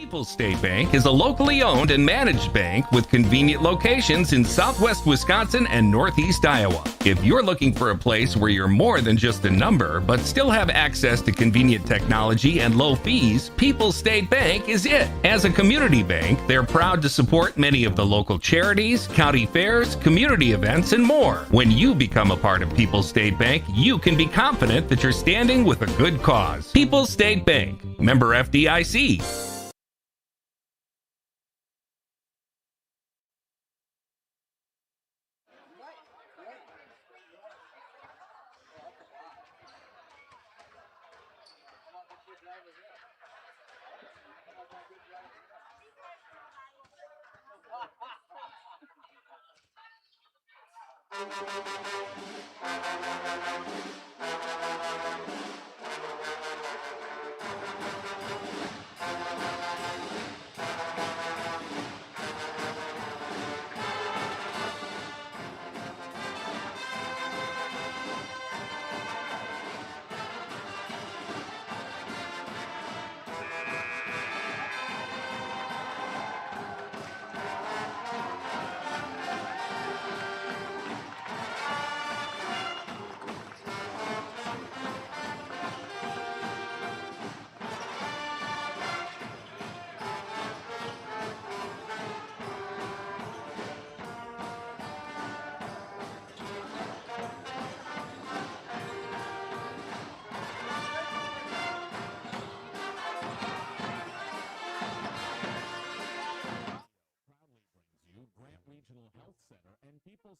People's State Bank is a locally owned and managed bank with convenient locations in southwest Wisconsin and northeast Iowa. If you're looking for a place where you're more than just a number, but still have access to convenient technology and low fees, People's State Bank is it. As a community bank, they're proud to support many of the local charities, county fairs, community events, and more. When you become a part of People's State Bank, you can be confident that you're standing with a good cause. People's State Bank, member FDIC.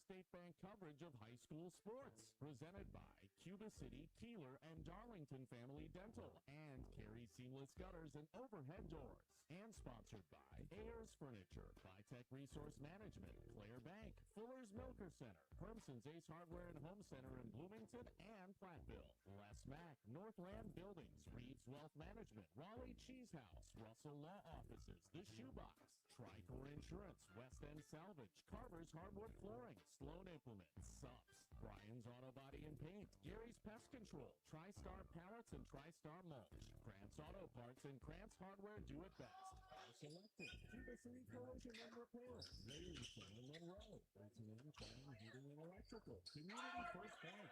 State Bank coverage of high school sports, presented by Cuba City, Kieler, and Darlington Family Dental, and Carey Seamless Gutters and Overhead Doors, and sponsored by Ayers Furniture, Tech Resource Management, Claire Bank, Fuller's Milker Center, Hermson's Ace Hardware and Home Center in Bloomington and Platteville, Les Mack, Northland Buildings, Reeves Wealth Management, Raleigh Cheese House, Russell Law Offices, The Shoebox, Tricor Insurance, West End Salvage, Carver's Hardwood Flooring, Sloan Implements, Sups, Brian's Auto Body and Paint, Gary's Pest Control, TriStar Pallets and TriStar Mulch, Krantz Auto Parts and Krantz Hardware Do It Best, Selected, Cuba City Collision and Repair, Darlington and Monroe, Ultimate Plumbing, Heating and Electrical, Community First Bank,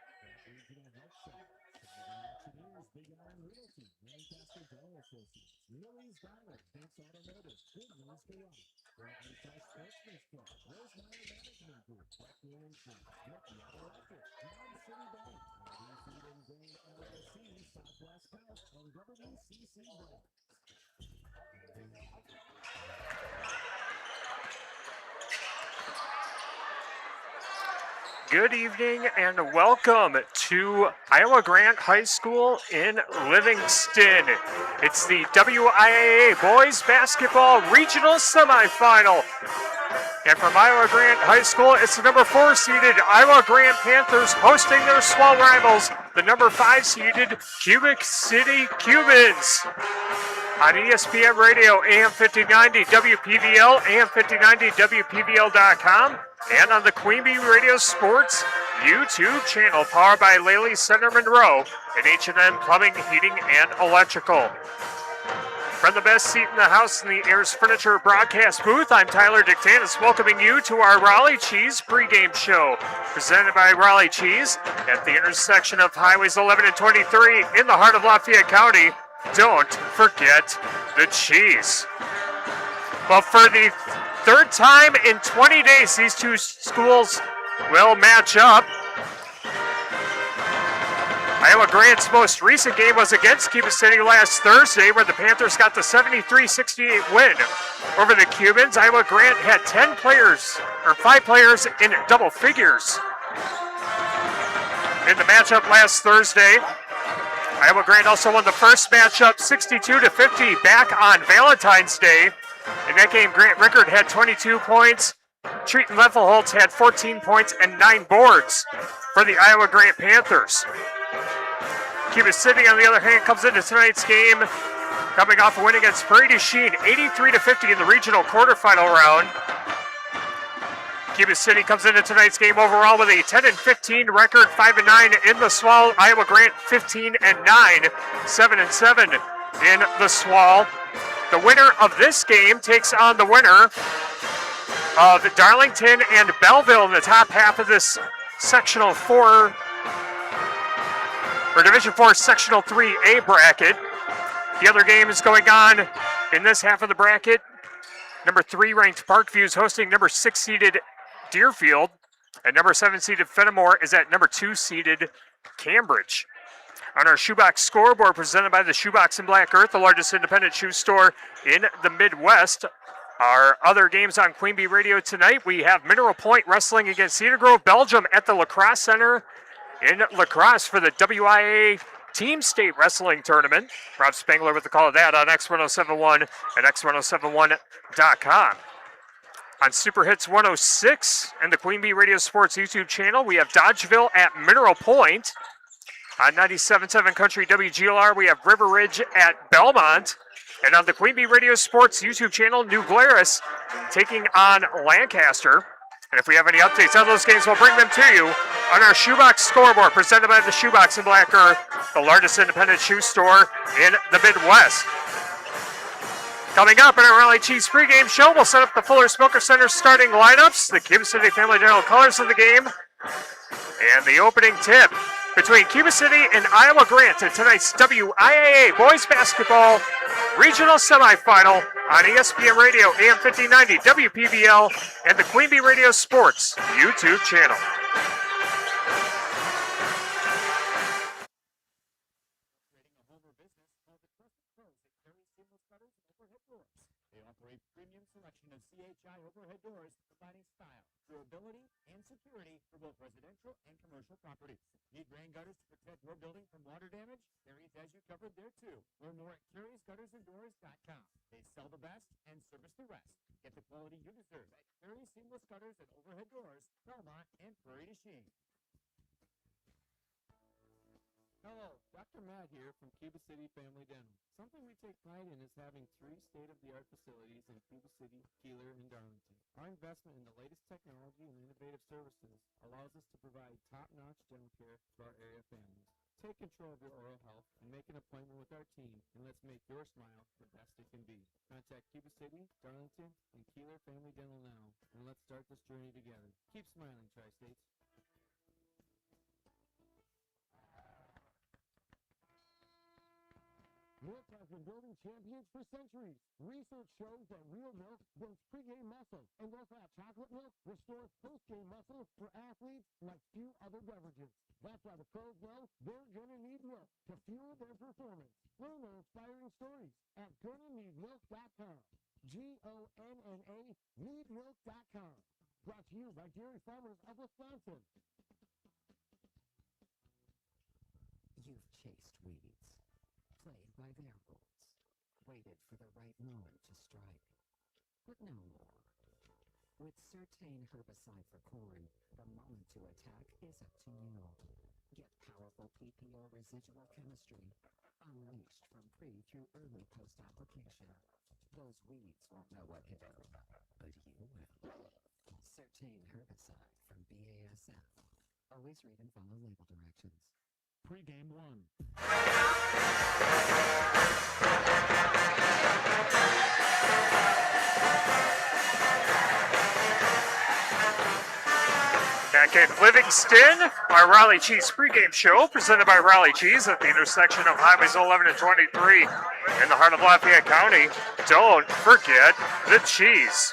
Regional Health Center, Engineers, Big Iron Realty, Lancaster Dental Associates, Millie's Diner, Vince Automotive, Good News Garage, Bradley Fresh Sportsman's Club, Rosemary Management Group, Recreation Insurance, WIAA Electric, Mound City Bank, Green Food and Grain LLC, Southwest Health, and WCC Brands. Good evening and welcome to Iowa Grant High School in Livingston. It's the WIAA Boys Basketball Regional Semifinal. And from Iowa Grant High School, it's the number 4 seeded Iowa Grant Panthers hosting their small rivals, the number 5 seeded Cuba City Cubans. On ESPN Radio, AM 1590 WPVL, AM 1590 WPVL.com, and on the Queen Bee Radio Sports YouTube channel, powered by Laley Center Monroe and H&M Plumbing, Heating, and Electrical. From the best seat in the house in the Ayers Furniture broadcast booth, I'm Tyler Dictanis, welcoming you to our Raleigh Cheese pregame show, presented by Raleigh Cheese at the intersection of Highways 11 and 23 in the heart of Lafayette County. Don't forget the cheese. Well, for the third time in 20 days, these two schools will match up. Iowa Grant's most recent game was against Cuba City last Thursday, where the Panthers got the 73-68 win over the Cubans. Iowa Grant had 5 players in double figures in the matchup last Thursday. Iowa Grant also won the first matchup 62-50 back on Valentine's Day. In that game, Grant Rickard had 22 points. Treaton Leffelholtz had 14 points and 9 boards for the Iowa Grant Panthers. Cuba City, on the other hand, comes into tonight's game coming off a win against Prairie du Chien, 83-50 in the regional quarterfinal round. Cuba City comes into tonight's game overall with a 10-15 record, 5-9 in the SWAL. Iowa Grant 15-9, 7-7 in the SWAL. The winner of this game takes on the winner of Darlington and Belleville in the top half of this Sectional 4, or Division 4 Sectional 3A bracket. The other game is going on in this half of the bracket. Number 3 ranked Parkview is hosting number 6 seeded Deerfield, and number 7 seeded Fenimore is at number 2 seeded Cambridge. On our shoebox scoreboard, presented by the Shoebox in Black Earth, the largest independent shoe store in the Midwest. Our other games on Queen Bee Radio tonight, we have Mineral Point wrestling against Cedar Grove, Belgium at the Lacrosse Center in Lacrosse for the WIAA Team State Wrestling Tournament. Rob Spangler with the call of that on X1071 and X1071.com. On Super Hits 106 and the Queen Bee Radio Sports YouTube channel, we have Dodgeville at Mineral Point. On 97.7 Country WGLR, we have River Ridge at Belmont. And on the Queen Bee Radio Sports YouTube channel, New Glarus taking on Lancaster. And if we have any updates on those games, we'll bring them to you on our Shoebox scoreboard, presented by the Shoebox in Black Earth, the largest independent shoe store in the Midwest. Coming up in our Raleigh Cheese pregame show, we'll set up the Fuller Smoker Center starting lineups, the Cuba City Family Dental colors of the game, and the opening tip between Cuba City and Iowa Grant in tonight's WIAA Boys Basketball Regional Semifinal on ESPN Radio, AM 1590, WPBL, and the Queen Bee Radio Sports YouTube channel. They offer a premium selection of CHI overhead doors, providing style, durability, and security for both residential and commercial properties. Need rain gutters to protect your building from water damage? Carey's has you covered there too. Learn more at Carey'sGuttersAndDoors.com. They sell the best and service the rest. Get the quality you deserve at Carey's Seamless Gutters and Overhead Doors, Belmont, and Prairie du Chien. Hello, Dr. Matt here from Cuba City Family Dental. Something we take pride in is having 3 state-of-the-art facilities in Cuba City, Kieler, and Darlington. Our investment in the latest technology and innovative services allows us to provide top-notch dental care to our area families. Take control of your oral health and make an appointment with our team, and let's make your smile the best it can be. Contact Cuba City, Darlington, and Kieler Family Dental now, and let's start this journey together. Keep smiling, Tri-States. Milk has been building champions for centuries. Research shows that real milk builds pregame muscle, and low-fat chocolate milk restores postgame muscle for athletes like few other beverages. That's why the pros know they're going to need milk to fuel their performance. Learn their inspiring stories at GonnaNeedMilk.com. GONNA needmilk.com. Brought to you by Dairy Farmers of Wisconsin. You've chased weeds, played by their rules, waited for the right moment to strike, but no more. With Certain herbicide for corn, the moment to attack is up to you. Get powerful PPO residual chemistry, unleashed from pre through early post-application. Those weeds won't know what hit them, but you will. Certain herbicide from BASF. Always read and follow label directions. Pre-game 1. Back at Livingston, our Raleigh Cheese pregame show presented by Raleigh Cheese at the intersection of Highways 11 and 23 in the heart of Lafayette County. Don't forget the cheese.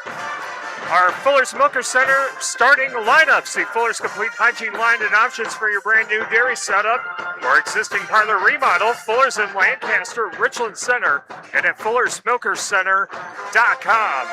Our Fuller's Milker Center starting lineups. See Fuller's complete hygiene line and options for your brand new dairy setup or existing parlor remodel. Fuller's in Lancaster, Richland Center, and at Fuller'sMilkerCenter.com.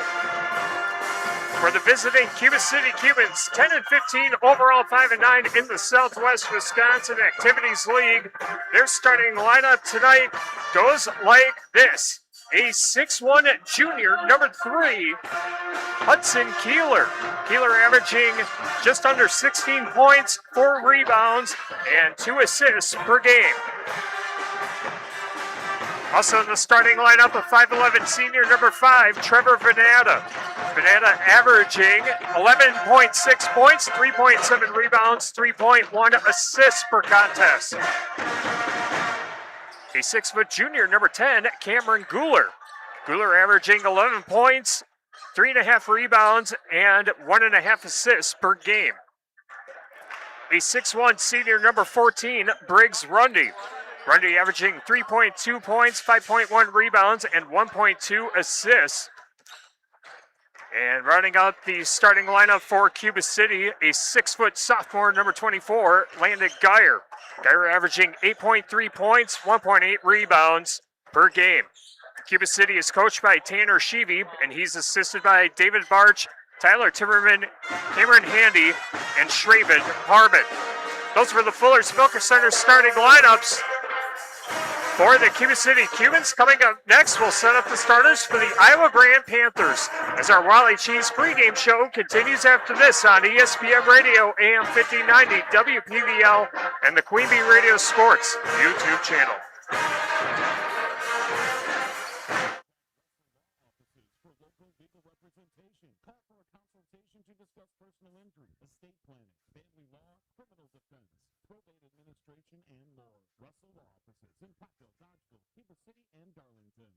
For the visiting Cuba City Cubans, 10 and 15 overall, 5 and 9 in the Southwest Wisconsin Activities League. Their starting lineup tonight goes like this. A 6'1" junior, number 3, Hudson Kieler. Kieler averaging just under 16 points, 4 rebounds, and 2 assists per game. Also in the starting lineup, a 5'11" senior, number 5, Trevor Venata. Venata averaging 11.6 points, 3.7 rebounds, 3.1 assists per contest. A 6' junior, number 10, Cameron Guler. Kieler averaging 11 points, 3.5 rebounds, and 1.5 assists per game. A 6'1 senior, number 14, Briggs Rundy. Rundy averaging 3.2 points, 5.1 rebounds, and 1.2 assists. And rounding out the starting lineup for Cuba City, a 6' sophomore, number 24, Landon Geyer. Geyer averaging 8.3 points, 1.8 rebounds per game. Cuba City is coached by Tanner Sheevy, and he's assisted by David Barch, Tyler Timmerman, Cameron Handy, and Shraven Harmon. Those were the Fuller Smoker Center starting lineups for the Cuba City Cubans. Coming up next, we'll set up the starters for the Iowa Grand Panthers as our Wally Cheese pregame show continues after this on ESPN Radio, AM 1590, WPVL, and the Queen Bee Radio Sports YouTube channel. For local legal representation, call for a consultation to discuss personal injury, estate planning, family law, criminal defense, probate administration, and more. Russell Law Offices in Prattville, Dodgeville, Cuba City, and Darlington.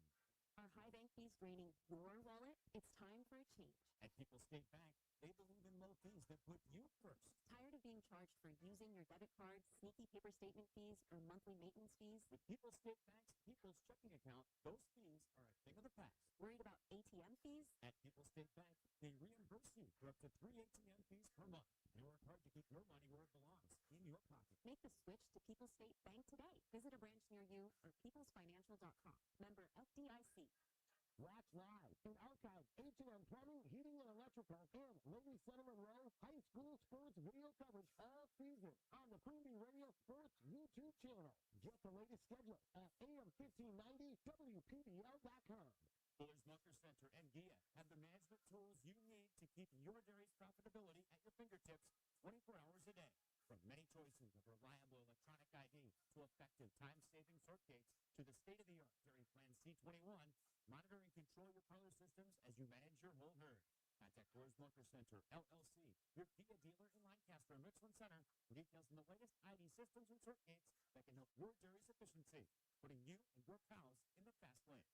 Are high bank fees draining your wallet? It's time for a change. At People's State Bank, they believe in low fees that put you first. Tired of being charged for using your debit card, sneaky paper statement fees, or monthly maintenance fees? With People's State Bank's People's Checking Account, those fees are a thing of the past. Worried about ATM fees? At People's State Bank, they reimburse you for up to 3 ATM fees per month. They work hard to keep your money where it belongs, in your pocket. Make the switch to People's State Bank today. Visit a branch near you or peoplesfinancial.com. Member FDIC. Watch live and archive H&M Plumbing, Heating, and Electrical, and Ladies Center Monroe High School Sports video coverage all season on the Queen Bee Radio Sports YouTube channel. Get the latest schedule at AM1590 WPBL.com. Fuller Smoker Center and GIA have the management tools you need to keep your dairy's profitability at your fingertips 24 hours a day. From many choices of reliable electronic ID to effective time-saving sort gates to the state-of-the-art Dairy Plan C21, monitor and control your parlor systems as you manage your whole herd. Contact Fuller Smoker Center, LLC, your GIA dealer in Lancaster and Richland Center, for details on the latest ID systems and sort gates that can help your dairy's efficiency, putting you and your cows in the fast lane.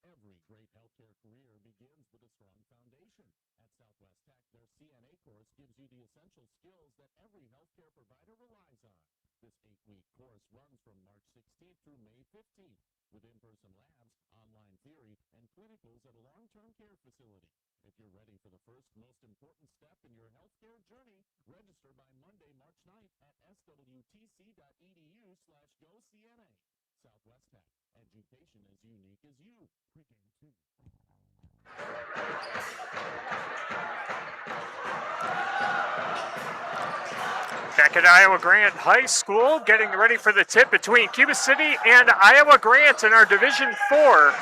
Every great healthcare career begins with a strong foundation. At Southwest Tech, their CNA course gives you the essential skills that every healthcare provider relies on. This 8-week course runs from March 16th through May 15th, with in-person labs, online theory, and clinicals at a long-term care facility. If you're ready for the first most important step in your healthcare journey, register by Monday, March 9th at swtc.edu/GoCNA. Southwest Tech. Education as unique as you. Pregame 2. Back at Iowa Grant High School, getting ready for the tip between Cuba City and Iowa Grant in our Division 4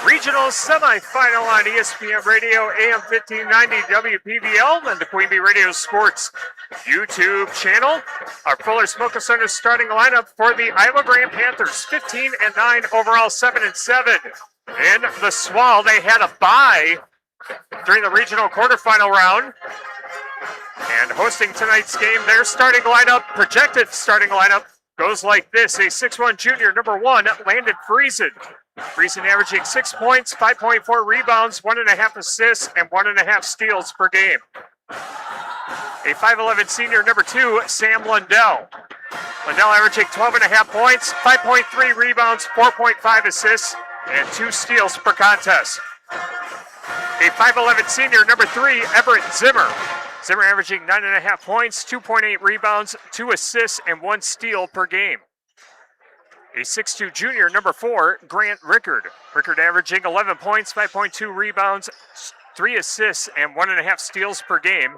Regional Semifinal on ESPN Radio, AM 1590 WPVL, and the Queen Bee Radio Sports YouTube channel. Our Fuller Smoker Center starting lineup for the Iowa Grand Panthers, 15-9 overall, 7-7. In the SWAL, they had a bye during the regional quarterfinal round. And hosting tonight's game, their starting lineup, projected starting lineup, goes like this. A 6'1 junior, number 1, Landon Friesen. Friesen averaging 6 points, 5.4 rebounds, 1.5 assists, and 1.5 steals per game. A 5'11 senior, number 2, Sam Lundell. Lundell averaging 12.5 points, 5.3 rebounds, 4.5 assists, and 2 steals per contest. A 5'11 senior, number 3, Everett Zimmer. Zimmer averaging 9.5 points, 2.8 rebounds, 2 assists, and 1 steal per game. A 6'2 junior, number 4, Grant Rickard. Rickard averaging 11 points, 5.2 rebounds, 3 assists, and 1.5 steals per game.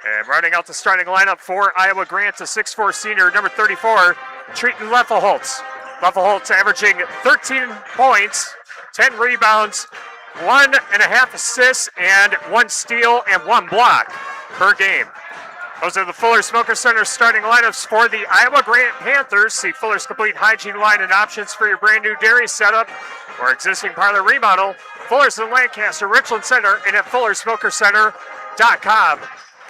And rounding out the starting lineup for Iowa Grant, a 6'4 senior, number 34, Treaton Leffelholtz. Leffelholtz averaging 13 points, 10 rebounds, 1.5 assists, and 1 steal and 1 block per game. Those are the Fuller Smoker Center starting lineups for the Iowa Grant Panthers. See Fuller's complete hygiene line and options for your brand new dairy setup or existing parlor remodel. Fuller's in Lancaster, Richland Center, and at FullerSmokerCenter.com.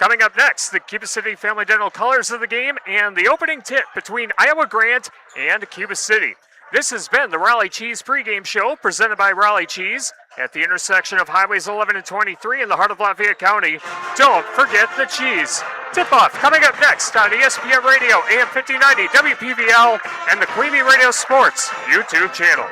Coming up next, the Cuba City Family Dental colors of the game and the opening tip between Iowa Grant and Cuba City. This has been the Raleigh Cheese pregame show presented by Raleigh Cheese at the intersection of Highways 11 and 23 in the heart of Lafayette County. Don't forget the cheese. Tip-off coming up next on ESPN Radio, AM 5090, WPVL, and the Queenie Radio Sports YouTube channel.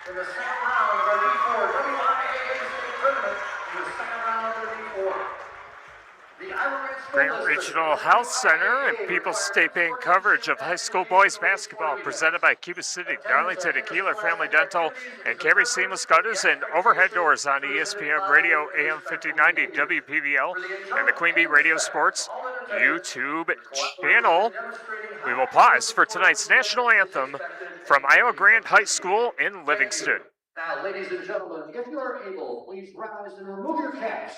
In the second round of our D4 WIAA state tournament, in the second round of the D4. The Iowa Grant Regional Health Center and People's State Bank coverage of high school boys basketball presented by Cuba City, Darlington, and Kieler Family Dental, and Carey Seamless Gutters and Overhead Doors on ESPN Radio, AM 5090, WPVL, and the Queen Bee Radio Sports YouTube channel. We will pause for tonight's national anthem from Iowa Grant High School in Livingston. Now, ladies and gentlemen, if you are able, please rise and remove your caps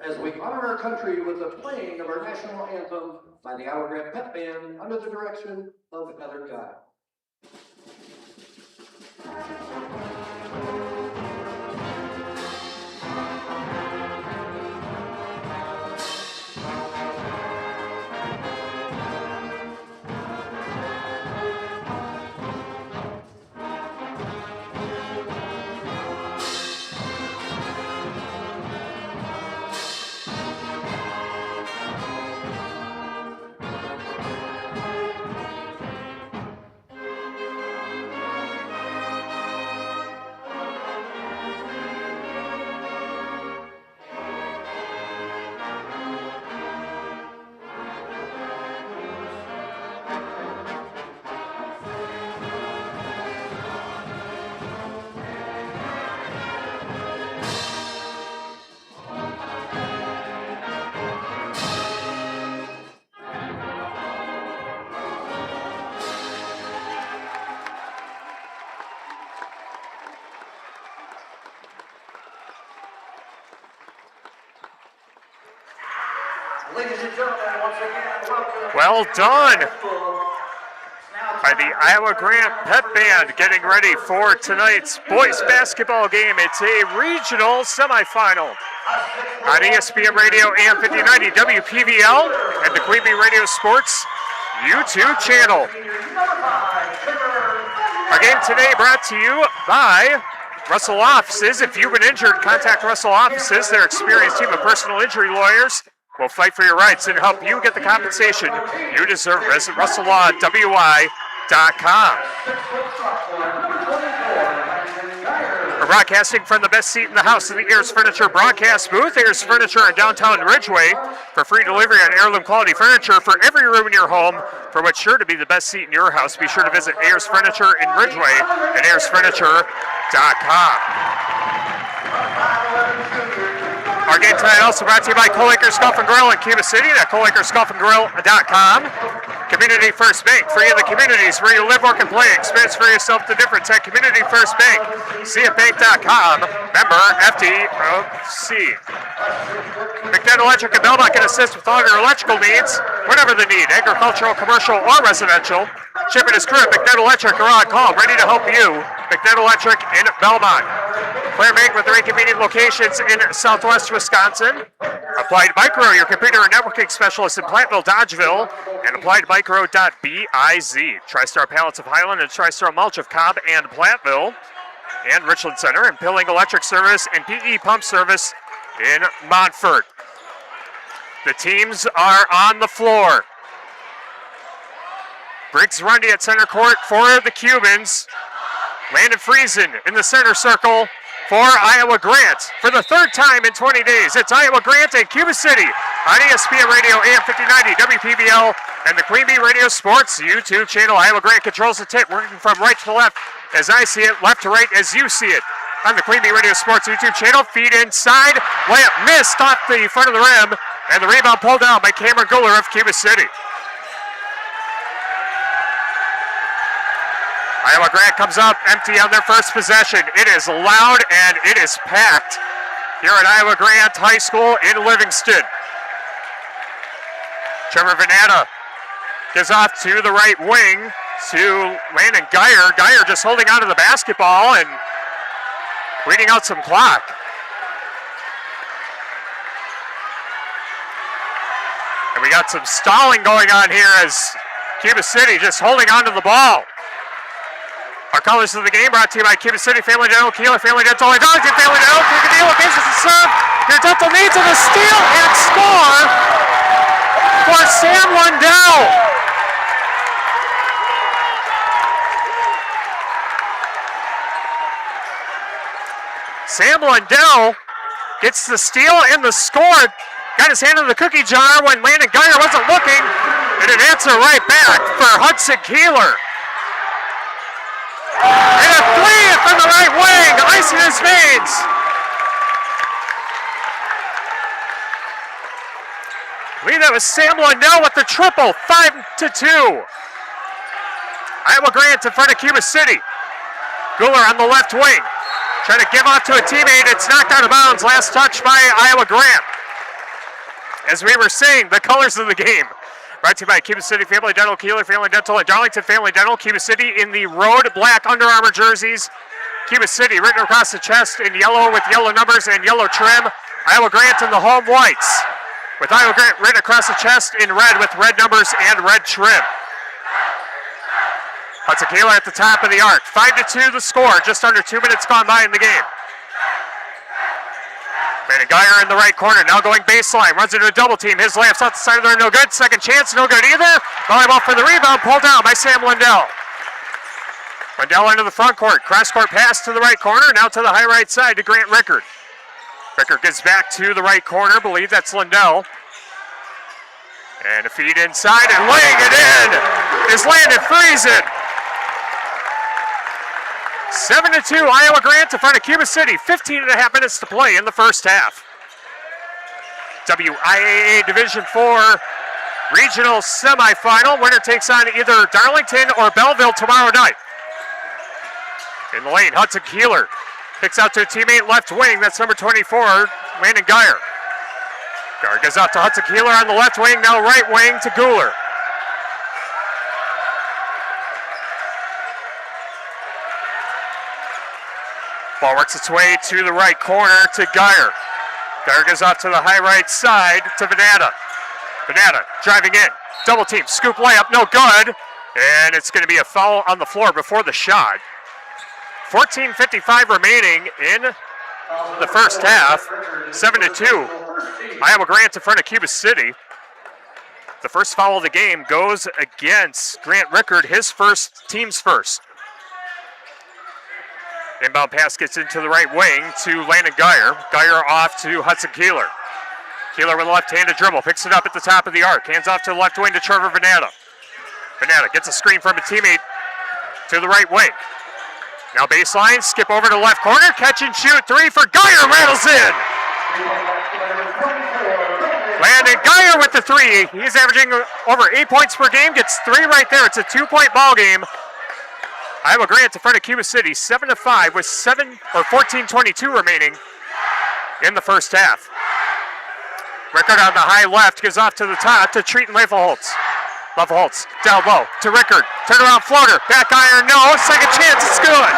as we honor our country with the playing of our national anthem by the Iowa Grant Pep Band under the direction of Heather Guy. Ladies and gentlemen, once again, welcome. Well done by the Iowa Grant Pep Band getting ready for tonight's boys basketball game. It's a regional semifinal on ESPN Radio, AM 5090, WPVL, and the Queen Bee Radio Sports YouTube channel. Our game today brought to you by Russell Offices. If you've been injured, contact Russell Offices. Their experienced team of personal injury lawyers will fight for your rights and help you get the compensation you deserve. Visit RussellLaw.wi.com. We're broadcasting from the best seat in the house in the Ayers Furniture broadcast booth. Ayers Furniture in downtown Ridgeway for free delivery on heirloom quality furniture for every room in your home. For what's sure to be the best seat in your house, be sure to visit Ayers Furniture in Ridgeway at AyersFurniture.com. Our game tonight also brought to you by Coal-Acres Golf and Grill in Cuba City at CoalAcresGolfandGrill.com. Community First Bank, free in the communities where you live, work, and play. Experience for yourself the difference at Community First Bank. CFBank.com. Member FDIC. McNett Electric and Belmont can assist with all your electrical needs, whatever the need, agricultural, commercial, or residential. Shipping is crew at McNett Electric are on call, ready to help you. McNett Electric in Belmont. Player Bank with 3 convenient locations in southwest Wisconsin. Applied Micro, your computer and networking specialist in Platteville, Dodgeville, and AppliedMicro.biz. TriStar Pallets of Highland and TriStar Mulch of Cobb and Platteville. And Richland Center and Pilling Electric Service and PE Pump Service in Montfort. The teams are on the floor. Briggs Rundy at center court for the Cubans. Landon Friesen in the center circle for Iowa Grant. For the third time in 20 days, it's Iowa Grant and Cuba City on ESPN Radio AM 5090, WPBL, and the Queen Bee Radio Sports YouTube channel. Iowa Grant controls the tip, working from right to left as I see it, left to right as you see it. On the Queen Bee Radio Sports YouTube channel, feed inside, layup missed off the front of the rim, and the rebound pulled down by Cameron Guler of Cuba City. Iowa Grant comes up empty on their first possession. It is loud and it is packed here at Iowa Grant High School in Livingston. Trevor Venata gives off to the right wing to Landon Geyer. Geyer just holding onto the basketball and reading out some clock. And we got some stalling going on here as Cuba City just holding onto the ball. Our colors of the game brought to you by Cuba City Family Dental, Kieler Family Dental, and Darlington Family Dental. Quick deal, business and serve. Your dental needs of the steal and score for Sam Lundell. Sam Lundell gets the steal and the score. Got his hand in the cookie jar when Landon Geyer wasn't looking. And an answer right back for Hudson Kieler. And a three from the right wing, ice in his veins. I believe that was Sam Lundell with the triple, 5-2. Iowa Grant in front of Cuba City. Guler on the left wing, trying to give off to a teammate. It's knocked out of bounds. Last touch by Iowa Grant. As we were saying, the colors of the game. Brought to you by Cuba City Family Dental, Kieler Family Dental, and Darlington Family Dental. Cuba City in the road black Under Armour jerseys. Cuba City written across the chest in yellow with yellow numbers and yellow trim. Iowa Grant in the home whites with Iowa Grant written across the chest in red with red numbers and red trim. Hudson Kieler at the top of the arc. 5-2 the score, just under 2 minutes gone by in the game. Landon Geyer in the right corner, now going baseline, runs into a double team. His layup's off the side of there, no good. Second chance, no good either. Volleyball for the rebound, pulled down by Sam Lundell. Lundell into the front court, cross court pass to the right corner, now to the high right side to Grant Rickard. Rickard gets back to the right corner, believe that's Lundell. And a feed inside and laying it in is Landon Friesen. 7-2 Iowa Grant in front of Cuba City. 15.5 minutes to play in the first half. WIAA Division IV Regional Semifinal. Winner takes on either Darlington or Belleville tomorrow night. In the lane, Hudson Kieler picks out to a teammate left wing. That's number 24, Landon Geyer. Geyer goes out to Hudson Kieler on the left wing, now right wing to Guler. Ball works its way to the right corner to Geyer. Geyer goes out to the high right side to Venata. Venata driving in, double team, scoop layup, no good. And it's going to be a foul on the floor before the shot. 14:55 remaining in the first half. 7-2. Iowa Grant in front of Cuba City. The first foul of the game goes against Grant Rickard, his first, team's first. Inbound pass gets into the right wing to Landon Geyer. Geyer off to Hudson Kieler. Kieler with a left-handed dribble, picks it up at the top of the arc. Hands off to the left wing to Trevor Venata. Venata gets a screen from a teammate to the right wing. Now baseline, skip over to the left corner, catch and shoot, three for Geyer, rattles in. Landon Geyer with the three. He's averaging over 8 points per game, gets three right there. It's a 2-point ball game. Iowa Grant in front of Cuba City, 7-5 with 14:22 remaining in the first half. Rickard on the high left, goes off to the top to Treaton Lefelholtz. Lefelholtz down low to Rickard. Turnaround floater, back iron, no. Second chance, it's good.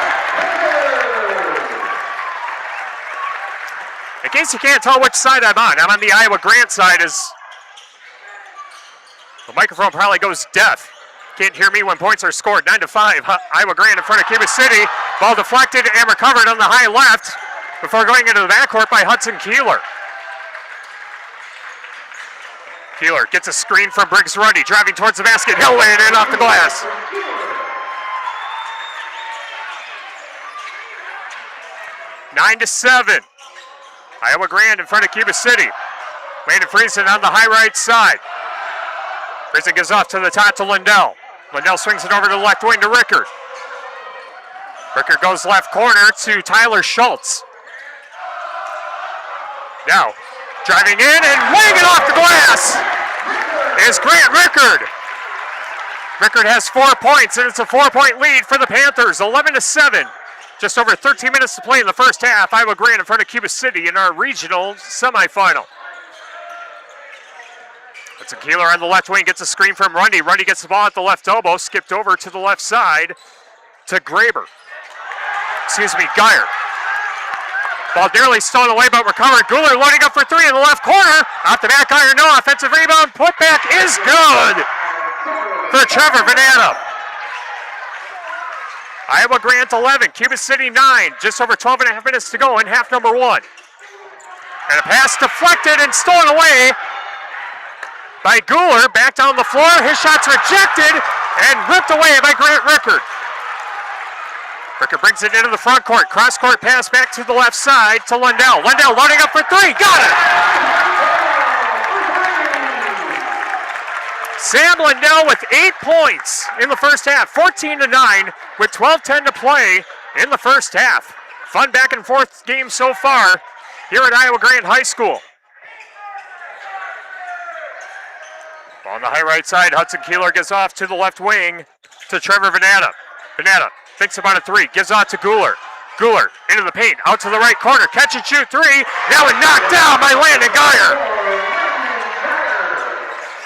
In case you can't tell which side I'm on the Iowa Grant side as the microphone probably goes deaf. Can't hear me when points are scored. 9-5, Iowa Grant in front of Cuba City. Ball deflected and recovered on the high left before going into the backcourt by Hudson Kieler. Kieler gets a screen from Briggs Rundy, driving towards the basket. He'll lay it in off the glass. Nine to 7. Iowa Grand in front of Cuba City. Landon Friesen on the high right side. Friesen gives off to the top to Lindell. Lindell swings it over to the left wing to Rickard. Rickard goes left corner to Tyler Schultz. Now, driving in and laying it off the glass is Grant Rickard. Rickard has 4 points, and it's a 4-point lead for the Panthers, 11 to 7. Just over 13 minutes to play in the first half. Iowa Grand in front of Cuba City in our regional semifinal. It's a Kieler on the left wing, gets a screen from Rundy. Rundy gets the ball at the left elbow, skipped over to the left side to Geyer. Ball nearly stolen away, but recovered. Guler loading up for 3 in the left corner. Off the back iron, no offensive rebound. Putback is good for Trevor Venata. Iowa Grant 11, Cuba City 9. Just over 12 and a half minutes to go in half number 1. And a pass deflected and stolen away by Guler. Back down the floor. His shot's rejected and ripped away by Grant Rickard. Rickard brings it into the front court. Cross-court pass back to the left side to Lundell. Lundell loading up for 3. Got it! Sam Lundell with 8 points in the first half. 14 to 9 with 12:10 to play in the first half. Fun back and forth game so far here at Iowa Grant High School. On the high right side, Hudson Kieler gets off to the left wing to Trevor Venata. Venata thinks about a 3, gives off to Guler. Guler into the paint, out to the right corner, catch and shoot 3. Now and knocked down by Landon Geyer.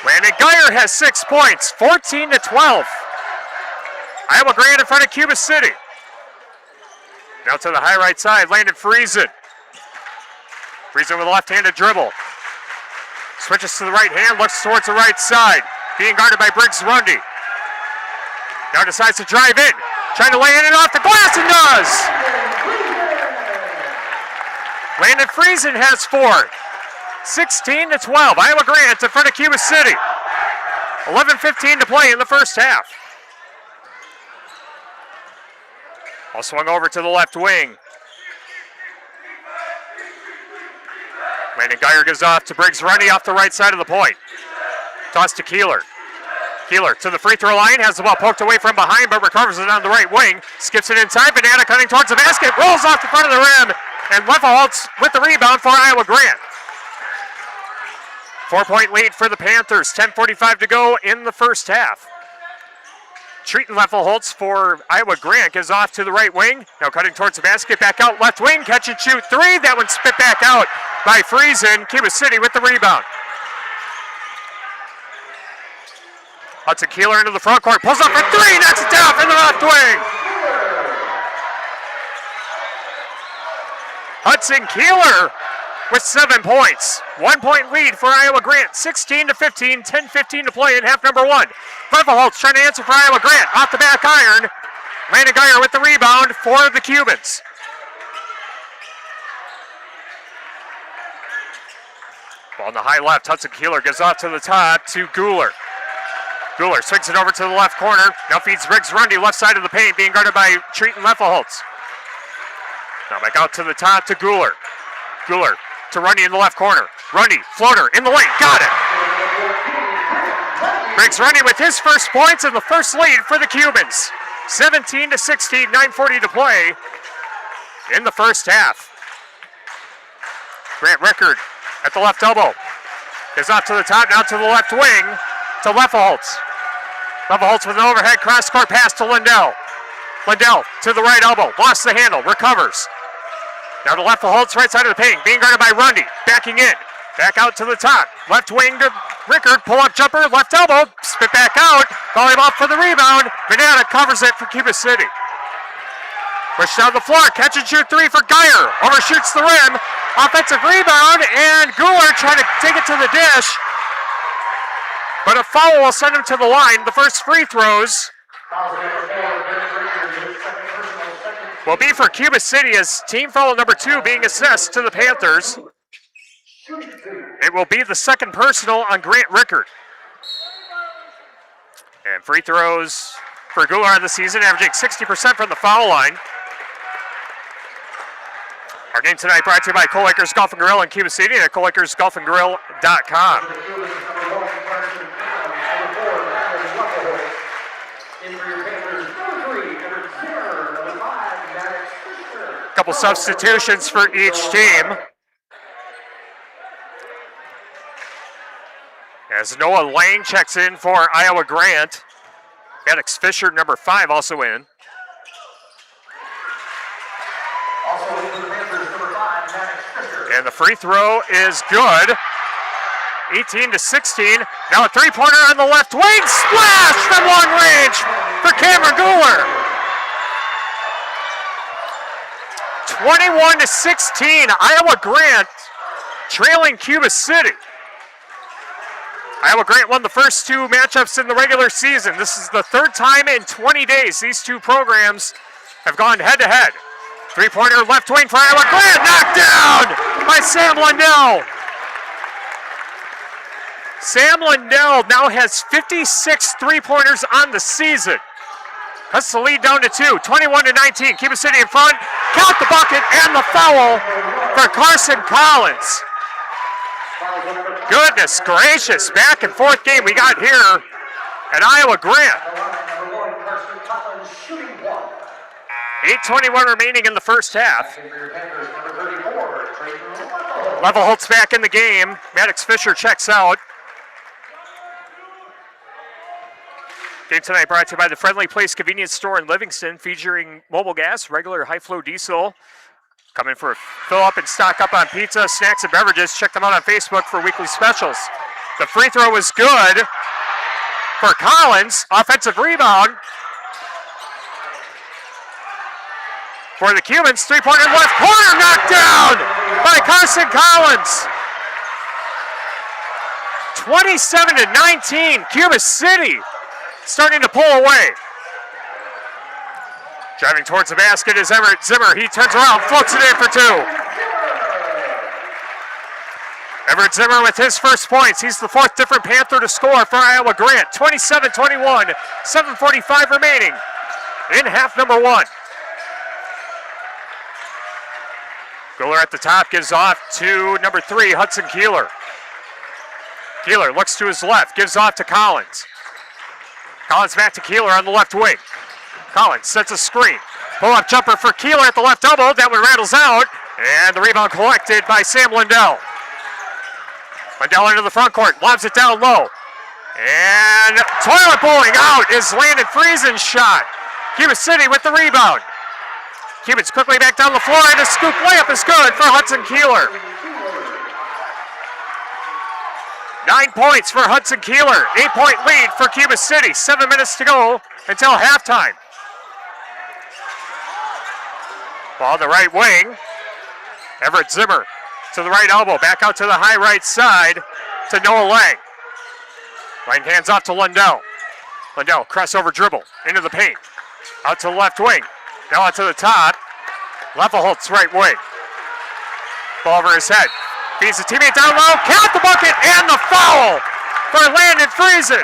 Landon Geyer has 6 points, 14 to 12. Iowa Grant in front of Cuba City. Now to the high right side, Landon Friesen. Friesen with a left-handed dribble. Switches to the right hand, looks towards the right side. Being guarded by Briggs Rundy. Now decides to drive in. Trying to lay in and off the glass and does. Landon Friesen has 4. 16 to 12. Iowa Grant in front of Cuba City. 11:15 to play in the first half. Ball swung over to the left wing. Landon Geyer gives off to Briggs Rundy off the right side of the point. Toss to Kieler. Kieler to the free throw line, has the ball poked away from behind, but recovers it on the right wing. Skips it inside, Venata cutting towards the basket, rolls off the front of the rim, and Leffelholtz with the rebound for Iowa Grant. 4-point lead for the Panthers, 10:45 to go in the first half. Treating Leffelholtz for Iowa Grant gives off to the right wing. Now cutting towards the basket, back out left wing, catch and shoot 3. That one spit back out by Friesen. Cuba City with the rebound. Hudson Kieler into the front court, pulls up for 3, knocks it down from the left wing. Hudson Kieler with 7 points. 1-point lead for Iowa Grant, 16 to 15, 10:15 to play in half number 1. Leffelholtz trying to answer for Iowa Grant, off the back iron. Landon Geyer with the rebound for the Cubans. Ball on the high left, Hudson Kieler gives off to the top to Guler. Guler swings it over to the left corner. Now feeds Briggs Rundy left side of the paint, being guarded by Treaton Leffelholtz. Now back out to the top to Guler. Guler to Rundy in the left corner. Rundy, floater in the lane, got it. Briggs Rundy with his first points and the first lead for the Cubans. 17 to 16, 9:40 to play in the first half. Grant Rickard at the left elbow. Is off to the top, now to the left wing to Leffelholtz. Leffelholtz with an overhead cross-court pass to Lindell. Lindell to the right elbow, lost the handle, recovers. Now to Leffelholtz, right side of the paint, being guarded by Rundy, backing in. Back out to the top, left wing to Rickard, pull-up jumper, left elbow, spit back out, volleyball for the rebound. Venata covers it for Cuba City. Push down the floor, catch and shoot 3 for Geyer, overshoots the rim, offensive rebound, and Guler trying to take it to the dish. But a foul will send him to the line. The first free throws will be for Cuba City as team foul number 2 being assessed to the Panthers. It will be the second personal on Grant Rickard. And free throws for Kieler on the season, averaging 60% from the foul line. Our game tonight brought to you by Colakers Golf and Grill in Cuba City and at ColakersGolfandGrill.com. Couple substitutions for each team. As Noah Lang checks in for Iowa Grant. Maddox Fisher, number 5, also in. And the free throw is good. 18-16. Now a three-pointer on the left wing. Splash from long range for Cameron Kieler. 21-16. Iowa Grant trailing Cuba City. Iowa Grant won the first 2 matchups in the regular season. This is the third time in 20 days these two programs have gone head-to-head. Three-pointer left wing for Iowa Grant. Knocked down by Sam Lundell. Sam Lundell now has 56 three-pointers on the season. Cuts the lead down to 2, 21-19. Cuba City in front. Count the bucket and the foul for Carson Collins. Goodness gracious, back and forth game we got here at Iowa Grant. 8:21 remaining in the first half. Levelholtz back in the game. Maddox Fisher checks out. Game tonight brought to you by the Friendly Place Convenience Store in Livingston, featuring mobile gas, regular high-flow diesel. Come in for a fill up and stock up on pizza, snacks, and beverages. Check them out on Facebook for weekly specials. The free throw was good for Collins. Offensive rebound for the Cubans. Three-pointer left corner, knocked down by Carson Collins. 27-19, Cuba City starting to pull away. Driving towards the basket is Everett Zimmer. He turns around, floats it in for 2. Everett Zimmer with his first points. He's the 4th different Panther to score for Iowa Grant. 27-21, 7:45 remaining in half number 1. Kieler at the top gives off to number 3, Hudson Kieler. Kieler looks to his left, gives off to Collins. Collins back to Kieler on the left wing. Collins sets a screen. Pull-up jumper for Kieler at the left elbow. That one rattles out. And the rebound collected by Sam Lundell. Lundell into the front court. Lobs it down low. And toilet bowling out is Landon Friesen's shot. Cuba City with the rebound. Cubans quickly back down the floor. And a scoop layup is good for Hudson Kieler. 9 points for Hudson Kieler. 8-point lead for Cuba City. 7 minutes to go until halftime. Ball the right wing. Everett Zimmer to the right elbow. Back out to the high right side to Noah Lang. Lang hands off to Lundell. Lundell crossover dribble into the paint. Out to the left wing. Now out to the top. Levelholtz right wing. Ball over his head. Feeds the teammate down low. Count the bucket and the foul for Landon Friesen.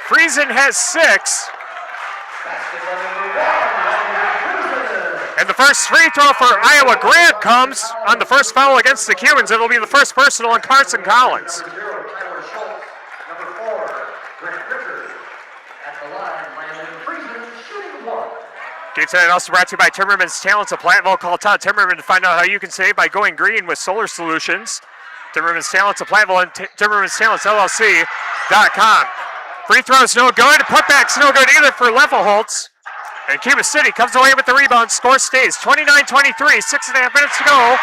Friesen has 6. And the first free throw for Iowa Grant comes on the first foul against the Cubans. It'll be the first personal on Carson Collins. Game tonight also brought to you by Timmerman's Talents of Platteville. Call Todd Timmerman to find out how you can save by going green with solar solutions. Timmerman's Talents of Platteville and Timmerman's Talents LLC.com. Free throws no good. Putbacks no good either for Levelholtz. And Cuba City comes away with the rebound. Score stays 29-23. 6.5 minutes to go.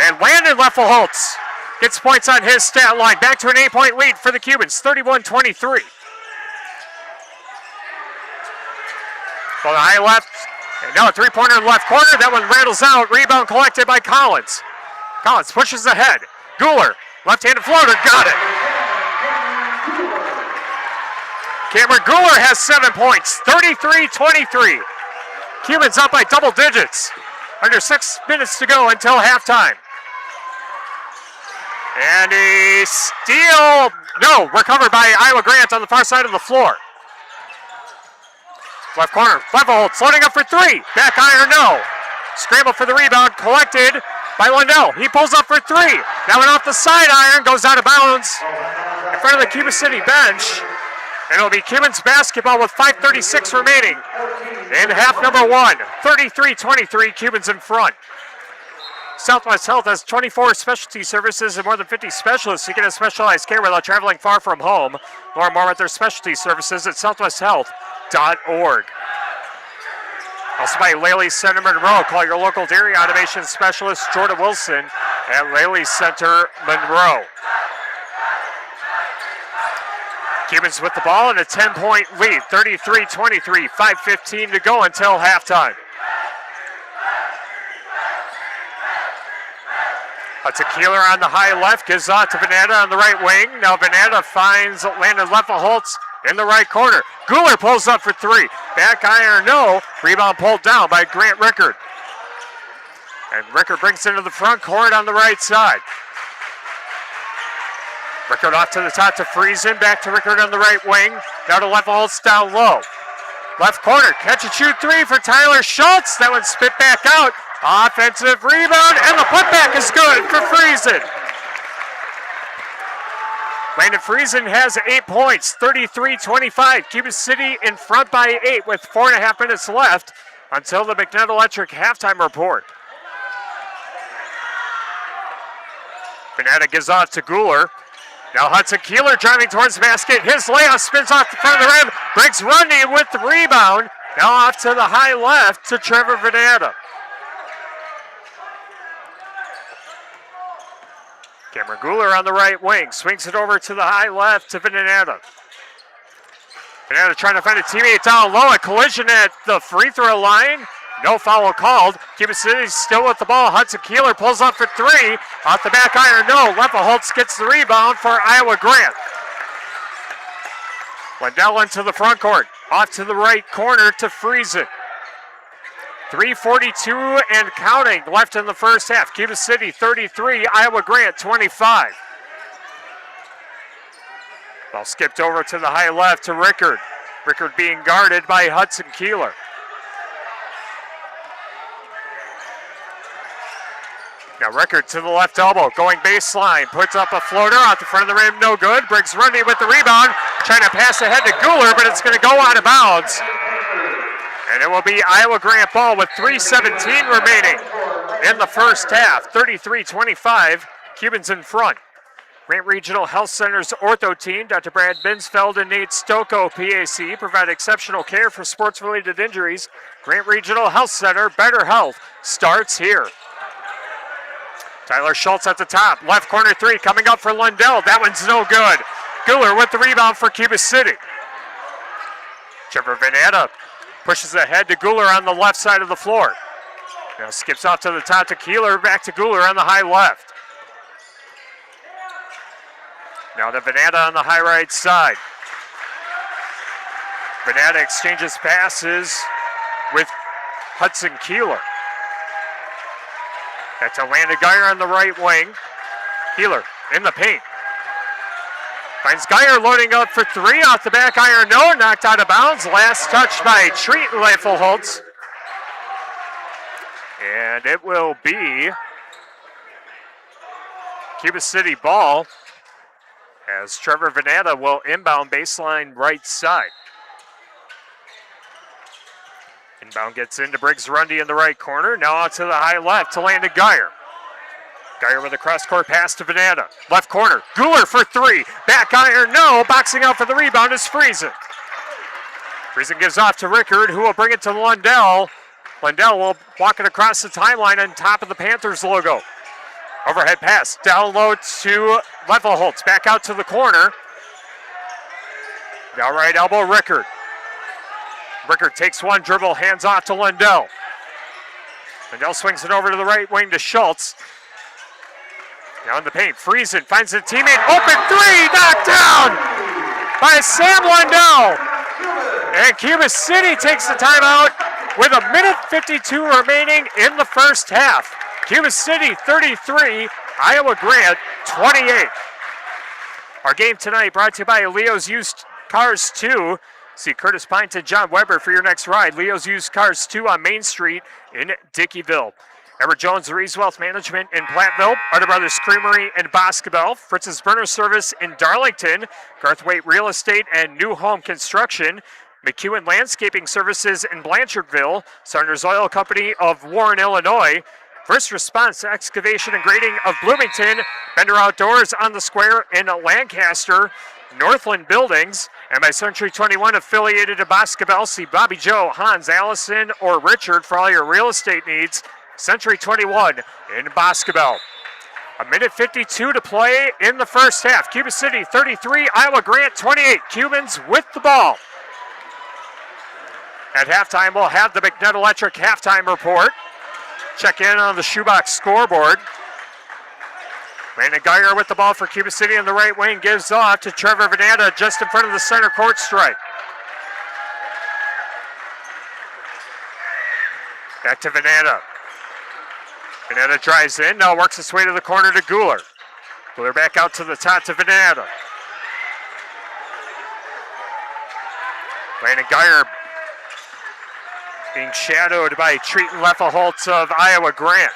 And Landon Levelholtz gets points on his stat line. Back to an 8-point lead for the Cubans. 31-23. On the high left, and now a three-pointer in the left corner. That one rattles out. Rebound collected by Collins. Collins pushes ahead. Kieler, left-handed floater, got it. Cameron Kieler has 7 points, 33-23. Cubans up by double digits. Under 6 minutes to go until halftime. And a steal, no, recovered by Iowa Grant on the far side of the floor. Left corner, Levelholtz floating up for three. Back iron, no. Scramble for the rebound, collected by Lundell. He pulls up for three. That went off the side iron, goes out of bounds in front of the Cuba City bench. And it'll be Cubans basketball with 5:36 remaining in half number one. 33-23, Cubans in front. Southwest Health has 24 specialty services and more than 50 specialists. You can have specialized care without traveling far from home. Learn more about their specialty services at southwesthealth.org. Also by Laley Center Monroe. Call your local dairy automation specialist, Jordan Wilson, at Laley Center Monroe. Cubans with the ball and a 10-point lead, 33-23, 5:15 to go until halftime. Hudson Kieler on the high left, gives off to Venata on the right wing. Now Venata finds Landon Levelholtz in the right corner. Guler pulls up for three. Back iron, no. Rebound pulled down by Grant Rickard. And Rickard brings it into the front court on the right side. Rickard off to the top to Friesen. Back to Rickard on the right wing. Now to Levelholtz down low. Left corner, catch and shoot three for Tyler Schultz. That one spit back out. Offensive rebound, and the putback is good for Friesen. Landon Friesen has 8 points, 33-25. Cuba City in front by 8 with 4.5 minutes left until the McNutt Electric halftime report. Venata gives off to Guler. Now Hudson Kieler driving towards the basket. His layup spins off the front of the rim. Briggs Rundy with the rebound. Now off to the high left to Trevor Venata. Cameron Guler on the right wing. Swings it over to the high left to Venata. Venata trying to find a teammate down low. A collision at the free throw line. No foul called. Cuba City still with the ball. Hudson Kieler pulls up for three. Off the back iron, no. Levelholtz gets the rebound for Iowa Grant. Lundell into the front court. Off to the right corner to Friesen. 3:42 and counting left in the first half. Cuba City 33, Iowa Grant 25. Ball skipped over to the high left to Rickard. Rickard being guarded by Hudson Kieler. Now Rickard to the left elbow, going baseline, puts up a floater off the front of the rim, no good. Briggs Rundy with the rebound, trying to pass ahead to Guler, but it's going to go out of bounds. And it will be Iowa Grant ball with 3:17 remaining in the first half. 33-25, Cubans in front. Grant Regional Health Center's ortho team, Dr. Brad Binsfeld and Nate Stocco, PAC, provide exceptional care for sports-related injuries. Grant Regional Health Center, better health starts here. Tyler Schultz at the top, left corner three, coming up for Lundell. That one's no good. Guler with the rebound for Cuba City. Trevor Venata pushes ahead to Guler on the left side of the floor. Now skips off to the top to Kieler, back to Guler on the high left. Now to Venata on the high right side. Venata exchanges passes with Hudson Kieler. Back to Landon Geyer on the right wing. Kieler in the paint. Finds Geyer loading up for three off the back iron. No, knocked out of bounds. Last touch by Treat Lefelholtz. And it will be Cuba City ball as Trevor Venata will inbound baseline right side. Inbound gets into Briggs Rundy in the right corner. Now out to the high left to Landon Geyer. Geyer with a cross-court pass to Venata. Left corner, Guler for three. Back iron, no. Boxing out for the rebound is Friesen. Friesen gives off to Rickard, who will bring it to Lundell. Lundell will walk it across the timeline on top of the Panthers logo. Overhead pass, down low to Levelholtz. Back out to the corner. Now right elbow, Rickard. Rickard takes one dribble, hands off to Lundell. Lundell swings it over to the right wing to Schultz. Now in the paint, Friesen finds a teammate, open three, knocked down by Sam Lundell. And Cuba City takes the timeout with a minute 52 remaining in the first half. Cuba City 33, Iowa Grant 28. Our game tonight brought to you by Leo's Used Cars 2. See Curtis Pint and John Weber for your next ride. Leo's Used Cars 2 on Main Street in Dickeyville. Edward Jones, Rees Wealth Management in Platteville. Arthur Brothers Creamery in Boscobel. Fritz's Burner Service in Darlington. Garthwaite Real Estate and New Home Construction. McEwen Landscaping Services in Blanchardville. Saunders Oil Company of Warren, Illinois. First Response Excavation and Grading of Bloomington. Bender Outdoors on the Square in Lancaster. Northland Buildings. And by Century 21 affiliated to Boscobel. See Bobby Joe, Hans, Allison, or Richard for all your real estate needs. Century 21 in Boscobel. A minute 52 to play in the first half. Cuba City 33, Iowa Grant 28. Cubans with the ball. At halftime, we'll have the McNutt Electric halftime report. Check in on the shoebox scoreboard. Brandon Geyer with the ball for Cuba City on the right wing. Gives off to Trevor Venata just in front of the center court stripe. Back to Venata. Venata drives in, now works his way to the corner to Guler. Guler back out to the top to Venata. Brandon Geyer being shadowed by Treaton Leffelholtz of Iowa Grant.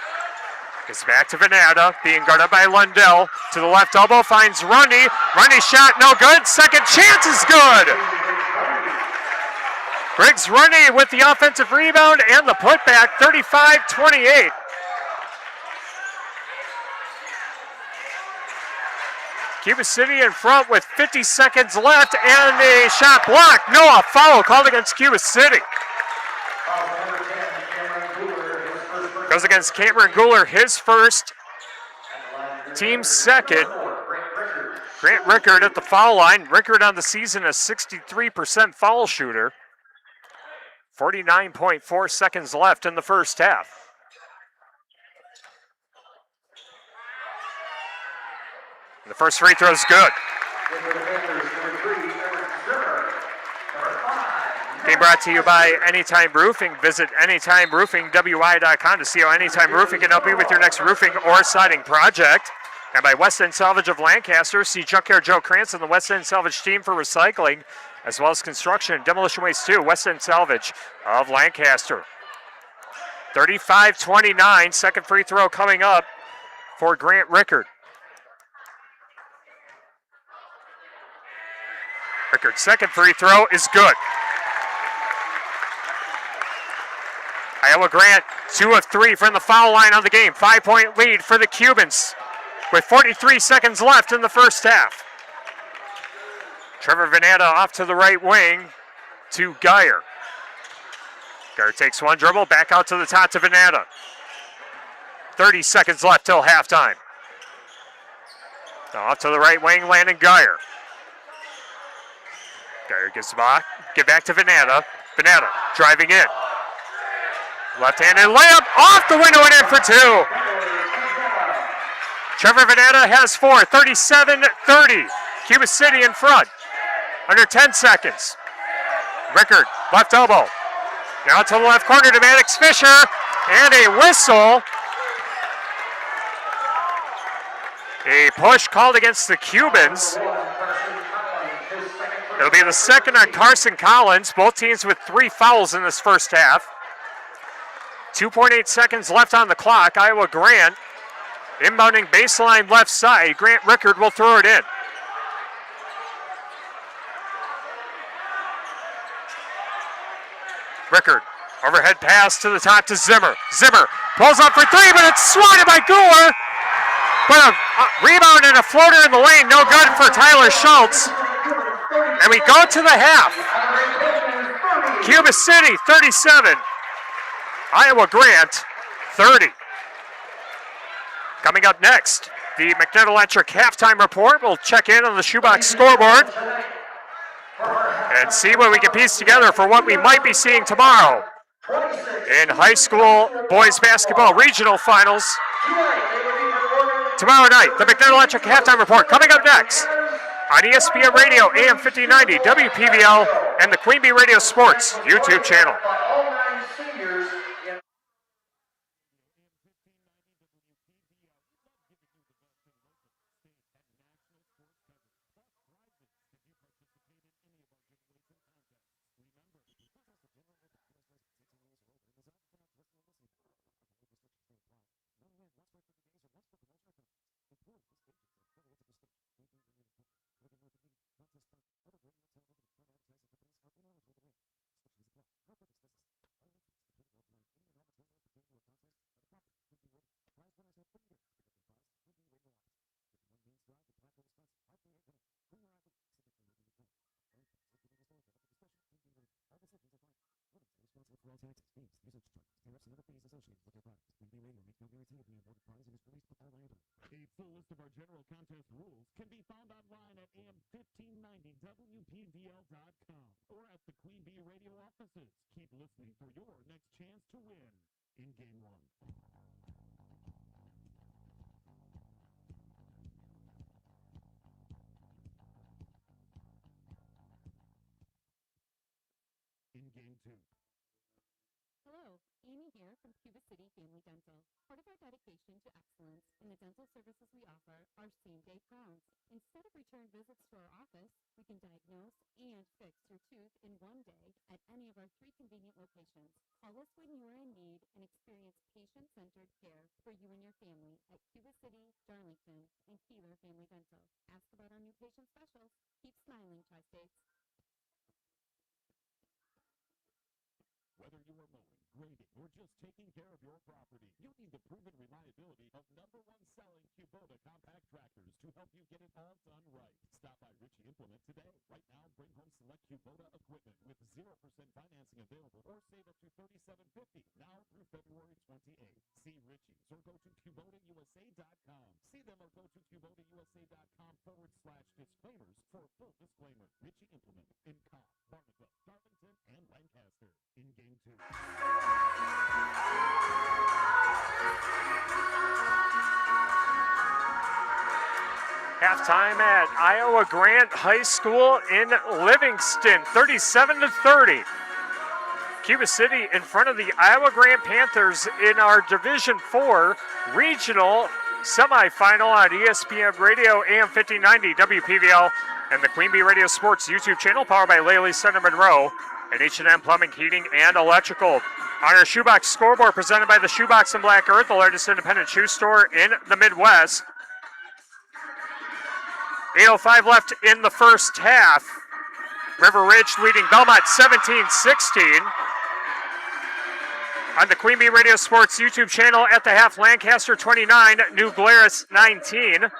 Gets back to Venata, being guarded by Lundell. To the left elbow, finds Rundy. Rundy shot, no good. Second chance is good. Briggs Rundy with the offensive rebound and the putback, 35-28. Cuba City in front with 50 seconds left and a shot blocked. No, a foul called against Cuba City. Goes against Cameron Guler, his first, team second. Grant Rickard at the foul line. Rickard on the season a 63% foul shooter. 49.4 seconds left in the first half. The first free throw is good. Game brought to you by Anytime Roofing. Visit AnytimeRoofingWI.com to see how Anytime Roofing can help you with your next roofing or siding project. And by West End Salvage of Lancaster. See Junkyard Joe Krantz and the West End Salvage team for recycling, as well as construction and demolition waste too. West End Salvage of Lancaster. 35-29. Second free throw coming up for Grant Rickard. Rickard's second free throw is good. Iowa Grant, 2 of 3 from the foul line on the game. 5-point lead for the Cubans with 43 seconds left in the first half. Trevor Venata off to the right wing to Geyer. Geyer takes one dribble, back out to the top to Venata. 30 seconds left till halftime. Now off to the right wing, Landon Geyer. Geyer gives back, get back to Venata. Venata driving in. Left-handed layup off the window and in for 2. Trevor Venata has 4, 37-30. Cuba City in front. Under 10 seconds. Rickard, left elbow. Now to the left corner to Maddox Fisher. And a whistle. A push called against the Cubans. It'll be the second on Carson Collins. Both teams with 3 fouls in this first half. 2.8 seconds left on the clock. Iowa Grant inbounding baseline left side. Grant Rickard will throw it in. Rickard, overhead pass to the top to Zimmer. Zimmer pulls up for 3, but it's swatted by Guler. But a rebound and a floater in the lane, no good for Tyler Schultz. And we go to the half. Cuba City 37. Iowa Grant 30. Coming up next, the McNutt Electric halftime report. We'll check in on the shoebox scoreboard and see what we can piece together for what we might be seeing tomorrow in high school boys basketball regional finals. Tomorrow night, the McNutt Electric halftime report coming up next on ESPN Radio, AM 1590, WPVL, and the Queen Bee Radio Sports YouTube channel. all taxes, fees, usage charges, tariffs, and other fees associated with your product. Queen Bee Radio makes no guarantee of being awarded prize and is released with all liability. A full list of our general contest rules can be found online at am1590wpvl.com or at the Queen Bee Radio offices. Keep listening for your next chance to win in Game 1. In Game 2. Hello, Amy here from Cuba City Family Dental. Part of our dedication to excellence in the dental services we offer are same-day crowns. Instead of return visits to our office, we can diagnose and fix your tooth in one day at any of our 3 convenient locations. Call us when you are in need and experience patient-centered care for you and your family at Cuba City, Darlington, and Kieler Family Dental. Ask about our new patient specials. Keep smiling, Tri-States. Whether you are mowing, grading, or just taking care of your property, you need the proven reliability of #1 selling Kubota compact tractors to help you get it all done right. Stop by Ritchie Implement today. Right now, bring home select Kubota equipment with 0% financing available or save up to $37.50 now through February 28th. See Ritchie's or go to KubotaUSA.com. See them or go to KubotaUSA.com/disclaimers for a full disclaimer. Ritchie Implement in Cobb, Barnabas, Darlington, and Lancaster. In Game 2. Halftime at Iowa Grant High School in Livingston, 37-30. Cuba City in front of the Iowa Grant Panthers in our Division IV regional semifinal on ESPN Radio AM 1590 WPVL and the Queen Bee Radio Sports YouTube channel, powered by Laley Center Monroe and H&M Plumbing, Heating, and Electrical. On our Shoebox scoreboard, presented by the Shoebox in Black Earth, the largest independent shoe store in the Midwest. 8:05 left in the first half. River Ridge leading Belmont 17-16. On the Queen Bee Radio Sports YouTube channel at the half, Lancaster 29, New Glarus 19.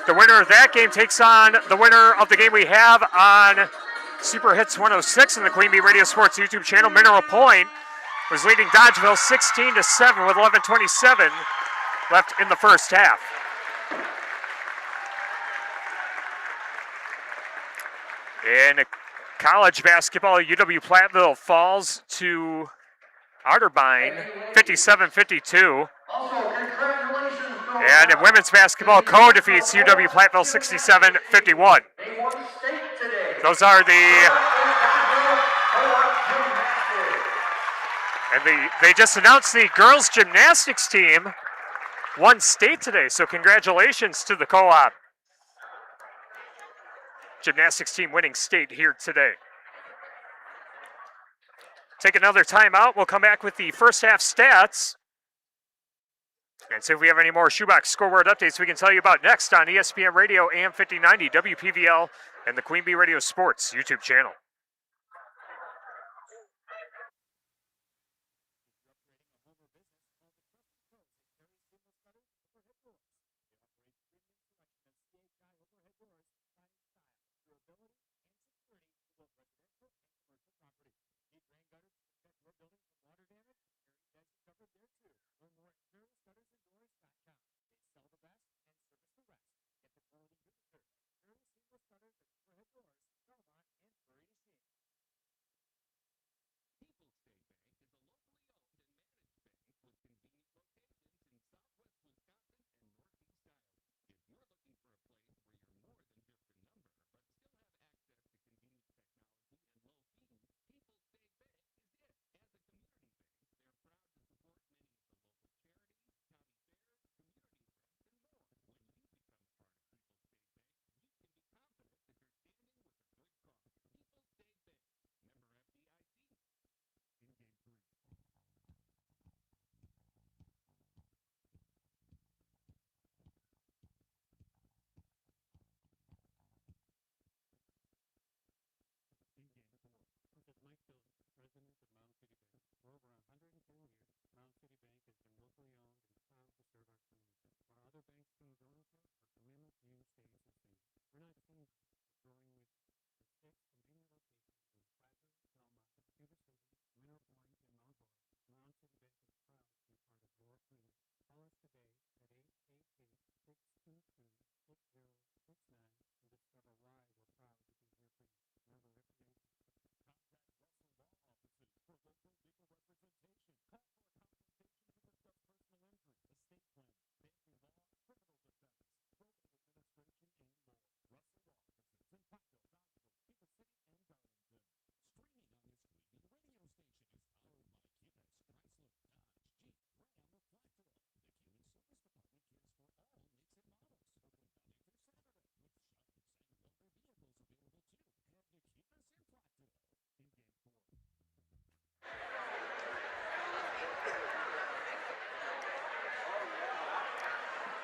The winner of that game takes on the winner of the game we have on Super Hits 106 in the Queen Bee Radio Sports YouTube channel. Mineral Point was leading Dodgeville 16-7 with 11:27 left in the first half. In college basketball, UW Platteville falls to Otterbein 57-52. Also, congratulations. And in women's basketball, Co defeats UW Platteville 67-51. They won state today. Those are the... And they just announced the girls gymnastics team won state today, so congratulations to the co-op gymnastics team winning state here today. Take another timeout. We'll come back with the first half stats and see if we have any more Shoebox scoreboard updates we can tell you about next on ESPN Radio AM 1590, WPVL, and the Queen Bee Radio Sports YouTube channel.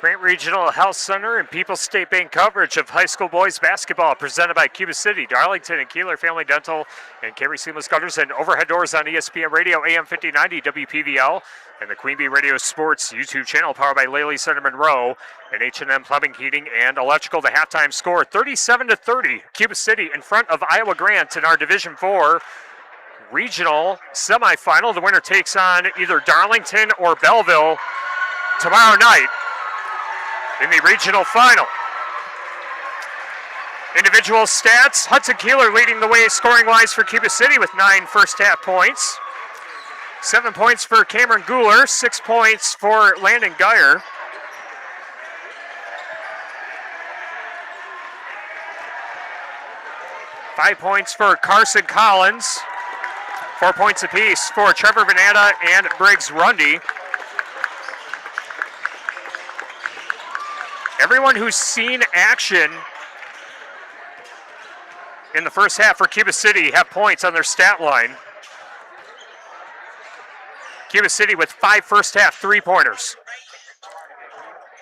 Grant Regional Health Center and People's State Bank coverage of high school boys basketball presented by Cuba City, Darlington, and Kieler Family Dental, and Carey Seamless Gutters and Overhead Doors on ESPN Radio, AM 5090, WPVL, and the Queen Bee Radio Sports YouTube channel powered by Lely Center Monroe, and H&M Plumbing, Heating, and Electrical. The halftime score, 37-30, Cuba City in front of Iowa Grant in our Division IV regional semifinal. The winner takes on either Darlington or Belleville tomorrow night in the regional final. Individual stats, Hudson Kieler leading the way scoring-wise for Cuba City with 9 first-half points. 7 points for Cameron Guler, 6 points for Landon Geyer. Five points for Carson Collins. 4 points apiece for Trevor Venata and Briggs Rundy. Everyone who's seen action in the first half for Cuba City have points on their stat line. Cuba City with 5 first-half three-pointers.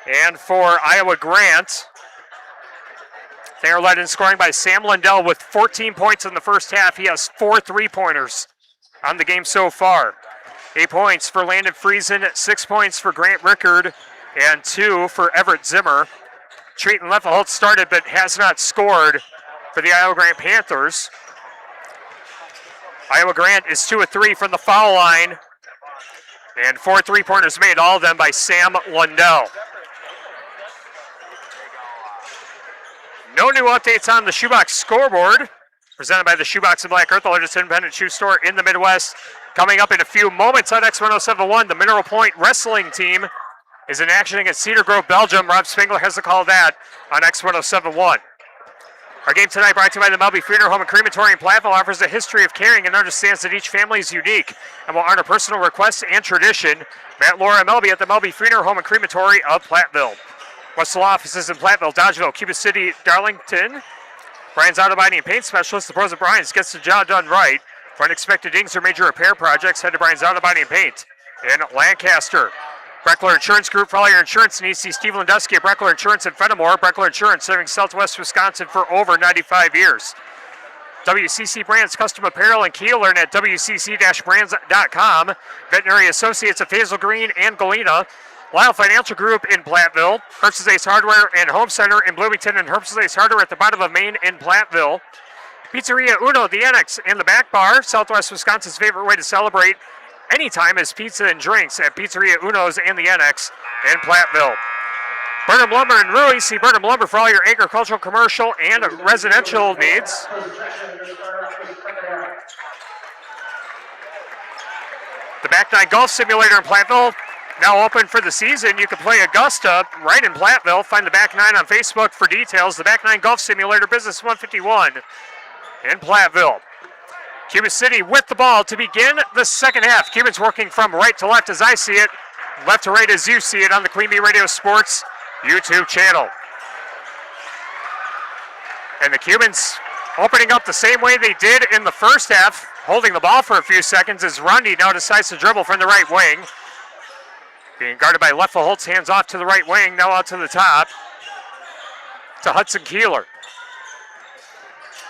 And for Iowa Grant, they are led in scoring by Sam Lindell with 14 points in the first half. He has 4 three-pointers on the game so far. 8 points for Landon Friesen, 6 points for Grant Rickard, and 2 for Everett Zimmer. Treaton Leffelholtz started but has not scored for the Iowa Grant Panthers. Iowa Grant is 2 of 3 from the foul line, and 4 three-pointers made, all of them by Sam Lundell. No new updates on the Shoebox scoreboard, presented by the Shoebox in Black Earth, the largest independent shoe store in the Midwest. Coming up in a few moments on X1071, the Mineral Point wrestling team is in action against Cedar Grove, Belgium. Rob Spengler has the call of that on X1071. Our game tonight brought to you by the Melby Funeral Home and Crematory in Platteville, offers a history of caring and understands that each family is unique and will honor personal requests and tradition. Matt Laura Melby at the Melby Funeral Home and Crematory of Platteville. Westall offices in Platteville, Dodgeville, Cuba City, Darlington. Brian's Auto Body and Paint Specialist, the pros of Brian's, gets the job done right. For unexpected dings or major repair projects, head to Brian's Auto Body and Paint in Lancaster. Breckler Insurance Group, for all your insurance needs, see Steve Landusky at Breckler Insurance in Fenimore. Breckler Insurance, serving Southwest Wisconsin for over 95 years. WCC Brands Custom Apparel in Kieler and at WCC-brands.com. Veterinary Associates of Hazel Green and Galena. Lyle Financial Group in Platteville. Herbst's Ace Hardware and Home Center in Bloomington, and Herbst's Ace Hardware at the bottom of Maine in Platteville. Pizzeria Uno, the Annex, and the Back Bar. Southwest Wisconsin's favorite way to celebrate anytime is pizza and drinks at Pizzeria Uno's and the Annex in Platteville. Burnham Lumber and Rui. See Burnham Lumber for all your agricultural, commercial, and residential needs. The Back Nine Golf Simulator in Platteville, now open for the season. You can play Augusta right in Platteville. Find the Back Nine on Facebook for details. The Back Nine Golf Simulator, Business 151 in Platteville. Cuba City with the ball to begin the second half. Cubans working from right to left as I see it, left to right as you see it on the Queen Bee Radio Sports YouTube channel. And the Cubans opening up the same way they did in the first half, holding the ball for a few seconds as Rundy now decides to dribble from the right wing. Being guarded by Leffelholtz, hands off to the right wing, now out to the top to Hudson Kieler.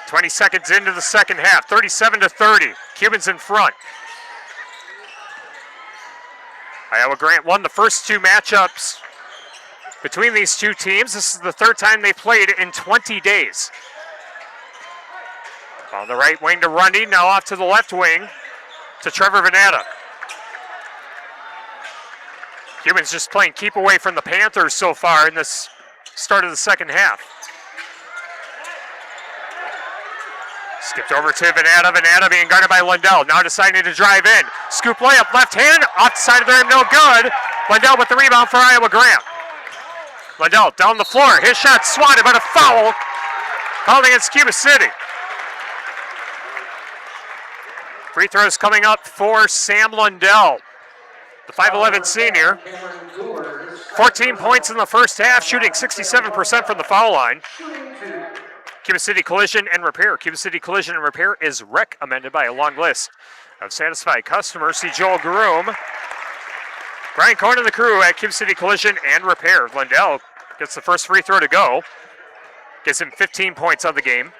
20 seconds into the second half, 37-30. Cubans in front. Iowa Grant won the first 2 matchups between these two teams. This is the third time they played in 20 days. On the right wing to Rundy, now off to the left wing to Trevor Venata. Cubans just playing keep away from the Panthers so far in this start of the second half. Skipped over to Venata. Venata being guarded by Lundell. Now deciding to drive in. Scoop layup, left hand, off the side of the rim, no good. Lundell with the rebound for Iowa Grant. Lundell down the floor. His shot swatted, but a foul called against Cuba City. Free throws coming up for Sam Lundell, the 5'11 senior. 14 points in the first half, shooting 67% from the foul line. Cuba City Collision and Repair. Cuba City Collision and Repair is recommended by a long list of satisfied customers. See Joel Groom Brian Cohen and the crew at Cuba City Collision and Repair. Lindell gets the first free throw to go. Gets him 15 points on the game.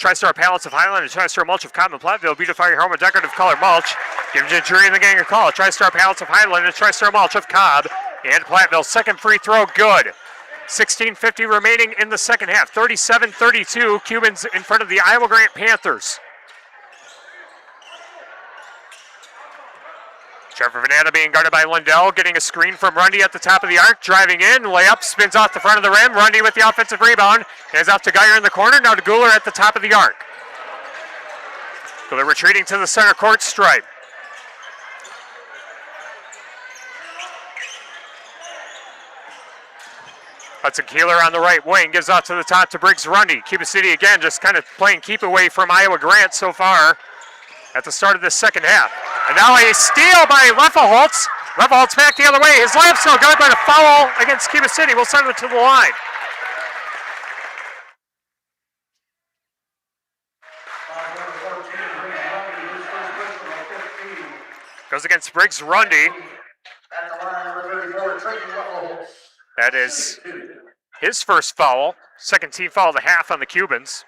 TriStar Pallets of Highland and TriStar Mulch of Common Platteville. Beautify your home with decorative color mulch. Give Jury and the gang a call. TriStar Pallets of Highland and TriStar Mulch of Cobb and Platteville. Second free throw, good. 16:50 remaining in the second half. 37-32. Cubans in front of the Iowa Grant Panthers. Trevor Venata being guarded by Lindell, getting a screen from Rundy at the top of the arc, driving in, layup, spins off the front of the rim. Rundy with the offensive rebound, hands off to Geyer in the corner, now to Guler at the top of the arc. Guler retreating to the center court stripe. Hudson Kieler on the right wing, gives out to the top to Briggs Rundy. Cuba City again just kind of playing keep away from Iowa Grant so far at the start of this second half. And now a steal by Leffelholtz. Leffelholtz back the other way. His layup's still good, but a foul against Cuba City. We'll send it to the line. Goes against Briggs Rundy. That is his first foul. Second team foul of the half on the Cubans.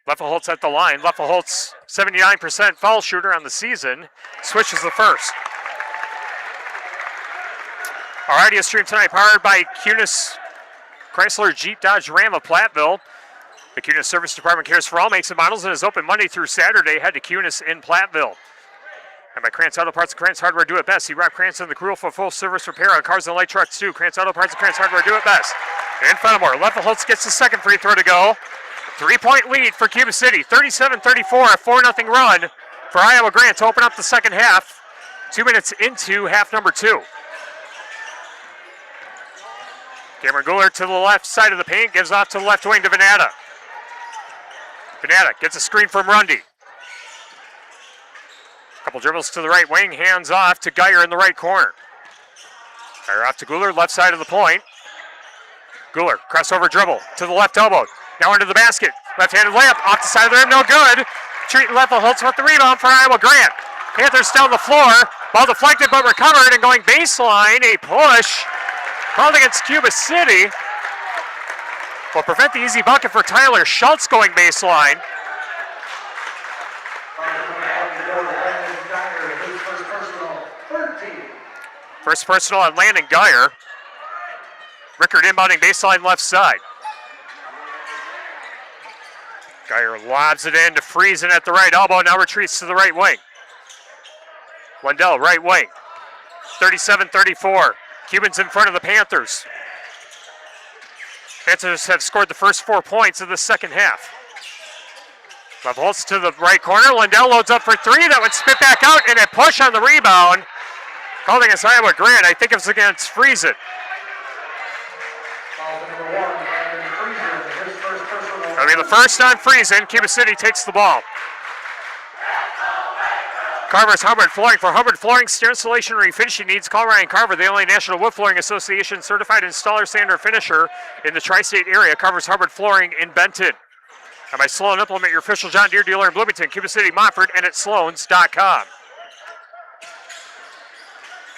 Leffelholtz at the line. Leffelholtz, 79% foul shooter on the season, switches the first. Our audio stream tonight powered by Cunis Chrysler Jeep Dodge Ram of Platteville. The Cunis Service Department cares for all makes and models and is open Monday through Saturday. Head to Cunis in Platteville. And by Krantz Auto Parts and Krantz Hardware, do it best. See Rob Krantz and the crew for full service repair on cars and light trucks too. Krantz Auto Parts and Krantz Hardware, do it best. And Fenimore, Leffelholtz gets the second free throw to go. 3-point lead for Cuba City, 37-34, a 4-0 run for Iowa Grant to open up the second half. 2 minutes into half number 2. Cameron Guler to the left side of the paint, gives off to the left wing to Venata. Venata gets a screen from Rundy. Couple dribbles to the right wing, hands off to Geyer in the right corner. Geyer off to Guler, left side of the point. Guler, crossover dribble to the left elbow. Now into the basket. Left-handed layup off the side of the rim, no good. Treating Leffelholtz with the rebound for Iowa Grant. Panthers down the floor. Ball deflected but recovered and going baseline. A push called against Cuba City. Will prevent the easy bucket for Tyler Schultz going baseline. First personal on Landon Geyer. Rickard inbounding baseline left side. Geyer lobs it in to Friesen at the right elbow, now retreats to the right wing. Wendell, right wing. 37-34. Cubans in front of the Panthers. Panthers have scored the first 4 points of the second half. Leffelholtz to the right corner. Lindell loads up for three. That would spit back out, and a push on the rebound. Called against Iowa Grant. I think it was against Friesen. I mean, the first on Friesen. Cuba City takes the ball. Carver's Hubbard Flooring. For Hubbard Flooring, stair installation and refinishing needs, call Ryan Carver, the only National Wood Flooring Association certified installer, sander, finisher in the tri-state area. Carver's Hubbard Flooring in Benton. And by Sloan Implement, your official John Deere dealer in Bloomington, Cuba City, Montford, and at sloans.com.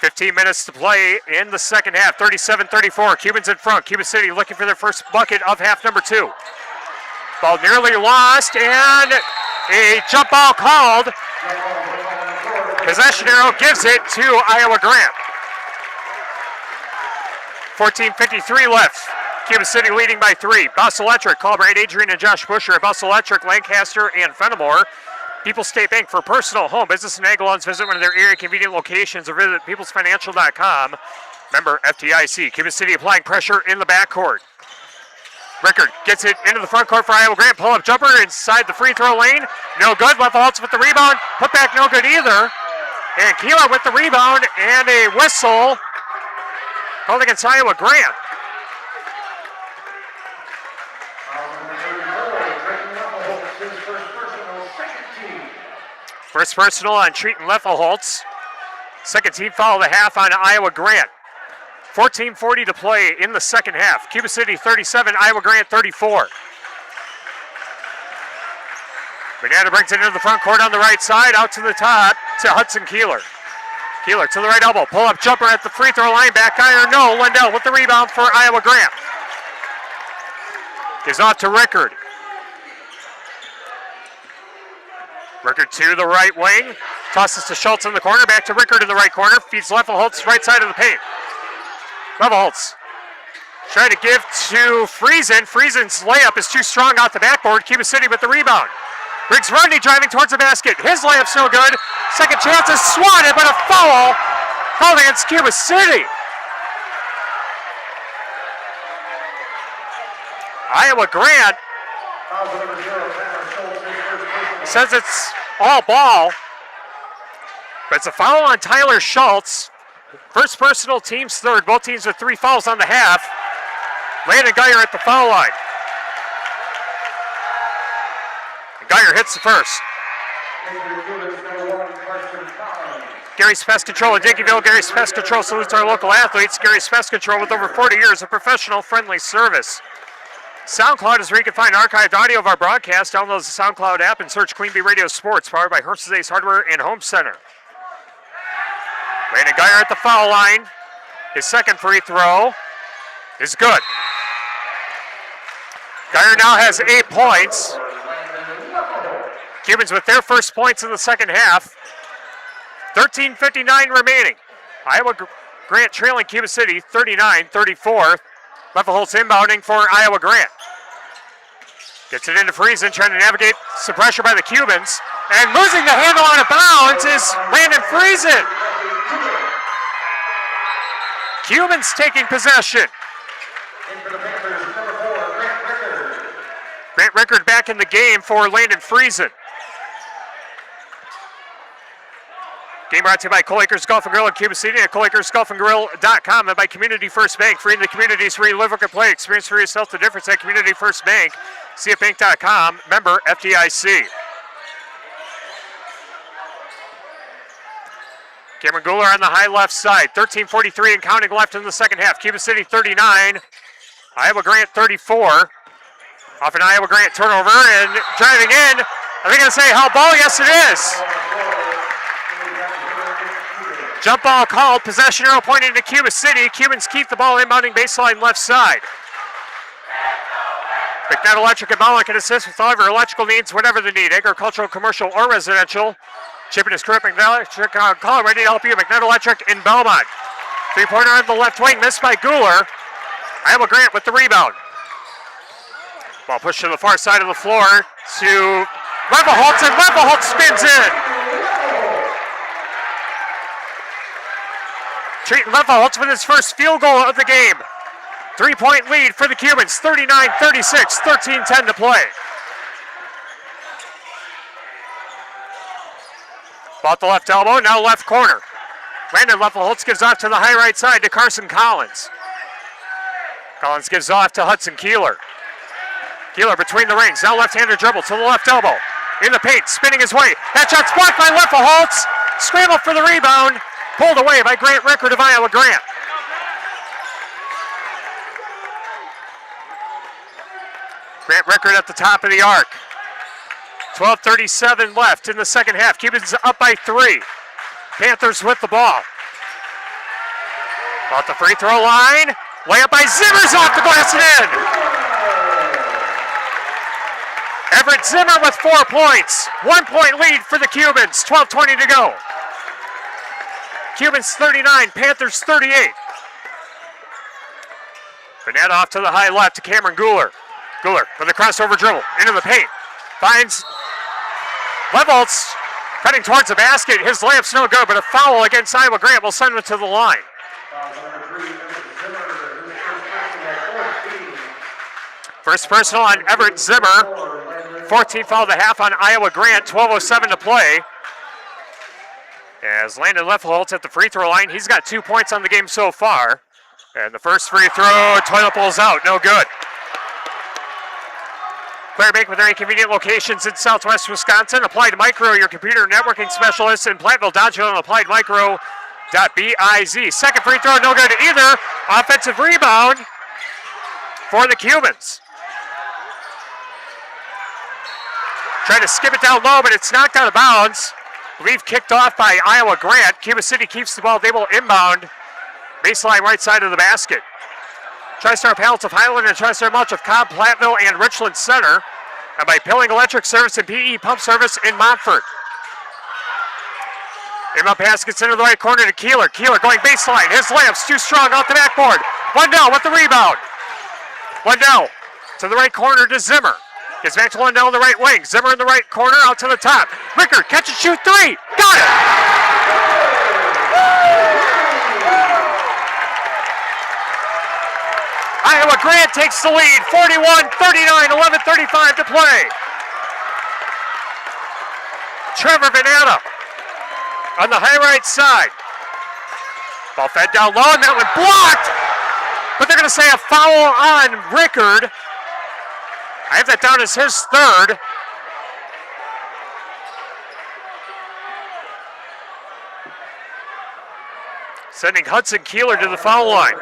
15 minutes to play in the second half. 37-34. Cubans in front. Cuba City looking for their first bucket of half number 2. Ball nearly lost, and a jump ball called. Possession arrow gives it to Iowa Grant. 14:53 left. Cuba City leading by 3. Bus Electric, call Brad Adrian and Josh Busher at Bus Electric, Lancaster, and Fenimore. People's State Bank for personal, home, business, and ag loans. Visit one of their area convenient locations or visit peoplesfinancial.com. Member FDIC. Cuba City applying pressure in the backcourt. Rickard gets it into the front court for Iowa Grant. Pull-up jumper inside the free throw lane. No good. Leffelholtz with the rebound. Put back no good either. And Kieler with the rebound and a whistle called against Iowa Grant. First personal on Treaton Leffelholtz. Second team foul of the half on Iowa Grant. 14:40 to play in the second half. Cuba City 37, Iowa Grant 34. Venata brings it into the front court on the right side, out to the top to Hudson Kieler. Kieler to the right elbow. Pull-up jumper at the free throw line. Back iron, no. Lindell with the rebound for Iowa Grant. Gives off to Rickard. Rickard to the right wing. Tosses to Schultz in the corner. Back to Rickard in the right corner. Feeds Lefelholtz right side of the paint. Lefelholtz trying to give to Friesen. Friesen's layup is too strong off the backboard. Cuba City with the rebound. Briggs Rodney driving towards the basket. His layup's no good. Second chance is swatted, but a foul called against Cuba City. Iowa Grant says it's all ball, but it's a foul on Tyler Schultz. First personal, team's third. Both teams with 3 fouls on the half. Landon Geyer at the foul line. Geyer hits the first. Gary's Pest Control of Dickeyville. Gary's Pest Control salutes our local athletes. Gary's Pest Control with over 40 years of professional friendly service. SoundCloud is where you can find archived audio of our broadcast. Download the SoundCloud app and search Queen Bee Radio Sports, powered by Hearst's Ace Hardware and Home Center. Landon Geyer at the foul line. His second free throw is good. Geyer now has 8 points. Cubans with their first points in the second half. 13:59 remaining. Iowa Grant trailing Cuba City 39-34. Lefelholtz inbounding for Iowa Grant. Gets it into Friesen, trying to navigate some pressure by the Cubans. And losing the handle out of bounds is Landon Friesen. Cubans taking possession. Grant Rickard back in the game for Landon Friesen. Game brought to you by Coal-Acres Golf and Grill in Cuba City and coalakersgolfandgrill.com, and by Community First Bank, freeing the communities where you live, work, and play. Experience for yourself the difference at Community First Bank. CFBank.com, member FDIC. Cameron Guler on the high left side. 13:43 and counting left in the second half. Cuba City 39, Iowa Grant 34. Off an Iowa Grant turnover and driving in. Are they going to say how ball? Yes, it is. Jump ball called. Possession arrow pointing to Cuba City. Cubans keep the ball inbounding baseline left side. McNutt Electric and Belmont can assist with all of your electrical needs, whatever the need, agricultural, commercial, or residential. Chip and his crew at McNutt Electric call ready to help you. McNutt Electric in Belmont. 3-pointer on the left wing, missed by Guler. Iowa Grant with the rebound. Ball pushed to the far side of the floor to Lefelholtz, and Lefelholtz spins in. Treating Lefelholtz with his first field goal of the game. 3-point lead for the Cubans, 39-36, 13:10 to play. Ball at the left elbow, now left corner. Landon Lefelholtz gives off to the high right side to Carson Collins. Collins gives off to Hudson Kieler. Kieler between the rings, now left-handed dribble to the left elbow. In the paint, spinning his way. That shot's blocked by Lefelholtz. Scramble for the rebound. Pulled away by Grant Rickard of Iowa Grant. Grant Rickard at the top of the arc. 12:37 left in the second half. Cubans up by 3. Panthers with the ball. Off the free throw line. Layup by Zimmers off the glass and in. Everett Zimmer with 4 points. 1-point lead for the Cubans. 12:20 to go. Cubans 39, Panthers 38. Burnett off to the high left to Cameron Guler. Guler with a crossover dribble into the paint. Finds Lefelholtz cutting towards the basket. His layup's no good, but a foul against Iowa Grant will send him to the line. First personal on Everett Zimmer. 14th foul of the half on Iowa Grant. 12:07 to play. As Landon Lefelholtz at the free throw line, he's got 2 points on the game so far. And the first free throw, toilet bowl's out, no good. Player Bank with very convenient locations in Southwest Wisconsin. Applied Micro, your computer networking specialist in Platteville, Dodgeville, and appliedmicro.biz. Second free throw, no good either. Offensive rebound for the Cubans. Trying to skip it down low, but it's knocked out of bounds. believe kicked off by Iowa Grant. Cuba City keeps the ball. They will inbound baseline right side of the basket. TriStar Panels of Highland and TriStar Mulch of Cobb, Platteville, and Richland Center. And by Pilling Electric Service and PE Pump Service in Montfort. Inbound pass gets into the right corner to Kieler. Kieler going baseline. His layup's too strong off the backboard. Lundell with the rebound. Lundell to the right corner to Zimmer. Gets back to Lundell in the right wing. Zimmer in the right corner out to the top. Rickard, catch and shoot three. Got it! Iowa Grant takes the lead. 41-39, 11:35 to play. Trevor Venata on the high right side. Ball fed down low, and that one blocked. But they're going to say a foul on Rickard. I have that down as his third. Sending Hudson Kieler to the foul line.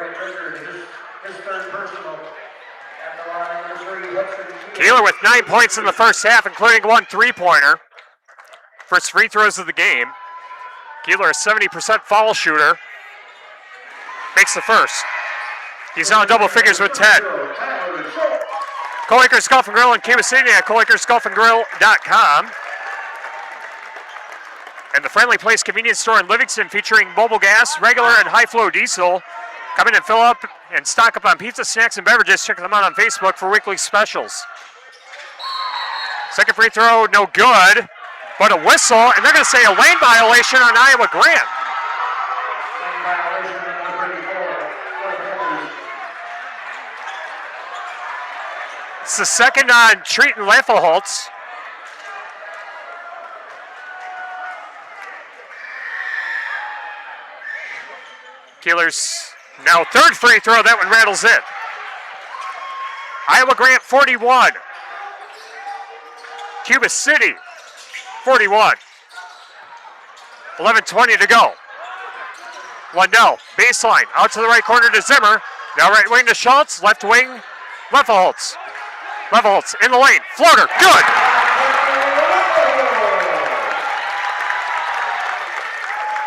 Kieler with 9 points in the first half, including one three-pointer. First free throws of the game. Kieler, a 70% foul shooter, makes the first. He's now in double figures with 10. Co-Acres Golf and Grill in Cuba City at coacresgolfandgrill.com. And the Friendly Place convenience store in Livingston featuring mobile gas, regular and high-flow diesel. Come in and fill up and stock up on pizza, snacks, and beverages. Check them out on Facebook for weekly specials. Second free throw, no good, but a whistle, and they're going to say a lane violation on Iowa Grant. It's the second on Treaton Leffelholtz. Keeler's now third free throw, that one rattles in. Iowa Grant 41. Cuba City 41. 11:20 to go. Lundell, baseline, out to the right corner to Zimmer. Now right wing to Schultz, left wing, Leffelholtz. Leffelholtz in the lane, floater, good!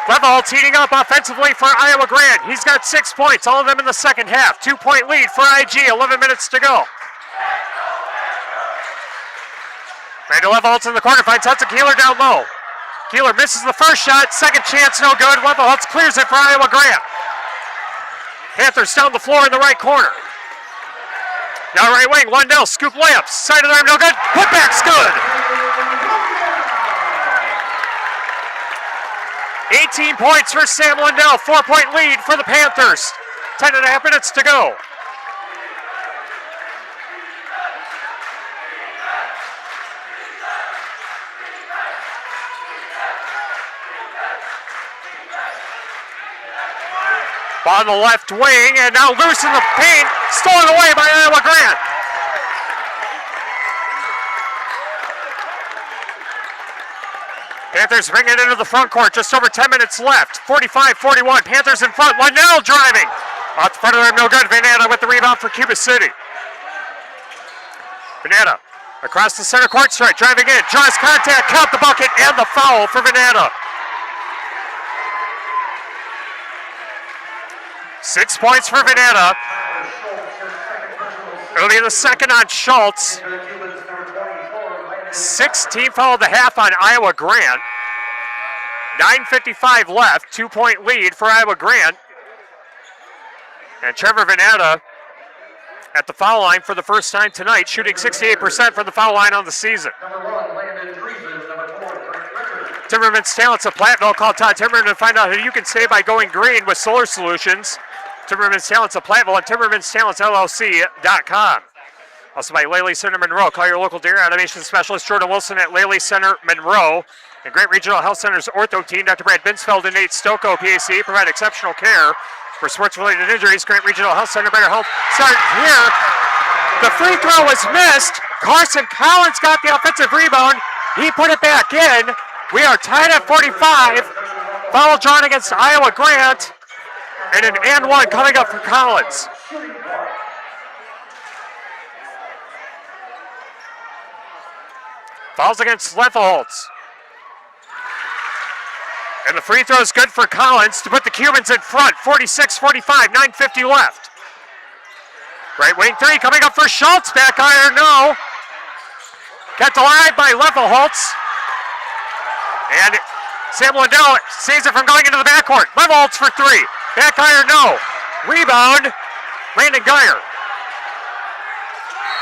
Leffelholtz heating up offensively for Iowa Grant. He's got 6 points, all of them in the second half. 2-point lead for IG, 11 minutes to go. Randall Leffelholtz in the corner, finds Hudson Kieler down low. Kieler misses the first shot, second chance, no good. Leffelholtz clears it for Iowa Grant. Panthers down the floor in the right corner. Now right wing, Lundell, scoop layups, side of the arm, no good. Putback's good. 18 points for Sam Lundell, 4-point lead for the Panthers. 10.5 minutes to go. Ball on the left wing, and now loose in the paint, stolen away by Iowa Grant. Panthers bring it into the front court, just over 10 minutes left. 45-41, Panthers in front, Lundell driving. Off the front of them, no good. Venata with the rebound for Cuba City. Venata across the center court stripe, driving in, draws contact, count the bucket, and the foul for Venata. 6 points for Venata. It'll be the second on Schultz. 16 foul of the half on Iowa Grant. 9:55 left, 2-point lead for Iowa Grant. And Trevor Venata at the foul line for the first time tonight, shooting 68% from the foul line on the season. Timmerman's Talents of Platteville. Call Todd Timmerman to find out who you can save by going green with solar solutions. Timmerman's Talents of Platteville and TimmermansTalentsLLC.com. Also by Laley Center Monroe. Call your local dairy automation specialist Jordan Wilson at Laley Center Monroe. And Grant Regional Health Center's ortho team, Dr. Brad Binsfeld and Nate Stocco, PAC, provide exceptional care for sports-related injuries. Grant Regional Health Center, better health start here. The free throw was missed. Carson Collins got the offensive rebound. He put it back in. We are tied at 45. Foul drawn against Iowa Grant. And an and one coming up for Collins. Fouls against Leffelholtz. And the free throw is good for Collins to put the Cubans in front. 46-45, 9:50 left. Right wing three coming up for Schultz. Back iron, no. Kept alive by Levelholtz. And Sam Lindell saves it from going into the backcourt. Levelholtz for three. Back iron, no. Rebound, Landon Geyer.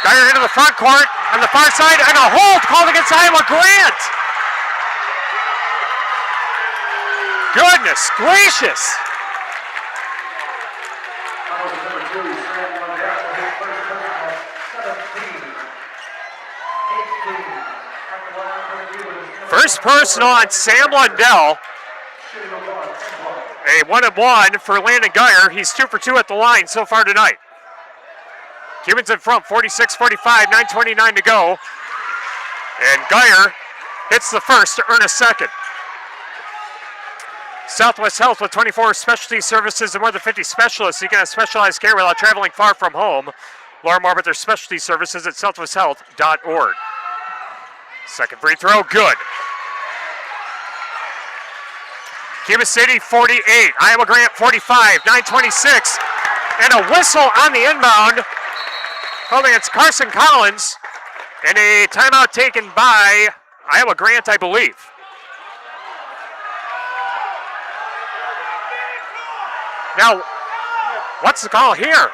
Geyer into the front court on the far side, and a hold called against Iowa Grant. Goodness gracious. First personal on Sam Lundell. A 1-1 for Landon Geyer. He's 2 for 2 at the line so far tonight. Cubans in front, 46-45, 9:29 to go. And Geyer hits the first to earn a second. Southwest Health with 24 specialty services and more than 50 specialists. You can have specialized care without traveling far from home. Learn more about their specialty services at southwesthealth.org. Second free throw, good. Cuba City 48, Iowa Grant 45, 9:26. And a whistle on the inbound. Holding it's Carson Collins. And a timeout taken by Iowa Grant, I believe. Now, what's the call here?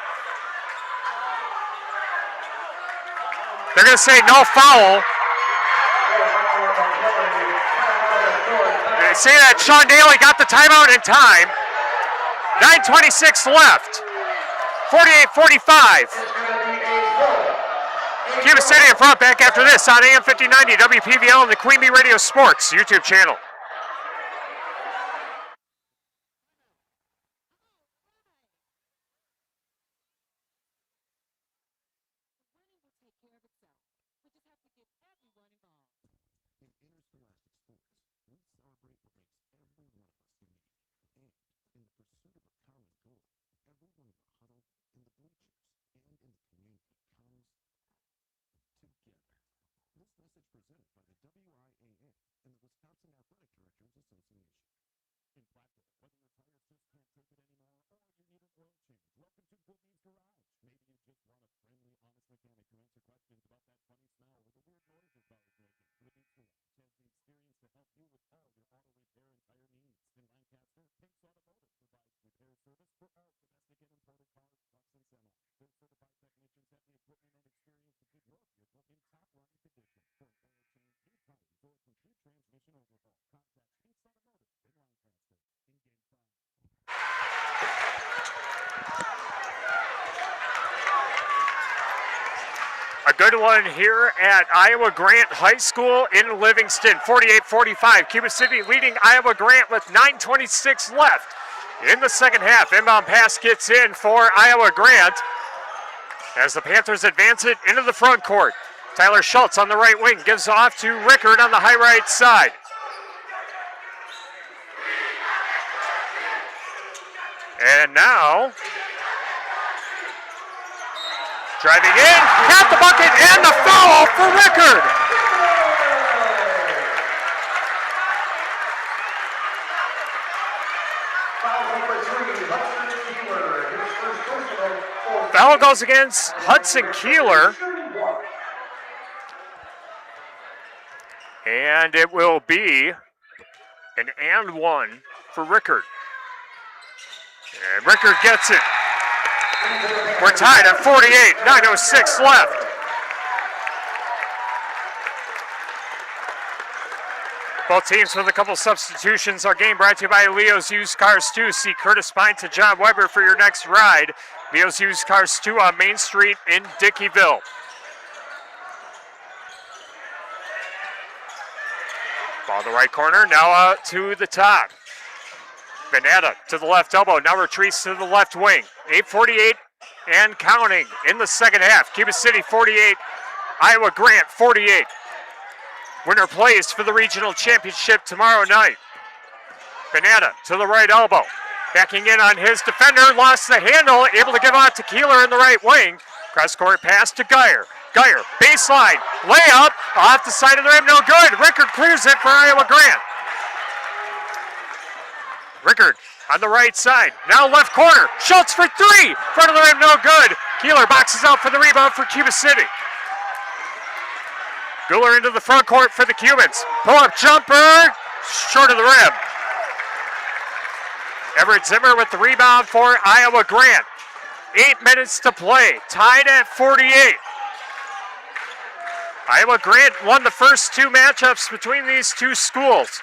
They're going to say no foul. They say that Sean Daly got the timeout in time. 9:26 left. 48-45. Cuba City in front, back after this on AM 5090 WPVL and the Queen Bee Radio Sports YouTube channel. Presented by the WIAA and the Wisconsin Athletic Directors Association. In Platteville, whether your tires just can't take it anymore or you need an oil change, welcome to Good News Garage. Maybe you just want a friendly, honest mechanic who answers questions about that funny smell or the weird noise your car is making. Good News Garage has the experience to help you with all your auto repair and tire needs. In Lancaster, Pink's Automotive provides repair service for all domestic and imported cars, trucks, and semis. Their certified technicians have the equipment and experience to keep your vehicle in top-running condition. For an oil change, new tires, or complete transmission overhaul, contact Pink's Automotive in Lancaster. In Game 5. A good one here at Iowa Grant High School in Livingston. 48-45. Cuba City leading Iowa Grant with 9:26 left in the second half. Inbound pass gets in for Iowa Grant as the Panthers advance it into the front court. Tyler Schultz on the right wing gives off to Rickard on the high right side. And now, driving in, got the bucket, and the foul for Rickard. Foul goes against Hudson Kieler. And it will be an and one for Rickard. And Rickard gets it. We're tied at 48, 9:06 left. Both teams with a couple substitutions. Our game brought to you by Leo's Used Cars 2. See Curtis Pine to John Weber for your next ride. Leo's Used Cars 2 on Main Street in Dickeyville. Ball the right corner, now out to the top. Banana to the left elbow, now retreats to the left wing. 8:48 and counting in the second half. Cuba City 48, Iowa Grant 48. Winner plays for the regional championship tomorrow night. Banana to the right elbow. Backing in on his defender, lost the handle, able to give out to Kieler in the right wing. Cross-court pass to Geyer. Geyer, baseline, layup, off the side of the rim, no good. Rickard clears it for Iowa Grant. Rickard on the right side. Now left corner. Schultz for three. Front of the rim, no good. Kieler boxes out for the rebound for Cuba City. Guler into the front court for the Cubans. Pull-up jumper. Short of the rim. Everett Zimmer with the rebound for Iowa Grant. 8 minutes to play. Tied at 48. Iowa Grant won the first two matchups between these two schools.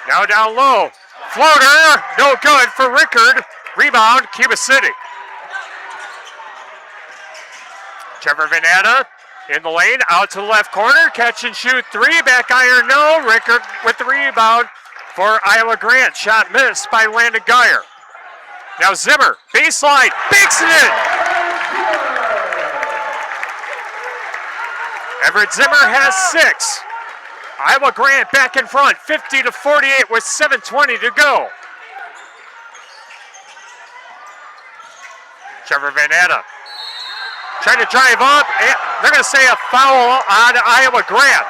Now down low. Floater. No good for Rickard. Rebound, Cuba City. Trevor Venata in the lane. Out to the left corner. Catch and shoot three. Back iron, no. Rickard with the rebound for Iowa Grant. Shot missed by Landon Geyer. Now Zimmer. Baseline. Banks it in. Everett Zimmer has 6. Iowa Grant back in front, 50-48 with 7:20 to go. Trevor Venata trying to drive up. And they're going to say a foul on Iowa Grant.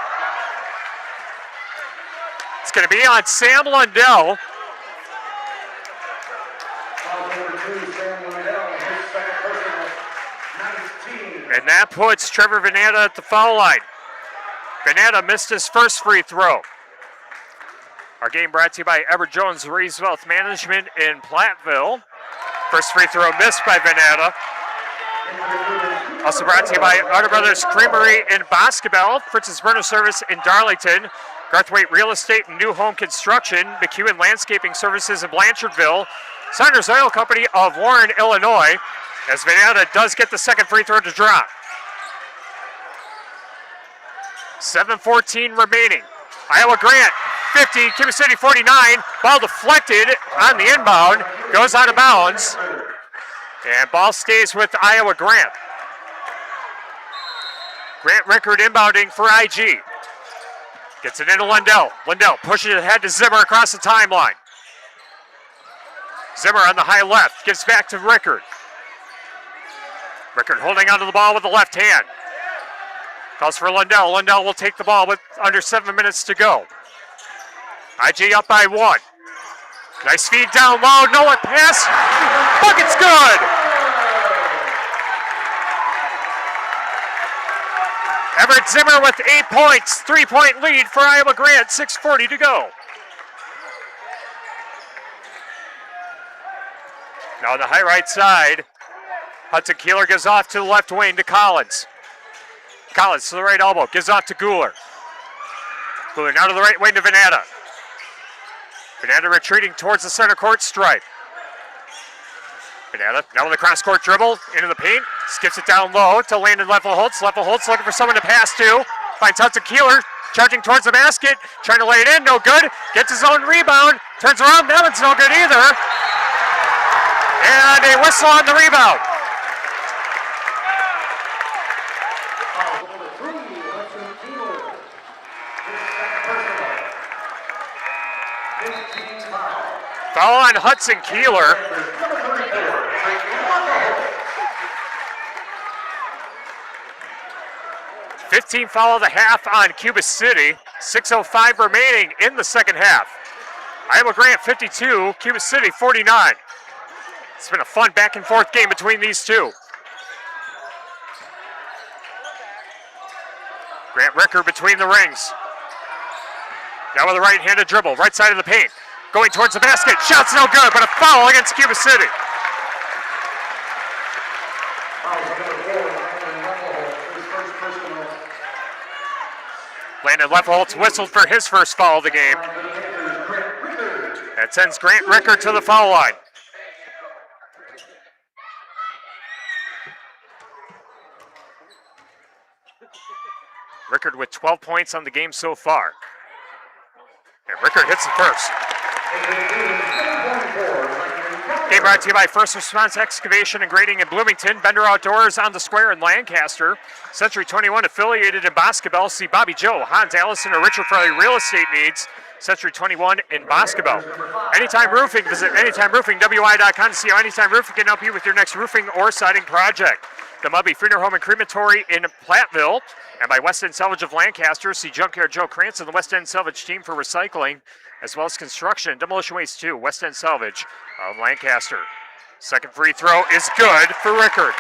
It's going to be on Sam Lundell. And that puts Trevor Venata at the foul line. Venata missed his first free throw. Our game brought to you by Edward Jones Reeves Wealth Management in Platteville. First free throw missed by Venata. Also brought to you by Arter Brothers Creamery in Boscobel, Fritz's Burner Service in Darlington, Garthwaite Real Estate and New Home Construction, McEwen Landscaping Services in Blanchardville, Saunders Oil Company of Warren, Illinois, as Venata does get the second free throw to drop. 7:14 remaining. Iowa Grant, 50, Cuba City 49. Ball deflected on the inbound, goes out of bounds. And ball stays with Iowa Grant. Grant Rickard inbounding for IG. Gets it into Lundell. Lundell pushes it ahead to Zimmer across the timeline. Zimmer on the high left, gives back to Rickard. Rickard holding onto the ball with the left hand. Calls for Lundell. Lundell will take the ball with under 7 minutes to go. IG up by 1. Nice feed down low. No one pass. Bucket's good. Everett Zimmer with 8 points. 3-point lead for Iowa Grant. 6:40 to go. Now on the high right side, Hudson Kieler gives off to the left wing to Collins. Collins to the right elbow, gives off to Guler. Guler now to the right wing to Venata. Venata retreating towards the center court stripe. Venata now with a cross-court dribble into the paint, skips it down low to Landon Leffelholtz. Leffelholtz looking for someone to pass to. Finds Hudson Kieler, charging towards the basket, trying to lay it in, no good. Gets his own rebound, turns around, that one's no good either. And a whistle on the rebound. Foul on Hudson Kieler. $15 foul of the half on Cuba City. 6:05 remaining in the second half. Iowa Grant 52, Cuba City 49. It's been a fun back and forth game between these two. Grant Rickard between the rings. Now with a right-handed dribble, right side of the paint. Going towards the basket, shot's no good, but a foul against Cuba City. Landon Leffelholtz whistled for his first foul of the game. That sends Grant Rickard to the foul line. Rickard with 12 points on the game so far. And Rickard hits the first. Game brought to you by First Response Excavation and Grading in Bloomington, Bender Outdoors on the Square in Lancaster, Century 21 affiliated in Boscobel. See Bobby Joe, Hans Allison, or Richard for real estate needs. Century 21 in Boscobel. Anytime Roofing, visit AnytimeRoofingWI.com to see how Anytime Roofing can help you with your next roofing or siding project. the Mubby Funeral Home and Crematory in Platteville, and by West End Salvage of Lancaster. See Junkyard Joe Krantz and the West End Salvage team for recycling, as well as construction and demolition waste too. West End Salvage of Lancaster. Second free throw is good for Rickard.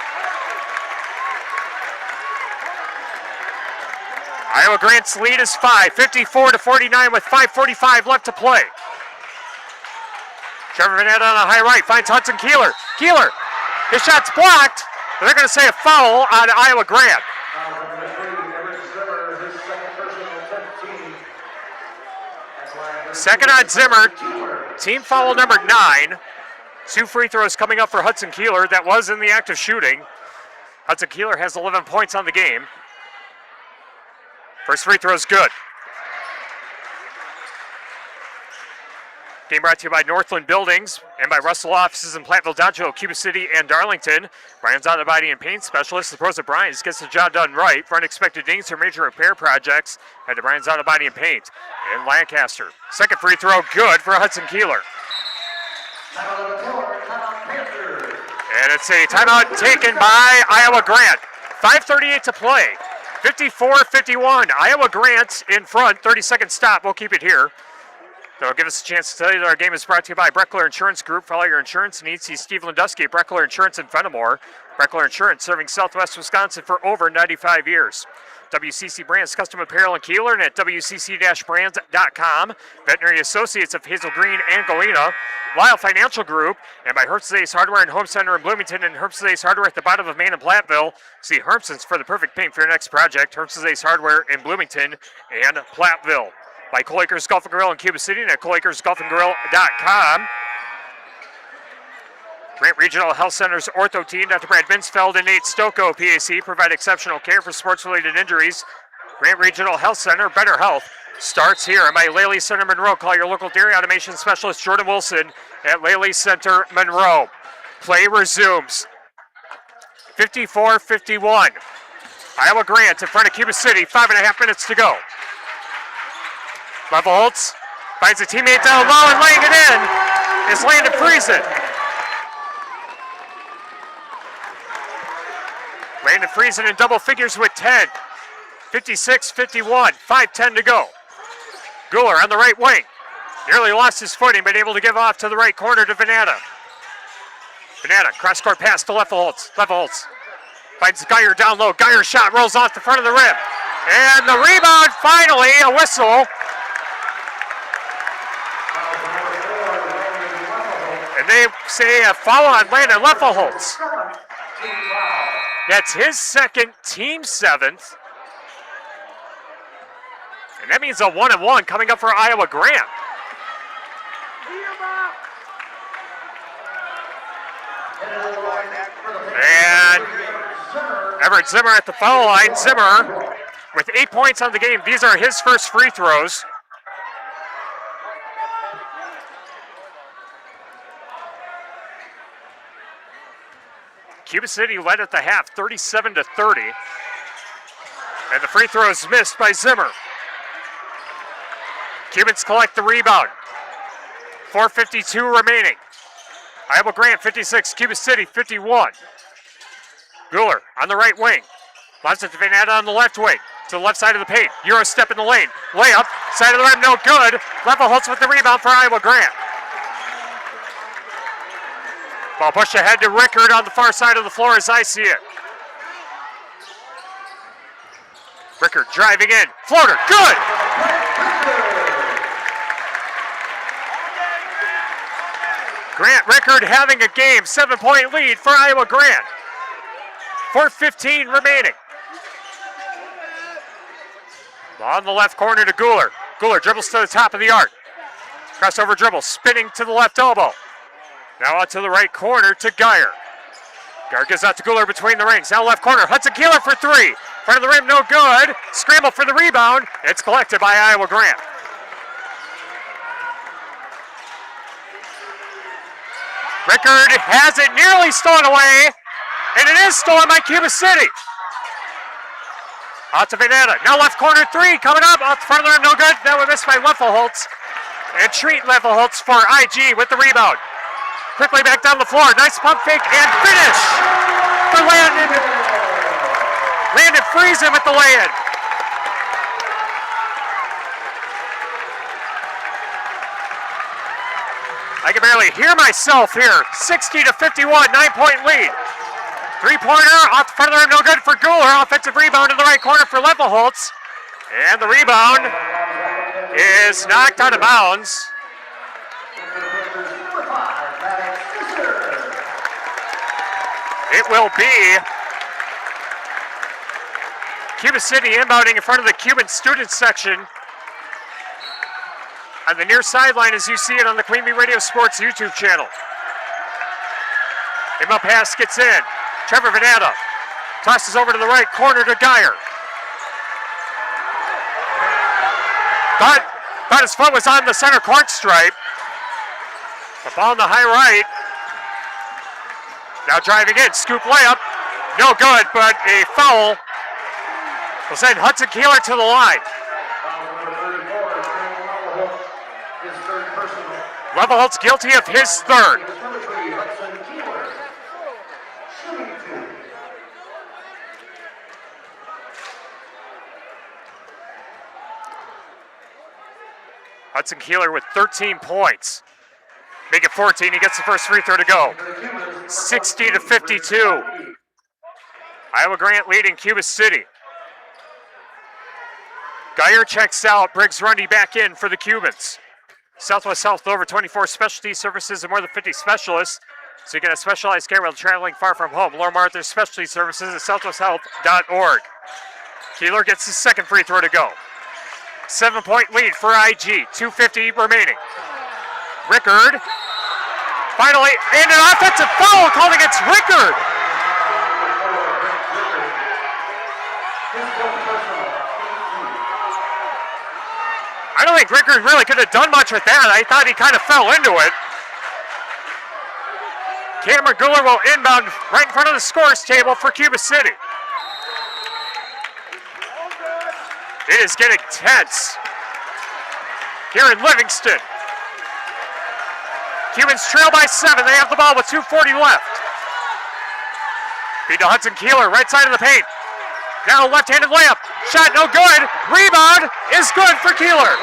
Iowa Grant's lead is 5, 54-49 with 5:45 left to play. Trevor Vanetta on the high right finds Hudson Kieler. Kieler, his shot's blocked. They're going to say a foul on Iowa Grant. Second on Zimmer, team foul number 9. 2 free throws coming up for Hudson Kieler. That was in the act of shooting. Hudson Kieler has 11 points on the game. First free throw is good. Game brought to you by Northland Buildings and by Russell Offices in Platteville, Dodgeville, Cuba City, and Darlington. Brian's Auto Body and Paint Specialist. The pros at Brian's gets the job done right. For unexpected dings or major repair projects, head to Brian's Auto Body and Paint in Lancaster. Second free throw good for Hudson Kieler. And it's a timeout taken by Iowa Grant. 5:38 to play. 54-51. Iowa Grant in front. 30-second stop. We'll keep it here. That'll give us a chance to tell you that our game is brought to you by Breckler Insurance Group. For all your insurance needs, see Steve Landusky at Breckler Insurance in Fenimore. Breckler Insurance, serving Southwest Wisconsin for over 95 years. WCC Brands Custom Apparel in Kieler and at WCC-brands.com. Veterinary Associates of Hazel Green and Galena. Lyle Financial Group, and by Herbst's Ace Hardware and Home Center in Bloomington and Herbst's Ace Hardware at the bottom of Main and Platteville. See Herbst's for the perfect paint for your next project. Herbst's Ace Hardware in Bloomington and Platteville. By Cole Acres Golf and Grill in Cuba City and at coleacresgolfandgrill.com. Grant Regional Health Center's ortho team, Dr. Brad Binsfeld and Nate Stocco, PAC, provide exceptional care for sports-related injuries. Grant Regional Health Center, better health starts here. And by Laley Center Monroe, call your local dairy automation specialist Jordan Wilson at Laley Center Monroe. Play resumes. 54-51. Iowa Grant in front of Cuba City, 5.5 minutes to go. Levelholtz finds a teammate down low and laying it in is Landon Friesen. Landon Friesen in double figures with 10. 56-51, 5:10 to go. Guler on the right wing. Nearly lost his footing, but able to give off to the right corner to Vanetta. Vanetta, cross-court pass to Levelholtz. Levelholtz finds Geyer down low. Geyer's shot rolls off the front of the rim. And the rebound, finally, a whistle. And they say a foul on Landon Levelholtz. That's his second, team 7th. And that means a 1-and-1 coming up for Iowa Grant. And Everett Zimmer at the foul line. Zimmer with 8 points on the game. These are his first free throws. Cuba City led at the half, 37-30. And the free throw is missed by Zimmer. Cubans collect the rebound. 4:52 remaining. Iowa Grant 56, Cuba City 51. Guler on the right wing. Lots it to Vanetta on the left wing. To the left side of the paint. Euro step in the lane. Layup, side of the rim, no good. Levelholtz with the rebound for Iowa Grant. Ball pushed ahead to Rickard on the far side of the floor as I see it. Rickard driving in. Floater, good! Grant Rickard having a game. 7-point lead for Iowa Grant. 4:15 remaining. On the left corner to Guler. Guler dribbles to the top of the arc. Crossover dribble, spinning to the left elbow. Now out to the right corner to Geyer. Geyer gives out to Guler between the rings. Now left corner, Hudson Kieler for 3. Front of the rim, no good. Scramble for the rebound. It's collected by Iowa Grant. Rickard has it nearly stolen away, and it is stolen by Cuba City. Out to Vanetta. Now left corner 3 coming up. Out the front of the rim, no good. That was missed by Levelholtz. And Treat Levelholtz for IG with the rebound. Quickly back down the floor. Nice pump fake and finish. for Landon. Landon frees him at the lay-in. I can barely hear myself here. 60-51, 9-point lead. Three-pointer off the front of the rim, no good for Kieler. Offensive rebound in the right corner for Levelholtz. And the rebound is knocked out of bounds. It will be Cuba City inbounding in front of the Cuban student section on the near sideline as you see it on the Queen Bee Radio Sports YouTube channel. Inbound pass gets in. Trevor Venata tosses over to the right corner to Geyer. Thought his foot was on the center court stripe. The ball in the high right. Now driving in, scoop layup. No good, but a foul will send Hudson Kieler to the line. Levelholtz guilty of his third. Hudson Kieler with 13 points. Make it 14, he gets the first free throw to go. 60-52. Iowa Grant leading Cuba City. Geyer checks out, Briggs Rundy back in for the Cubans. Southwest Health, over 24 specialty services and more than 50 specialists. So you get a specialized care while traveling far from home. Learn more at their specialty services at southwesthealth.org. Kieler gets his second free throw to go. 7-point lead for IG, 2:50 remaining. Rickard, finally, and an offensive foul called against Rickard. I don't think Rickard really could have done much with that. I thought he kind of fell into it. Cameron Guler will inbound right in front of the scores table for Cuba City. It is getting tense here in Livingston. Cubans trail by 7. They have the ball with 2:40 left. Feed to Hudson Kieler, right side of the paint. Now left-handed layup. Shot no good. Rebound is good for Kieler.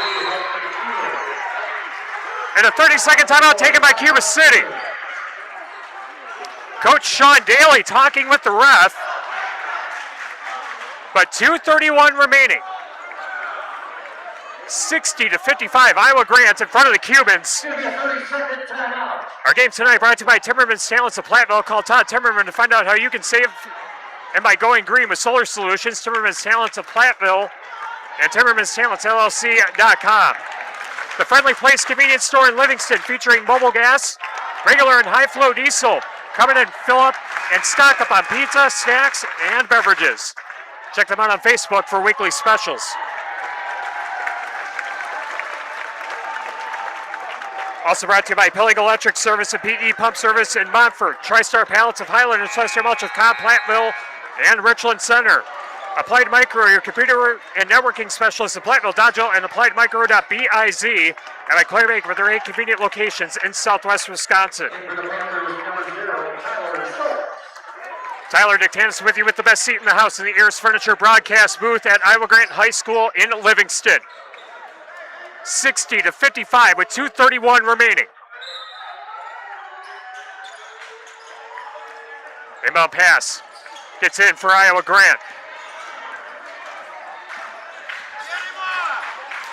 And a 30-second timeout taken by Cuba City. Coach Sean Daly talking with the ref. But 2:31 remaining. 60-55, Iowa Grant in front of the Cubans. Our game tonight brought to you by Timmerman's Talents of Platteville. Call Todd Timmerman to find out how you can save and by going green with solar solutions. Timmerman's Talents of Platteville and Timmerman'sTalentsLLC.com. The Friendly Place convenience store in Livingston featuring mobile gas, regular and high flow diesel. Come in and fill up and stock up on pizza, snacks, and beverages. Check them out on Facebook for weekly specials. Also brought to you by Pilling Electric Service and PE Pump Service in Montfort. TriStar Pallets of Highland and TriStar Mulch of Cobb, Platteville, and Richland Center. Applied Micro, your computer and networking specialist in Platteville, Dodgeville, and AppliedMicro.biz. And by Clearbank with their 8 convenient locations in southwest Wisconsin. Tyler Dictanis with you with the best seat in the house in the Ayers Furniture broadcast booth at Iowa Grant High School in Livingston. 60-55 with 2:31 remaining. Inbound pass gets in for Iowa Grant.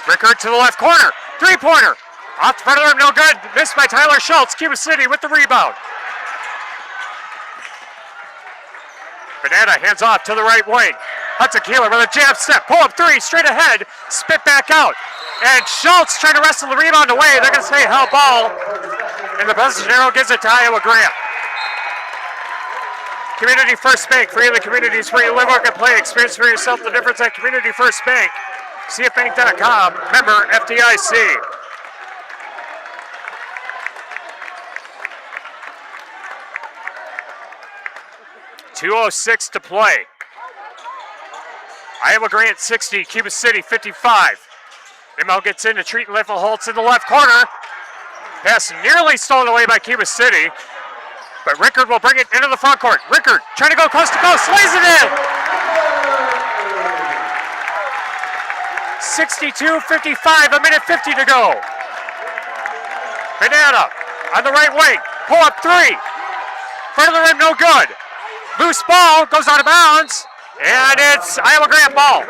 Rickard to the left corner, three-pointer. Off the front of the rim, no good. Missed by Tyler Schultz. Cuba City with the rebound. Banana hands off to the right wing. Hudson Kieler with a jab step, pull up three, straight ahead, spit back out. And Schultz trying to wrestle the rebound away. They're going to say hell ball. And the possession arrow gives it to Iowa Grant. Community First Bank, free in the communities where you live, work, and play. Experience for yourself the difference at Community First Bank. CFBank.com, member FDIC. .206 to play. Iowa Grant 60, Cuba City 55. Immo gets into Treaton Levelholtz in the left corner. Pass nearly stolen away by Cuba City. But Rickard will bring it into the front court. Rickard trying to go coast to coast, lays it in. 62-55, a minute 50 to go. Banana on the right wing, pull up three. Front of the rim, no good. Loose ball, goes out of bounds, and it's Iowa Grant ball.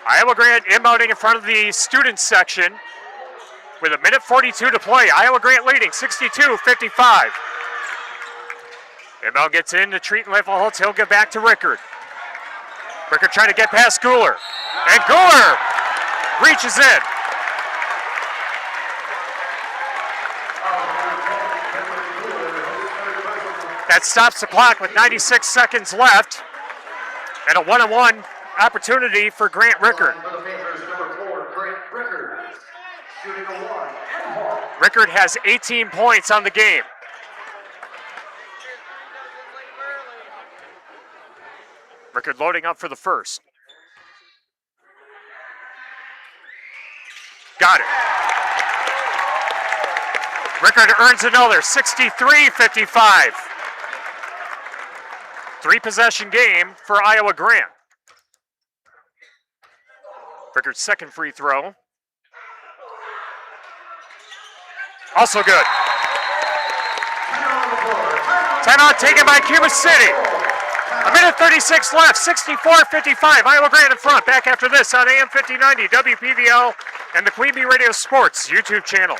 Iowa Grant inbounding in front of the student section with a minute 42 to play. Iowa Grant leading 62-55. Inbound gets in to Treat and Leifel-Holtz. He'll get back to Rickard. Rickard trying to get past Guler. And Guler reaches in. That stops the clock with 96 seconds left. And a one-on-one opportunity for Grant Rickard. Rickard has 18 points on the game. Rickard loading up for the first. Got it. Rickard earns another 63-55. 3-possession game for Iowa Grant. Rickard's second free throw. Also good. Timeout taken by Cuba City. A minute 36 left, 64-55. Iowa Grant in front. Back after this on AM 1590, WPVL, and the Queen Bee Radio Sports YouTube channel.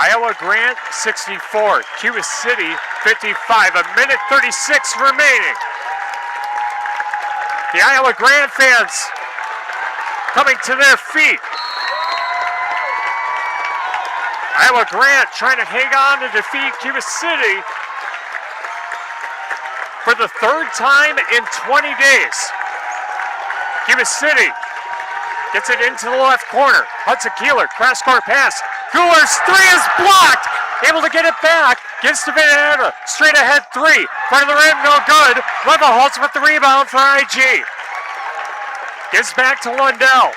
Iowa Grant 64, Cuba City 55, a minute 36 remaining. The Iowa Grant fans coming to their feet. Iowa Grant trying to hang on to defeat Cuba City for the third time in 20 days. Cuba City gets it into the left corner. Hudson Kieler, cross-court pass. Guler's three is blocked. Able to get it back. Gives to Banana. Straight ahead three. Front of the rim, no good. Leifel-Holtz with the rebound for IG. Gives back to Lundell.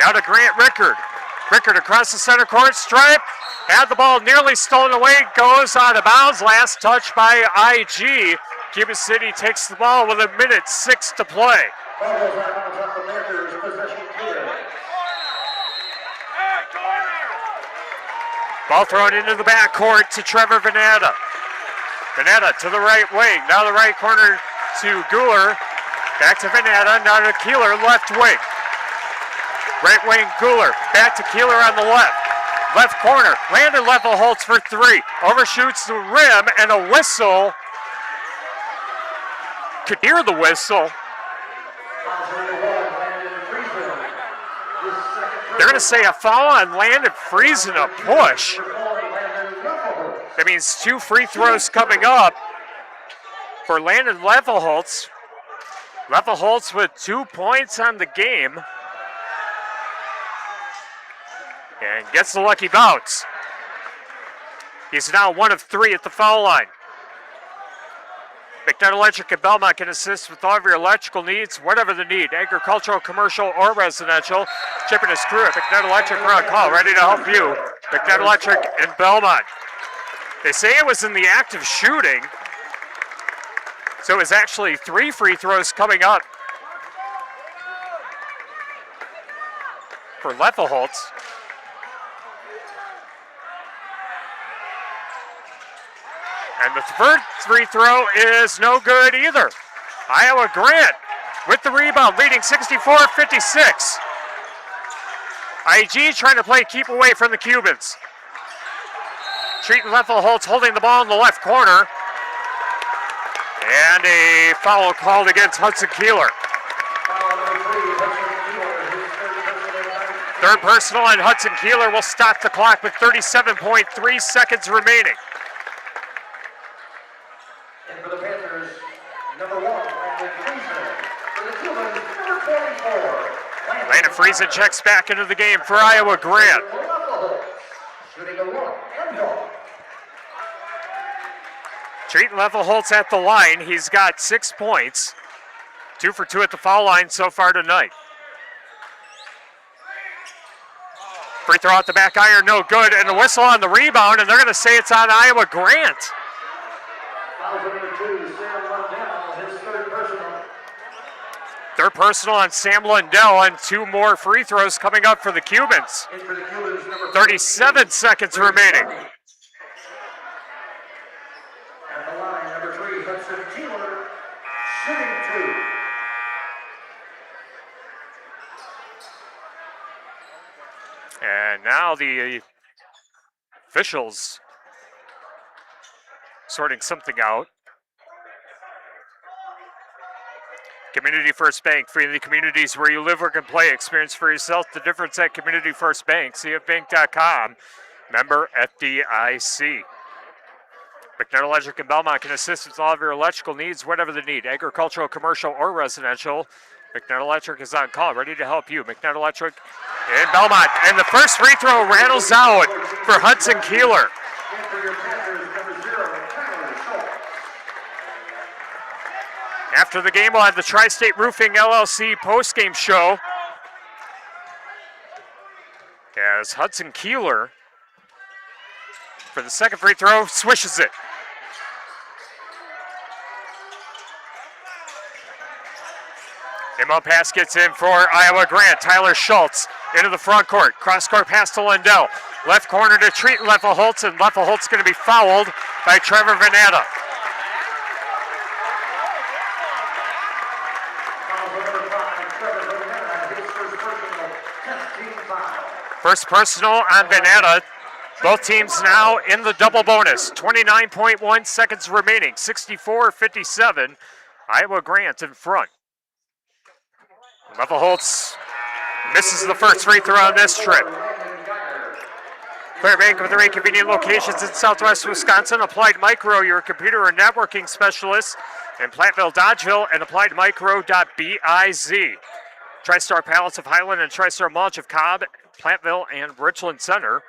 Now to Grant Rickard. Rickard across the center court stripe. Had the ball nearly stolen away. Goes out of bounds. Last touch by IG. Cuba City takes the ball with a minute 6 to play. Ball thrown into the backcourt to Trevor Venata. Venata to the right wing. Now the right corner to Guler. Back to Venata. Now to Kieler, left wing. Right wing Guler. Back to Kieler on the left. Left corner. Landon Leifel-Holtz for three. Overshoots the rim and a whistle. Could hear the whistle. They're going to say a foul on Landon Friesen, a push. That means 2 free throws coming up for Landon Leifel-Holtz. Leifel-Holtz with 2 points on the game. And gets the lucky bounce. He's now 1 of 3 at the foul line. McNutt Electric and Belmont can assist with all of your electrical needs, whatever the need, agricultural, commercial, or residential. Chip and his crew at McNutt Electric are on call, ready to help you. McNutt Electric and Belmont. They say it was in the act of shooting, so it was actually 3 free throws coming up for Leffelholtz. And the third free throw is no good either. Iowa Grant with the rebound, leading 64-56. IG trying to play keep away from the Cubans. Treating Leffelholtz holding the ball in the left corner. And a foul called against Hudson Kieler. Third personal on Hudson Kieler will stop the clock with 37.3 seconds remaining. And for the Panthers, number 1, Landon Friesen. For the Cubans, number 24. Landon Friesen checks back into the game for Iowa Grant. Shooting a look and goal. Treating Leffelholtz at the line. He's got 6 points. 2 for 2 at the foul line so far tonight. Free throw out the back iron, no good. And the whistle on the rebound, and they're going to say it's on Iowa Grant. Foul number 2, Sam Lundell, his third personal. Third personal on Sam Lundell, and 2 more free throws coming up for the Cubans. And for the Cubans, number 37 seconds remaining. At the line, number 3, Hudson Kieler, shooting 2. And now the officials sorting something out. Community First Bank, freeing the communities where you live, work, and play. Experience for yourself the difference at Community First Bank. CFBank.com. Member FDIC. McNutt Electric and Belmont can assist with all of your electrical needs, whatever the need, agricultural, commercial, or residential. McNutt Electric is on call, ready to help you. McNutt Electric and Belmont. And the first free throw rattles out for Hudson Kieler. And for your Panthers, number 0, Tyler Schultz. After the game, we'll have the Tri-State Roofing LLC postgame show. As Hudson Kieler, for the second free throw, swishes it. Inbound pass gets in for Iowa Grant. Tyler Schultz into the front court. Cross court pass to Lindell. Left corner to treat Leffelholtz, and Leffelholtz going to be fouled by Trevor Vanetta. First personal on Vanetta. Both teams now in the double bonus. 29.1 seconds remaining. 64-57. Iowa Grant in front. Leffelholtz misses the first free throw on this trip. Clear Bank with 3 convenient locations in southwest Wisconsin. Applied Micro, your computer and networking specialist in Platteville, Dodgeville, and appliedmicro.biz. TriStar Pallets of Highland and TriStar Mulch of Cobb, Platteville, and Richland Center.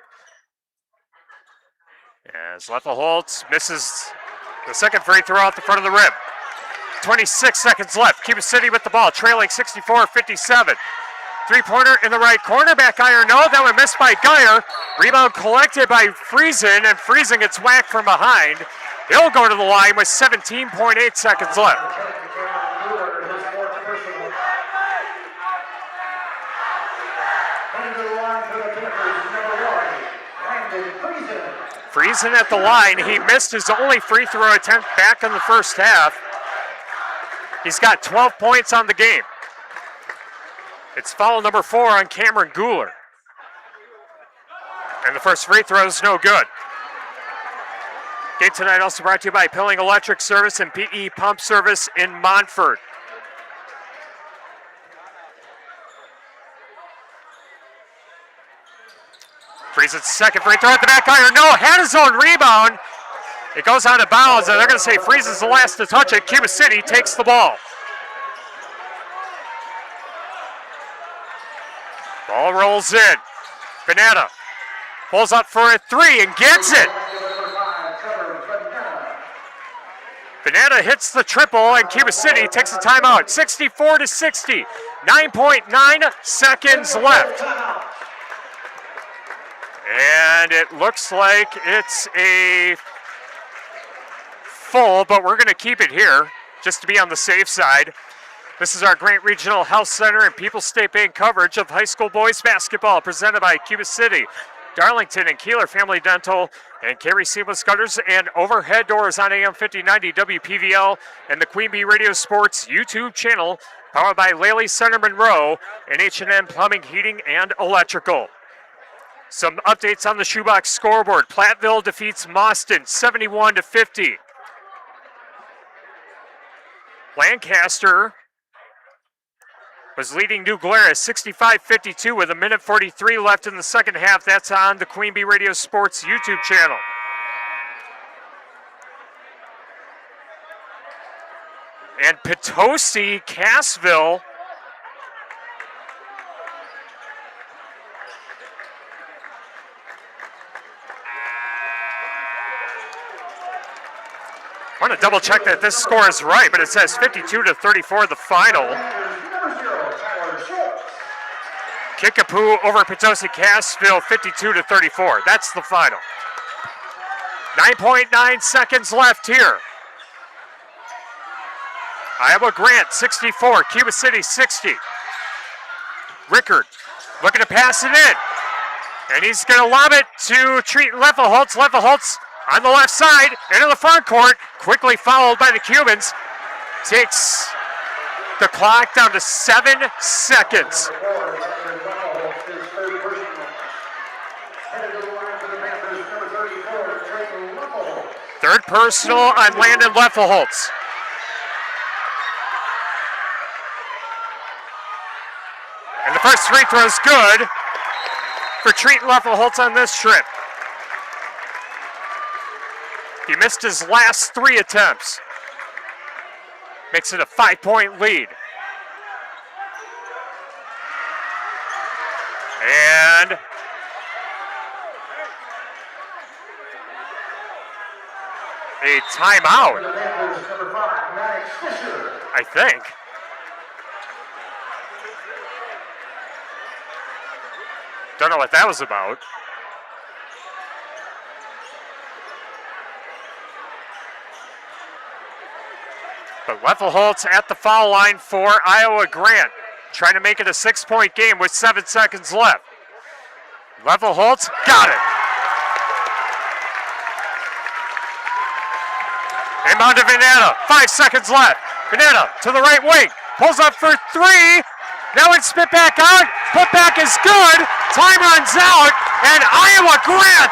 As Leffelholtz misses the second free throw out the front of the rim. 26 seconds left. Cuba City with the ball, trailing 64-57. Three-pointer in the right corner. Back iron, no. That one missed by Geyer. Rebound collected by Friesen, and Friesen gets whacked from behind. He'll go to the line with 17.8 seconds left. Friesen at the line. He missed his only free throw attempt back in the first half. He's got 12 points on the game. It's foul number 4 on Cameron Guler. And the first free throw is no good. Game tonight also brought to you by Pilling Electric Service and PE Pump Service in Montford. Friesen's second free throw at the back iron. No, had his own rebound. It goes out of bounds, and they're going to say Friesen's the last to touch it. Cuba City takes the ball. Ball rolls in. Banana pulls up for a 3 and gets it. Veneta hits the triple, and Cuba City takes a timeout. 64-60. 9.9 seconds left. And it looks like it's a full, but we're going to keep it here just to be on the safe side. This is our Grant Regional Health Center and People's State Bank coverage of high school boys basketball presented by Cuba City, Darlington, and Kieler Family Dental, and Carey Seamless Gutters and Overhead Doors on AM 5090 WPVL and the Queen Bee Radio Sports YouTube channel, powered by Laley Center Monroe and H&M Plumbing, Heating, and Electrical. Some updates on the shoebox scoreboard. Platteville defeats Mauston 71-50. Lancaster was leading New Glarus 65-52 with 1:43 left in the second half. That's on the Queen Bee Radio Sports YouTube channel. And Potosi, Cassville I want to double check that this score is right, but it says 52-34 the final. Kickapoo over Potosi Cassville 52-34. That's the final. 9.9 seconds left here. Iowa Grant 64, Cuba City 60. Rickard looking to pass it in. And he's going to lob it to Treat Leffelholtz. Leffelholtz on the left side, into the front court, quickly followed by the Cubans. Takes the clock down to 7 seconds. Third personal on Landon Leffelholtz. And the first free throw is good for Treat Leffelholtz on this trip. He missed his last 3 attempts. Makes it a 5-point lead. And a timeout, I think. Don't know what that was about. But Leffelholtz at the foul line for Iowa Grant, trying to make it a 6-point game with 7 seconds left. Leffelholtz got it. Inbound to Veneta, 5 seconds left. Veneta to the right wing, pulls up for 3. Now it's spit back out. Put back is good. Time runs out, and Iowa Grant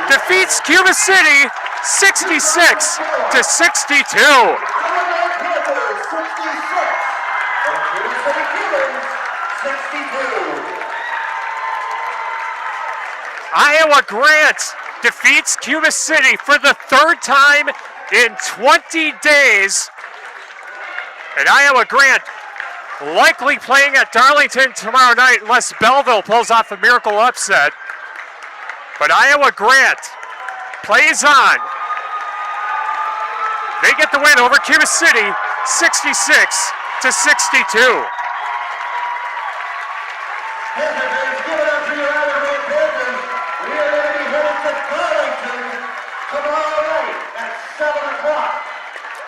defeats Cuba City 66-62. Iowa Grant defeats Cuba City for the 3rd time in 20 days. And Iowa Grant likely playing at Darlington tomorrow night unless Belleville pulls off a miracle upset. But Iowa Grant plays on. They get the win over Cuba City, 66-62.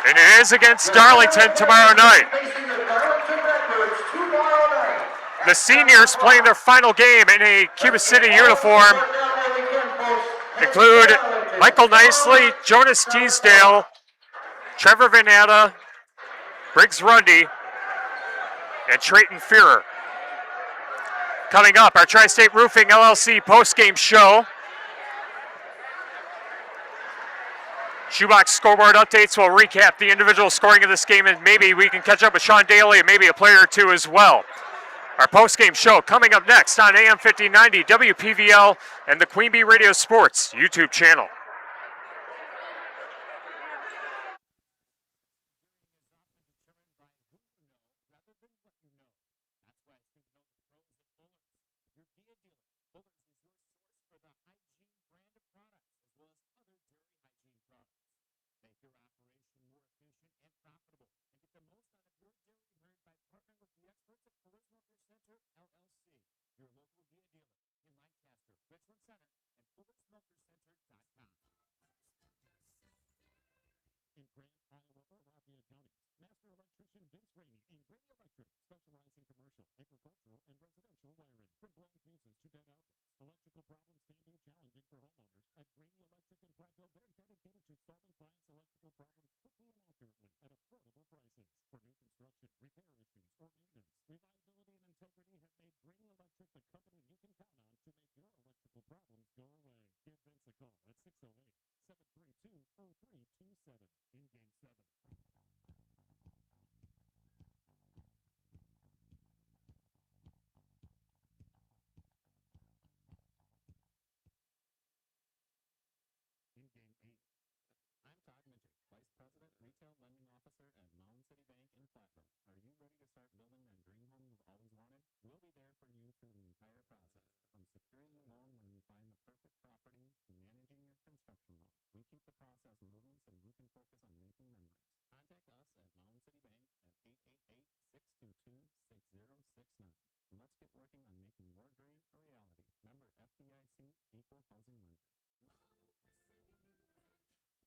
And it is against Darlington tomorrow night. The seniors playing their final game in a Cuba City uniform include Michael Nicely, Jonas Teasdale, Trevor Veneta, Briggs Rundy, and Trayton Fearer. Coming up, our Tri-State Roofing LLC postgame show. Shoebox scoreboard updates will recap the individual scoring of this game, and maybe we can catch up with Sean Daly and maybe a player or two as well. Our postgame show coming up next on AM 5090 WPVL and the Queen Bee Radio Sports YouTube channel. more efficient, and profitable. And get the most out of your dairy herd by partnering with the experts at Kieler Milker Center, LLC, your local Via dealer in Lancaster, Richland Center, and KielerSmokerCenter.com. In Grant, Iowa, or Lafayette counties, Master Electrician Vince Rainey and Grady Electric specialize in commercial, agricultural, and residential wiring. From blown fuses to dead outlets, electrical problems can be challenging for homeowners. At Grady Electric in Platteville, they're dedicated to solving clients' electrical problems quickly and accurately at affordable prices. For new construction, repair issues, or maintenance, reliability and integrity have made Grady Electric the company you can count on to make your electrical problems go away. Give Vince a call at 608-732-0327 in Game 7. In Game 8. I'm Todd Mitchell, Vice President, Retail Lending Officer at Mound City Bank in Platteville. Are you ready to start building that dream home you've always wanted? We'll be there for you through the entire process, from securing the loan when you find the perfect property to managing your construction loan. We keep the process moving so you can focus on making memories. Contact us at Mound City Bank at 888-622-6069. And let's get working on making your dream a reality. Member FDIC, Equal Housing Lender.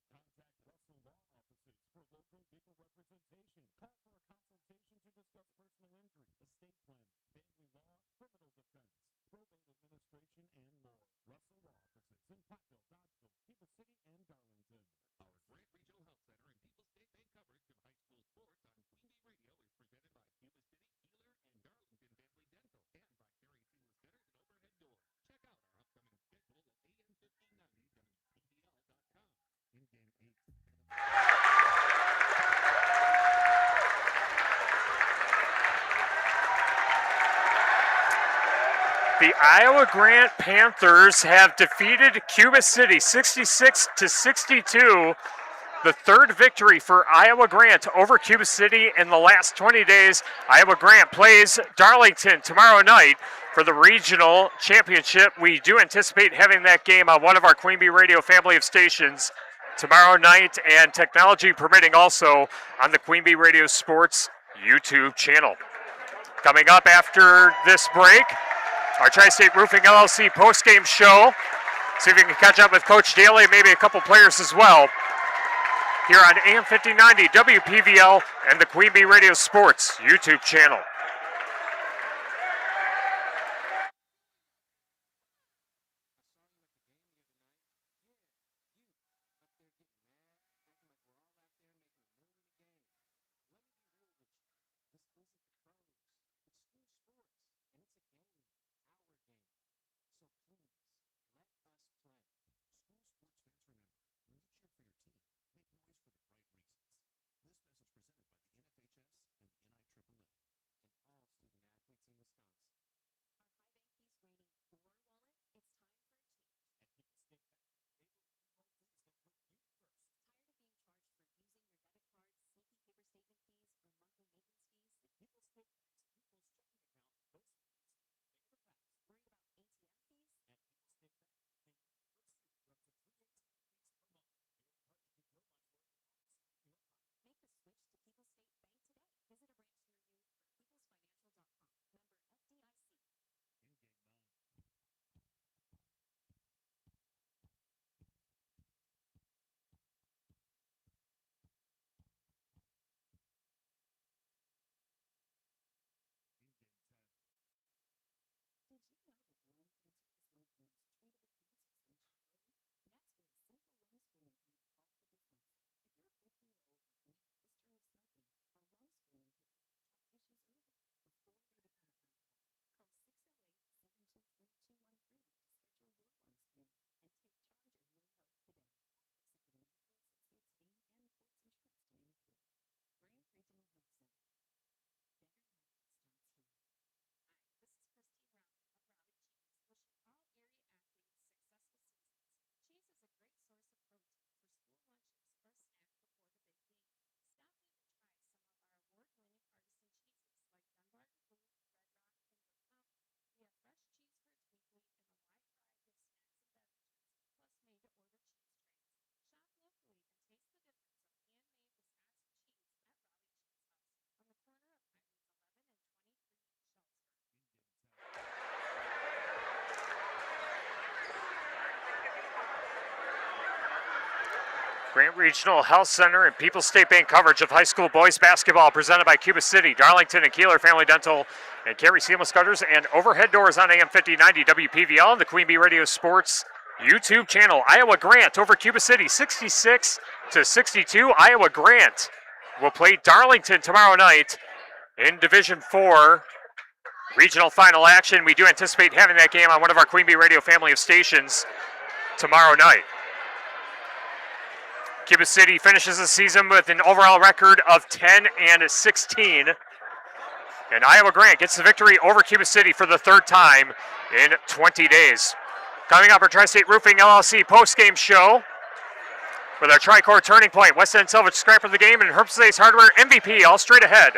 Contact Russell Law Offices for local legal representation. Call for a consultation to discuss personal injury, estate planning, family law, criminal defense, probate administration, and more. Russell Law Offices in Platteville, Dodgeville, Cuba City, and Darlington. Our Grant Regional Health Center and People's State Bank coverage of high school sports on Queen Bee Radio is presented by Cuba City, Kieler, and Darlington Family Dental, and by Carey Seamless Gutters and Overhead Doors. Check out our upcoming schedule at am1590wpbl.com. In Game 8. The Iowa Grant Panthers have defeated Cuba City 66-62. The third victory for Iowa Grant over Cuba City in the last 20 days. Iowa Grant plays Darlington tomorrow night for the regional championship. We do anticipate having that game on one of our Queen Bee Radio family of stations tomorrow night, and technology permitting also on the Queen Bee Radio Sports YouTube channel. Coming up after this break, our Tri-State Roofing LLC postgame show. See if we can catch up with Coach Daly, maybe a couple players as well, here on AM 1590 WPVL and the Queen Bee Radio Sports YouTube channel. Grant Regional Health Center and People's State Bank coverage of high school boys basketball presented by Cuba City, Darlington, and Kieler Family Dental, and Carey Seamless Gutters, and overhead doors on AM 5090 WPVL and the Queen Bee Radio Sports YouTube channel. Iowa Grant over Cuba City, 66-62. Iowa Grant will play Darlington tomorrow night in Division 4 regional final action. We do anticipate having that game on one of our Queen Bee Radio family of stations tomorrow night. Cuba City finishes the season with an overall record of 10-16. And Iowa Grant gets the victory over Cuba City for the third time in 20 days. Coming up, our Tri-State Roofing LLC post-game show with our Tri-Core Turning Point, West End Salvage Scrap of the Game, and Herbst Hardware MVP, all straight ahead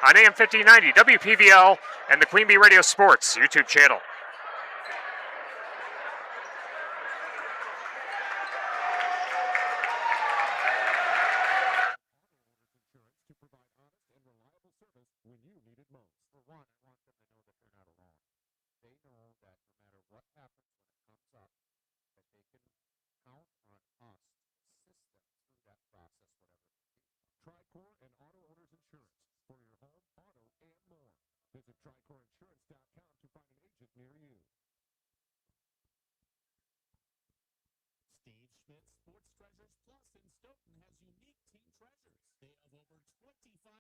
on AM 5090, WPVL, and the Queen Bee Radio Sports YouTube channel. To provide honest and reliable service when you need it most. For one, I want them to know that they're not alone. They know that no matter what happens when it comes up, that they can count on us to assist them through that process, whatever it may be. Tri-Core and Auto Owners Insurance for your home, auto, and more. Visit TriCoreInsurance.com to find an agent near you. Steve Schmidt Sports Treasures Plus in Stoughton has unique team treasures. They have over 25,000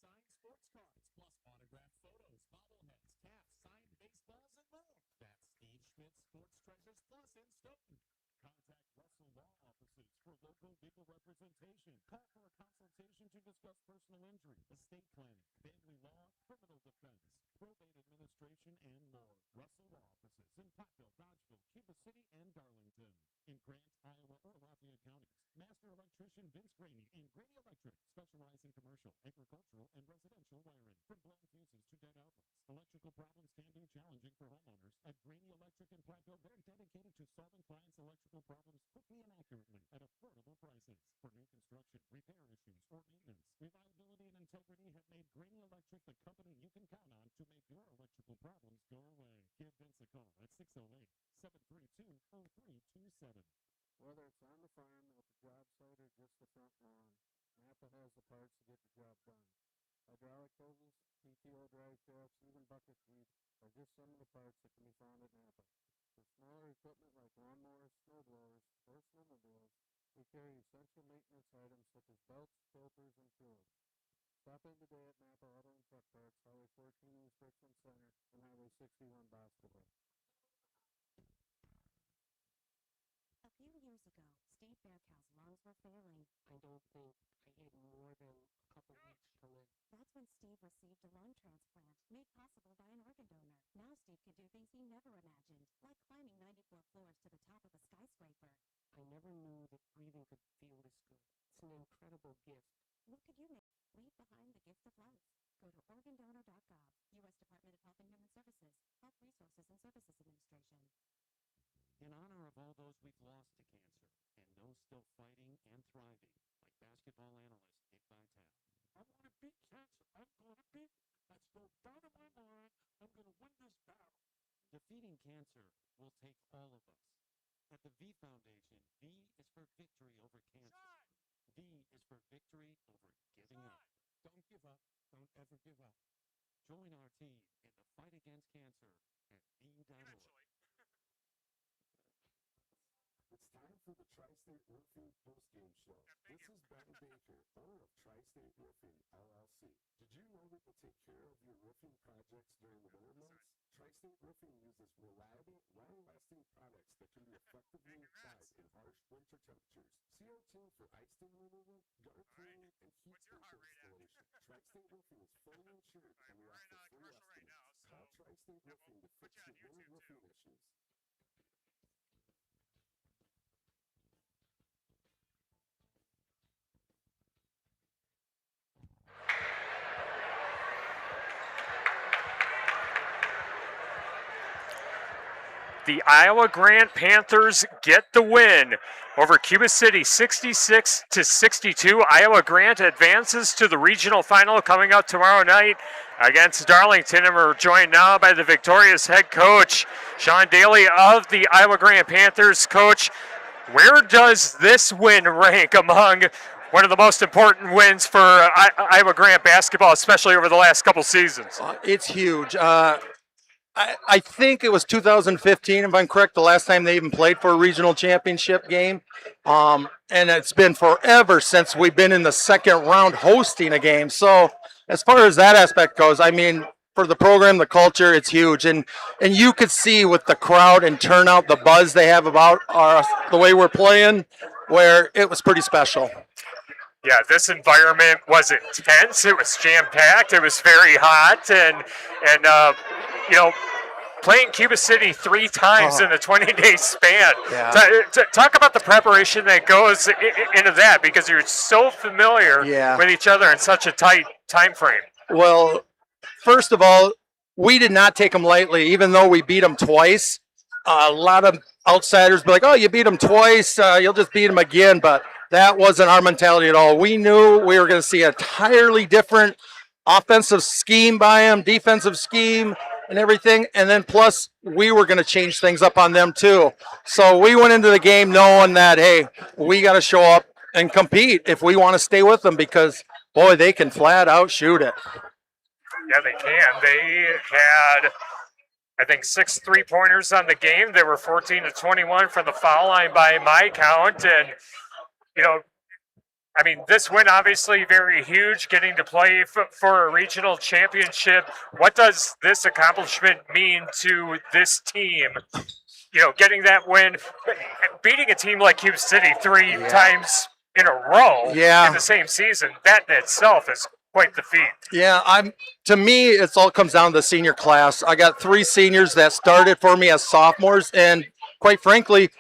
signed sports cards, plus autographed photos, bobbleheads, caps, signed baseballs, and more. That's Steve Schmidt Sports Treasures Plus in Stoughton. Contact Russell Law Offices for local legal representation. Call for a consultation to discuss personal injury, estate planning, family law, criminal defense, probate administration, and more. Russell Law Offices in Platteville, Dodgeville, Cuba City, and Darlington. In Grant, Iowa, or Lafayette counties. Master Electrician Vince Graney and Graney Electric specialize in commercial, agricultural, and residential wiring. From blown fuses to dead outlets, electrical problems can be challenging for homeowners. At Graney Electric in Platteville, they're dedicated to solving clients' electrical problems quickly and accurately at affordable prices. For new construction, repair issues, or maintenance, reliability and integrity have made Graney Electric the company you can count on to make your electrical problems go away. Give Vince a call at 608-732-0327. Whether it's on the farm, at the job site, or just the front lawn, Napa has the parts to get the job done. Hydraulic hoses, PTO drive shafts, even bucket seats are just some of the parts that can be found at Napa. For smaller equipment like lawnmowers, snowblowers, or snowmobiles, we carry essential maintenance items such as belts, filters, and fluids. Stop in today at Napa Auto and Truck Parts, Highway 14 East Richmond Center, and Highway 61 Boscoville. A few years ago, Steve Faircow's lungs were failing. I don't think I had more than a couple weeks to live. That's when Steve received a lung transplant, made possible by an organ donor. Now Steve can do things he never imagined, like climbing 94 floors to the top of a skyscraper. I never knew that breathing could feel this good. It's an incredible gift. What could you make? Leave behind the gift of life. Go to organdonor.gov, U.S. Department of Health and Human Services, Health Resources and Services Administration. In honor of all those we've lost to cancer, and those still fighting and thriving, like basketball analyst Nick Vitale. I want to beat cancer. I'm going to beat it. That's no doubt in my mind. I'm going to win this battle. Defeating cancer will take all of us. At the V Foundation, V is for victory over cancer. Shine. V is for victory over giving up. Don't give up. Don't ever give up. Join our team in the fight against cancer at V.org. It's time for the Tri-State Roofing Postgame Show. This is Ben Baker, owner of Tri-State Roofing, LLC. Did you know we can take care of your roofing projects during the winter months? Tri-State Roofing uses reliable, long-lasting products that can be effectively applied in harsh winter temperatures. See our team for ice stain removal, gutter cleaning, and heat station installation. Tri-State Roofing is fully insured and we offer free estimates. Call Tri-State Roofing to fix your winter roofing issues. The Iowa Grant Panthers get the win over Cuba City, 66-62. Iowa Grant advances to the regional final coming up tomorrow night against Darlington. And we're joined now by the victorious head coach, Sean Daly of the Iowa Grant Panthers. Coach, Where does this win rank among one of the most important wins for Iowa Grant basketball, especially over the last couple seasons? It's huge. I think it was 2015, if I'm correct, the last time they even played for a regional championship game. And it's been forever since we've been in the second round hosting a game. So as far as that aspect goes, I mean, for the program, the culture, it's huge. And you could see with the crowd and turnout, the buzz they have about the way we're playing, where it was pretty special. Yeah, this environment was intense. It was jam-packed. It was very hot. And playing Cuba City 3 times in a 20-day span. Yeah. Talk about the preparation that goes into that, because you're so familiar with each other in such a tight time frame. Well, first of all, we did not take them lightly, even though we beat them twice. A lot of outsiders be like, oh, you beat them twice, you'll just beat them again. But that wasn't our mentality at all. We knew we were going to see a entirely different offensive scheme by them, defensive scheme, and everything. And then plus, we were going to change things up on them too. So we went into the game knowing that, hey, we got to show up and compete if we want to stay with them, because, boy, they can flat out shoot it. Yeah, they can. They had, I think, 6 3-pointers on the game. They were 14 to 21 from the foul line by my count. And, this win obviously very huge, getting to play for a regional championship. What does this accomplishment mean to this team? Getting that win, beating a team like Cuba City 3 times in a row in the same season, that in itself is quite the feat. Yeah, to me, it all comes down to the senior class. I got 3 seniors that started for me as sophomores, and quite frankly,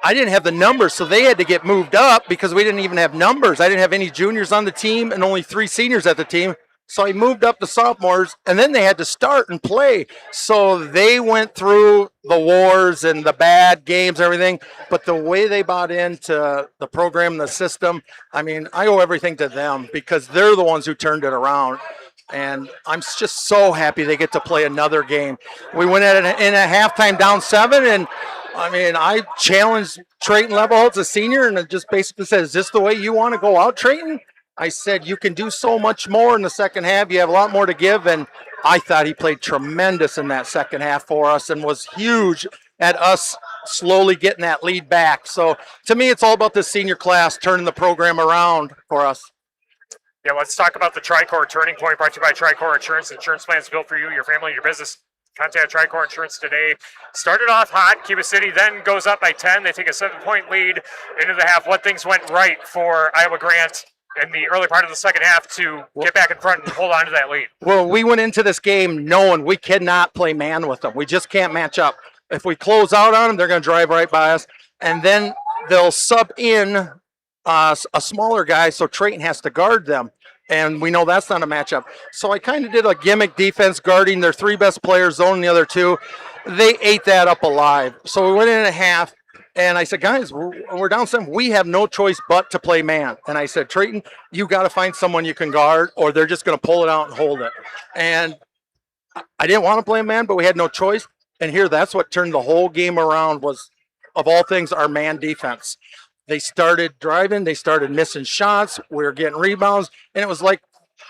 I didn't have the numbers, so they had to get moved up because we didn't even have numbers. I didn't have any juniors on the team and only 3 seniors at the team. So I moved up to sophomores, and then they had to start and play. So they went through the wars and the bad games and everything. But the way they bought into the program, the system, I owe everything to them, because they're the ones who turned it around. And I'm just so happy they get to play another game. We went in a halftime down 7, and I challenged Trayton Levelholtz, a senior, and it just basically said, is this the way you want to go out, Trayton? I said, you can do so much more in the second half. You have a lot more to give. And I thought he played tremendous in that second half for us and was huge at us slowly getting that lead back. So to me, it's all about the senior class turning the program around for us. Yeah, let's talk about the Tricor Turning Point, brought to you by Tricor Insurance. Insurance plans built for you, your family, your business. Contact Tricor Insurance today. Started off hot. Cuba City then goes up by 10. They take a 7-point lead into the half. What things went right for Iowa Grant in the early part of the second half to get back in front and hold on to that lead? Well, we went into this game knowing we cannot play man with them. We just can't match up. If we close out on them, they're going to drive right by us. And then they'll sub in a smaller guy, so Trayton has to guard them. And we know that's not a matchup. So I kind of did a gimmick defense guarding their 3 best players, zoning the other 2. They ate that up alive. So we went in a half, and I said, guys, we're down 7. We have no choice but to play man. And I said, Trayton, you got to find someone you can guard, or they're just going to pull it out and hold it. And I didn't want to play man, but we had no choice. And here, that's what turned the whole game around was, of all things, our man defense. They started driving. They started missing shots. We were getting rebounds. And it was like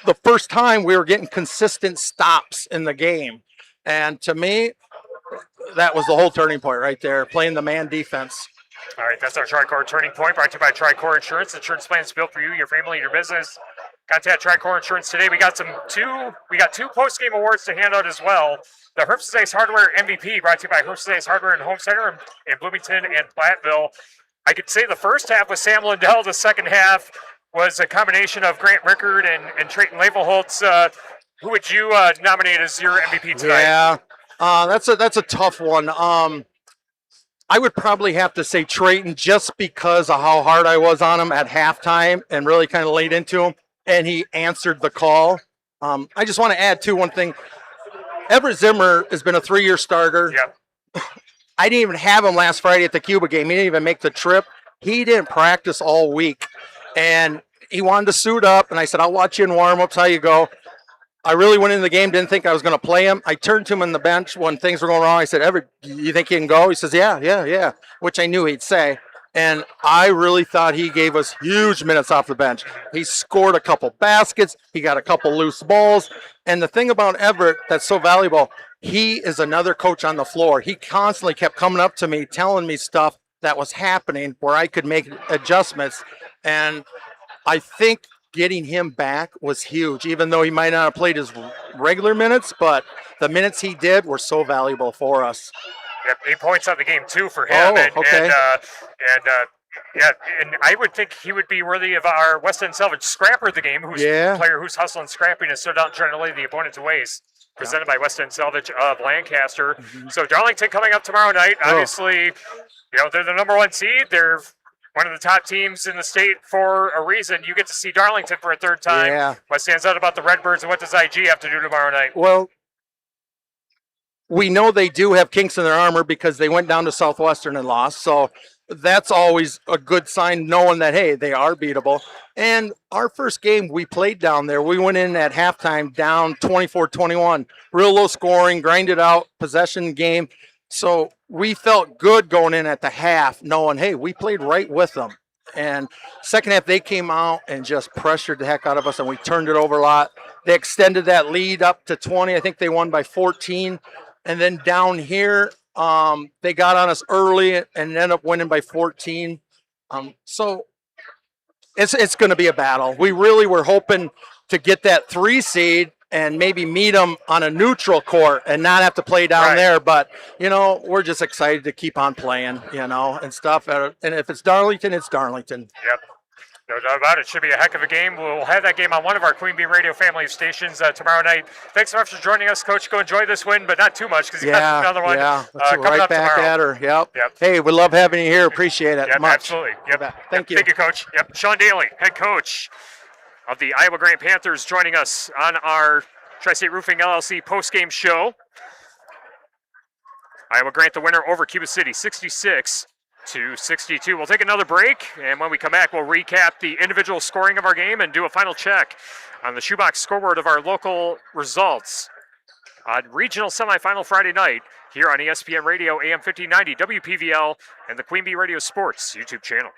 the first time we were getting consistent stops in the game. And to me, that was the whole turning point right there, playing the man defense. All right, that's our Tricor Turning Point, brought to you by Tricor Insurance. Insurance plans built for you, your family, your business. Contact Tricor Insurance today. We got 2 post-game awards to hand out as well. The Herbst Ace Hardware MVP, brought to you by Herbst Ace Hardware and Home Center in Bloomington and Platteville. I could say the first half was Sam Lindell. The second half was a combination of Grant Rickard and Trayton Levelholtz. Who would you nominate as your MVP tonight? Yeah, that's a tough one. I would probably have to say Trayton, just because of how hard I was on him at halftime and really kind of laid into him, and he answered the call. I just want to add one thing. Everett Zimmer has been a 3-year starter. Yep. I didn't even have him last Friday at the Cuba game. He didn't even make the trip. He didn't practice all week. And he wanted to suit up, and I said, I'll watch you in warm-ups, how you go. I really went into the game, didn't think I was going to play him. I turned to him on the bench when things were going wrong. I said, Everett, you think he can go? He says, yeah, which I knew he'd say. And I really thought he gave us huge minutes off the bench. He scored a couple baskets. He got a couple loose balls. And the thing about Everett that's so valuable, he is another coach on the floor. He constantly kept coming up to me, telling me stuff that was happening where I could make adjustments. And I think getting him back was huge, even though he might not have played his regular minutes, but the minutes he did were so valuable for us. Yep, 8 points on the game too for him. Oh, okay. Yeah, and I would think he would be worthy of our West End Salvage Scrapper of the game, who's a player who's hustling, scrapping, and stood out generally the opponent's ways. Presented by West End Salvage of Lancaster. So Darlington coming up tomorrow night. Obviously, they're the number 1 seed. They're one of the top teams in the state for a reason. You get to see Darlington for a 3rd time. Yeah. What stands out about the Redbirds, and what does IG have to do tomorrow night? Well, we know they do have kinks in their armor because they went down to Southwestern and lost. So that's always a good sign, knowing that, hey, they are beatable. And our first game we played down there, we went in at halftime down 24-21. Real low scoring, grinded out, possession game. So we felt good going in at the half, knowing, hey, we played right with them. And second half, they came out and just pressured the heck out of us, and we turned it over a lot. They extended that lead up to 20. I think they won by 14. And then down here, they got on us early and ended up winning by 14. So it's going to be a battle. We really were hoping to get that 3 seed and maybe meet them on a neutral court and not have to play down there. But, we're just excited to keep on playing, and stuff. And if it's Darlington, it's Darlington. Yep. No doubt about it. Should be a heck of a game. We'll have that game on one of our Queen Bee Radio family of stations tomorrow night. Thanks so much for joining us, Coach. Go enjoy this win, but not too much because you got another one coming right up back tomorrow. at her. Yep. Hey, we love having you here. Appreciate it much. Absolutely. Yep. Thank you. Thank you, Coach. Yep. Sean Daly, head coach of the Iowa Grant Panthers, joining us on our Tri-State Roofing LLC post-game show. Iowa Grant the winner over Cuba City, 66-62. We'll take another break, and when we come back, we'll recap the individual scoring of our game and do a final check on the shoebox scoreboard of our local results on regional semifinal Friday night here on ESPN Radio, AM 1590, WPVL, and the Queen Bee Radio Sports YouTube channel.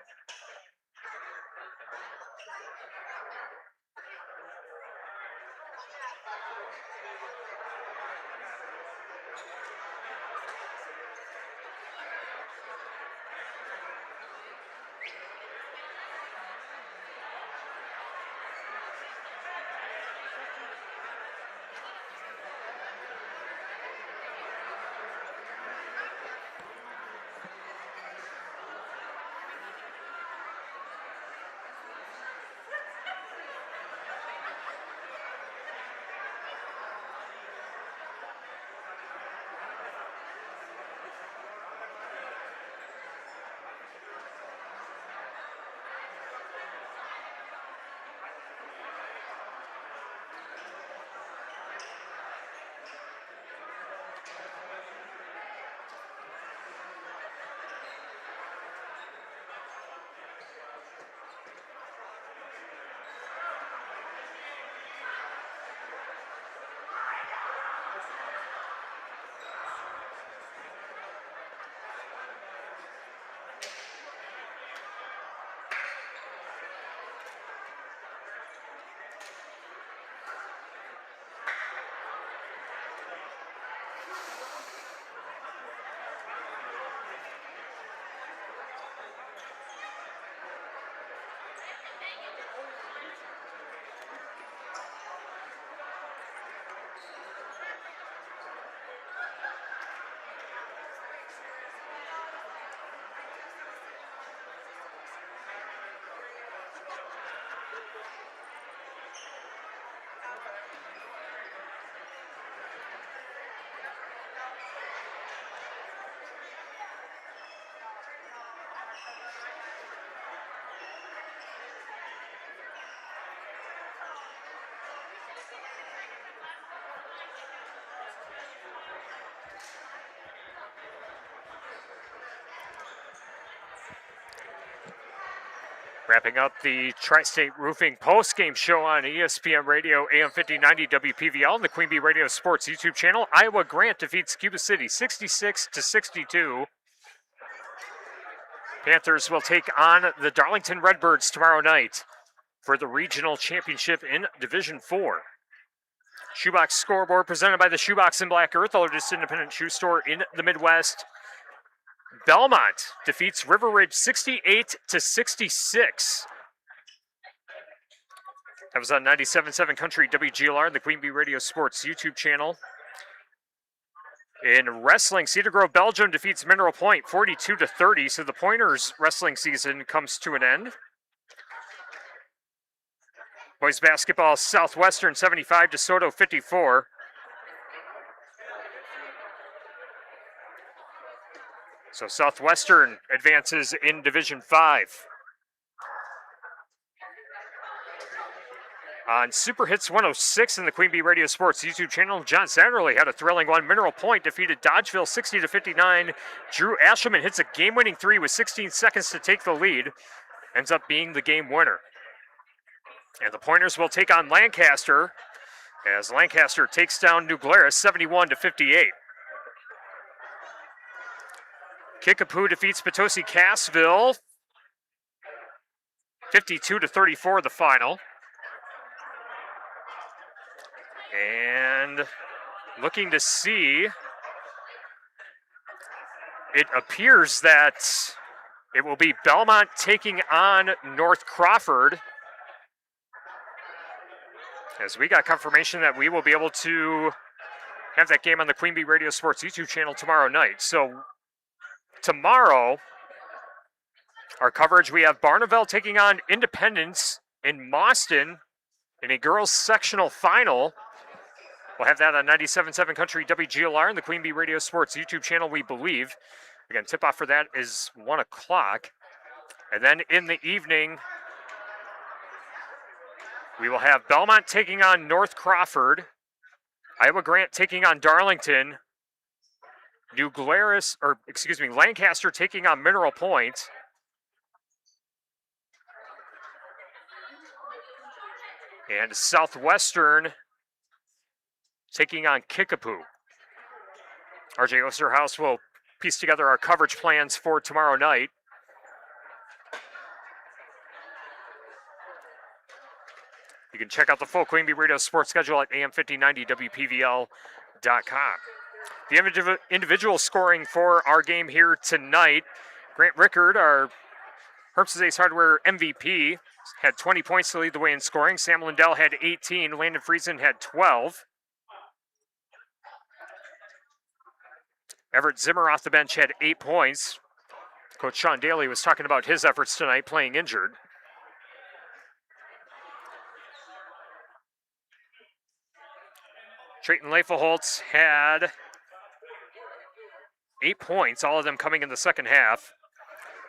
Wrapping up the Tri-State Roofing post-game show on ESPN Radio, AM 1590 WPVL, and the Queen Bee Radio Sports YouTube channel. Iowa Grant defeats Cuba City 66-62. Panthers will take on the Darlington Redbirds tomorrow night for the regional championship in Division 4. Shoebox scoreboard presented by the Shoebox in Black Earth, the largest independent shoe store in the Midwest. Belmont defeats River Ridge 68-66. That was on 97.7 Country WGLR and the Queen Bee Radio Sports YouTube channel. In wrestling, Cedar Grove, Belgium defeats Mineral Point 42-30, so the Pointers wrestling season comes to an end. Boys basketball, Southwestern 75, DeSoto 54. So Southwestern advances in Division 5. On Super Hits 106 in the Queen Bee Radio Sports YouTube channel, John Satterley had a thrilling one. Mineral Point defeated Dodgeville 60-59. Drew Ashelman hits a game-winning three with 16 seconds to take the lead. Ends up being the game winner. And the Pointers will take on Lancaster as Lancaster takes down New Glarus 71-58. Kickapoo defeats Potosi Cassville 52-34 the final. And looking to see, it appears that it will be Belmont taking on North Crawford, as we got confirmation that we will be able to have that game on the Queen Bee Radio Sports YouTube channel tomorrow night. So tomorrow, our coverage, we have Barneveld taking on Independence in Mauston in a girls sectional final. We'll have that on 97.7 Country WGLR and the Queen Bee Radio Sports YouTube channel, we believe. Again, tip-off for that is 1 o'clock. And then in the evening, we will have Belmont taking on North Crawford, Iowa Grant taking on Darlington, Lancaster taking on Mineral Point, and Southwestern taking on Kickapoo. RJ Osterhaus will piece together our coverage plans for tomorrow night. You can check out the full Queen Bee Radio sports schedule at am1590wpvl.com. The individual scoring for our game here tonight, Grant Rickard, our Herbst's Ace Hardware MVP, had 20 points to lead the way in scoring. Sam Lindell had 18. Landon Friesen had 12. Everett Zimmer off the bench had 8 points. Coach Sean Daly was talking about his efforts tonight playing injured. Trayton Leifelholtz had 8 points, all of them coming in the second half.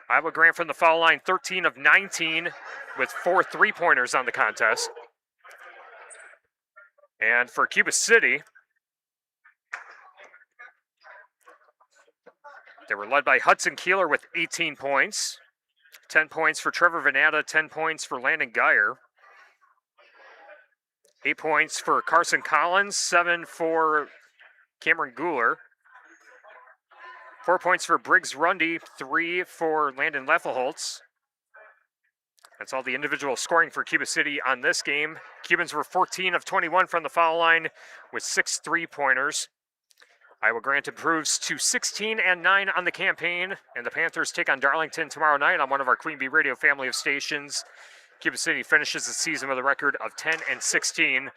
Iowa Grant from the foul line, 13 of 19 with 4 3-pointers on the contest. And for Cuba City, they were led by Hudson Kieler with 18 points. 10 points for Trevor Venata, 10 points for Landon Geyer. 8 points for Carson Collins, 7 for Cameron Guler. 4 points for Briggs Rundy, 3 for Landon Leifelholtz. That's all the individual scoring for Cuba City on this game. Cubans were 14 of 21 from the foul line with 6 3-pointers. Iowa Grant improves to 16 and 9 on the campaign, and the Panthers take on Darlington tomorrow night on one of our Queen Bee Radio family of stations. Cuba City finishes the season with a record of 10 and 16.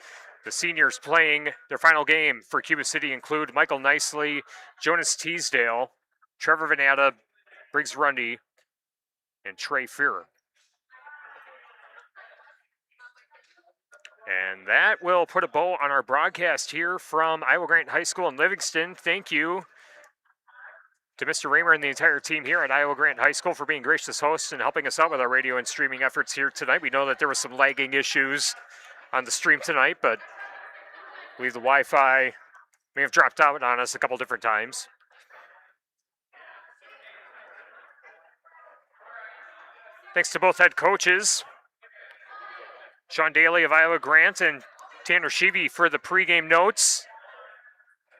The seniors playing their final game for Cuba City include Michael Nicely, Jonas Teasdale, Trevor Venata, Briggs Rundy, and Trey Fearer. And that will put a bow on our broadcast here from Iowa Grant High School in Livingston. Thank you to Mr. Raymer and the entire team here at Iowa Grant High School for being gracious hosts and helping us out with our radio and streaming efforts here tonight. We know that there were some lagging issues on the stream tonight, but I believe the Wi-Fi may have dropped out on us a couple different times. Thanks to both head coaches, Sean Daly of Iowa Grant and Tanner Sheevy for the pregame notes,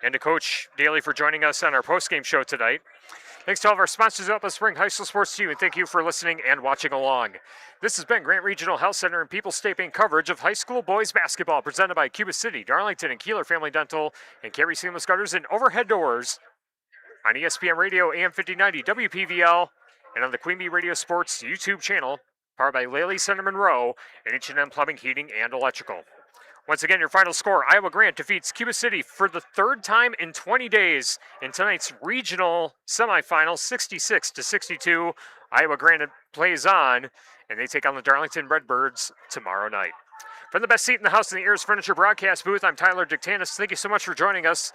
and to Coach Daly for joining us on our postgame show tonight. Thanks to all of our sponsors who help us bring high school sports to you, and thank you for listening and watching along. This has been Grant Regional Health Center and People's State Bank coverage of high school boys basketball presented by Cuba City, Darlington, and Kieler Family Dental, and Carey Seamless Gutters and Overhead Doors on ESPN Radio, AM 5090, WPVL, and on the Queen Bee Radio Sports YouTube channel, powered by Lely Center Monroe and H&M Plumbing, Heating, and Electrical. Once again, your final score, Iowa Grant defeats Cuba City for the third time in 20 days in tonight's regional semifinal, 66-62. Iowa Grant plays on, and they take on the Darlington Redbirds tomorrow night. From the best seat in the house in the Ears Furniture broadcast booth, I'm Tyler Dictanis. Thank you so much for joining us.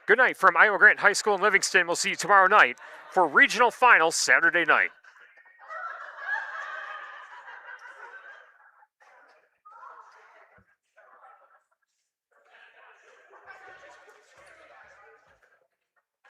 Good night from Iowa Grant High School in Livingston. We'll see you tomorrow night for regional finals Saturday night.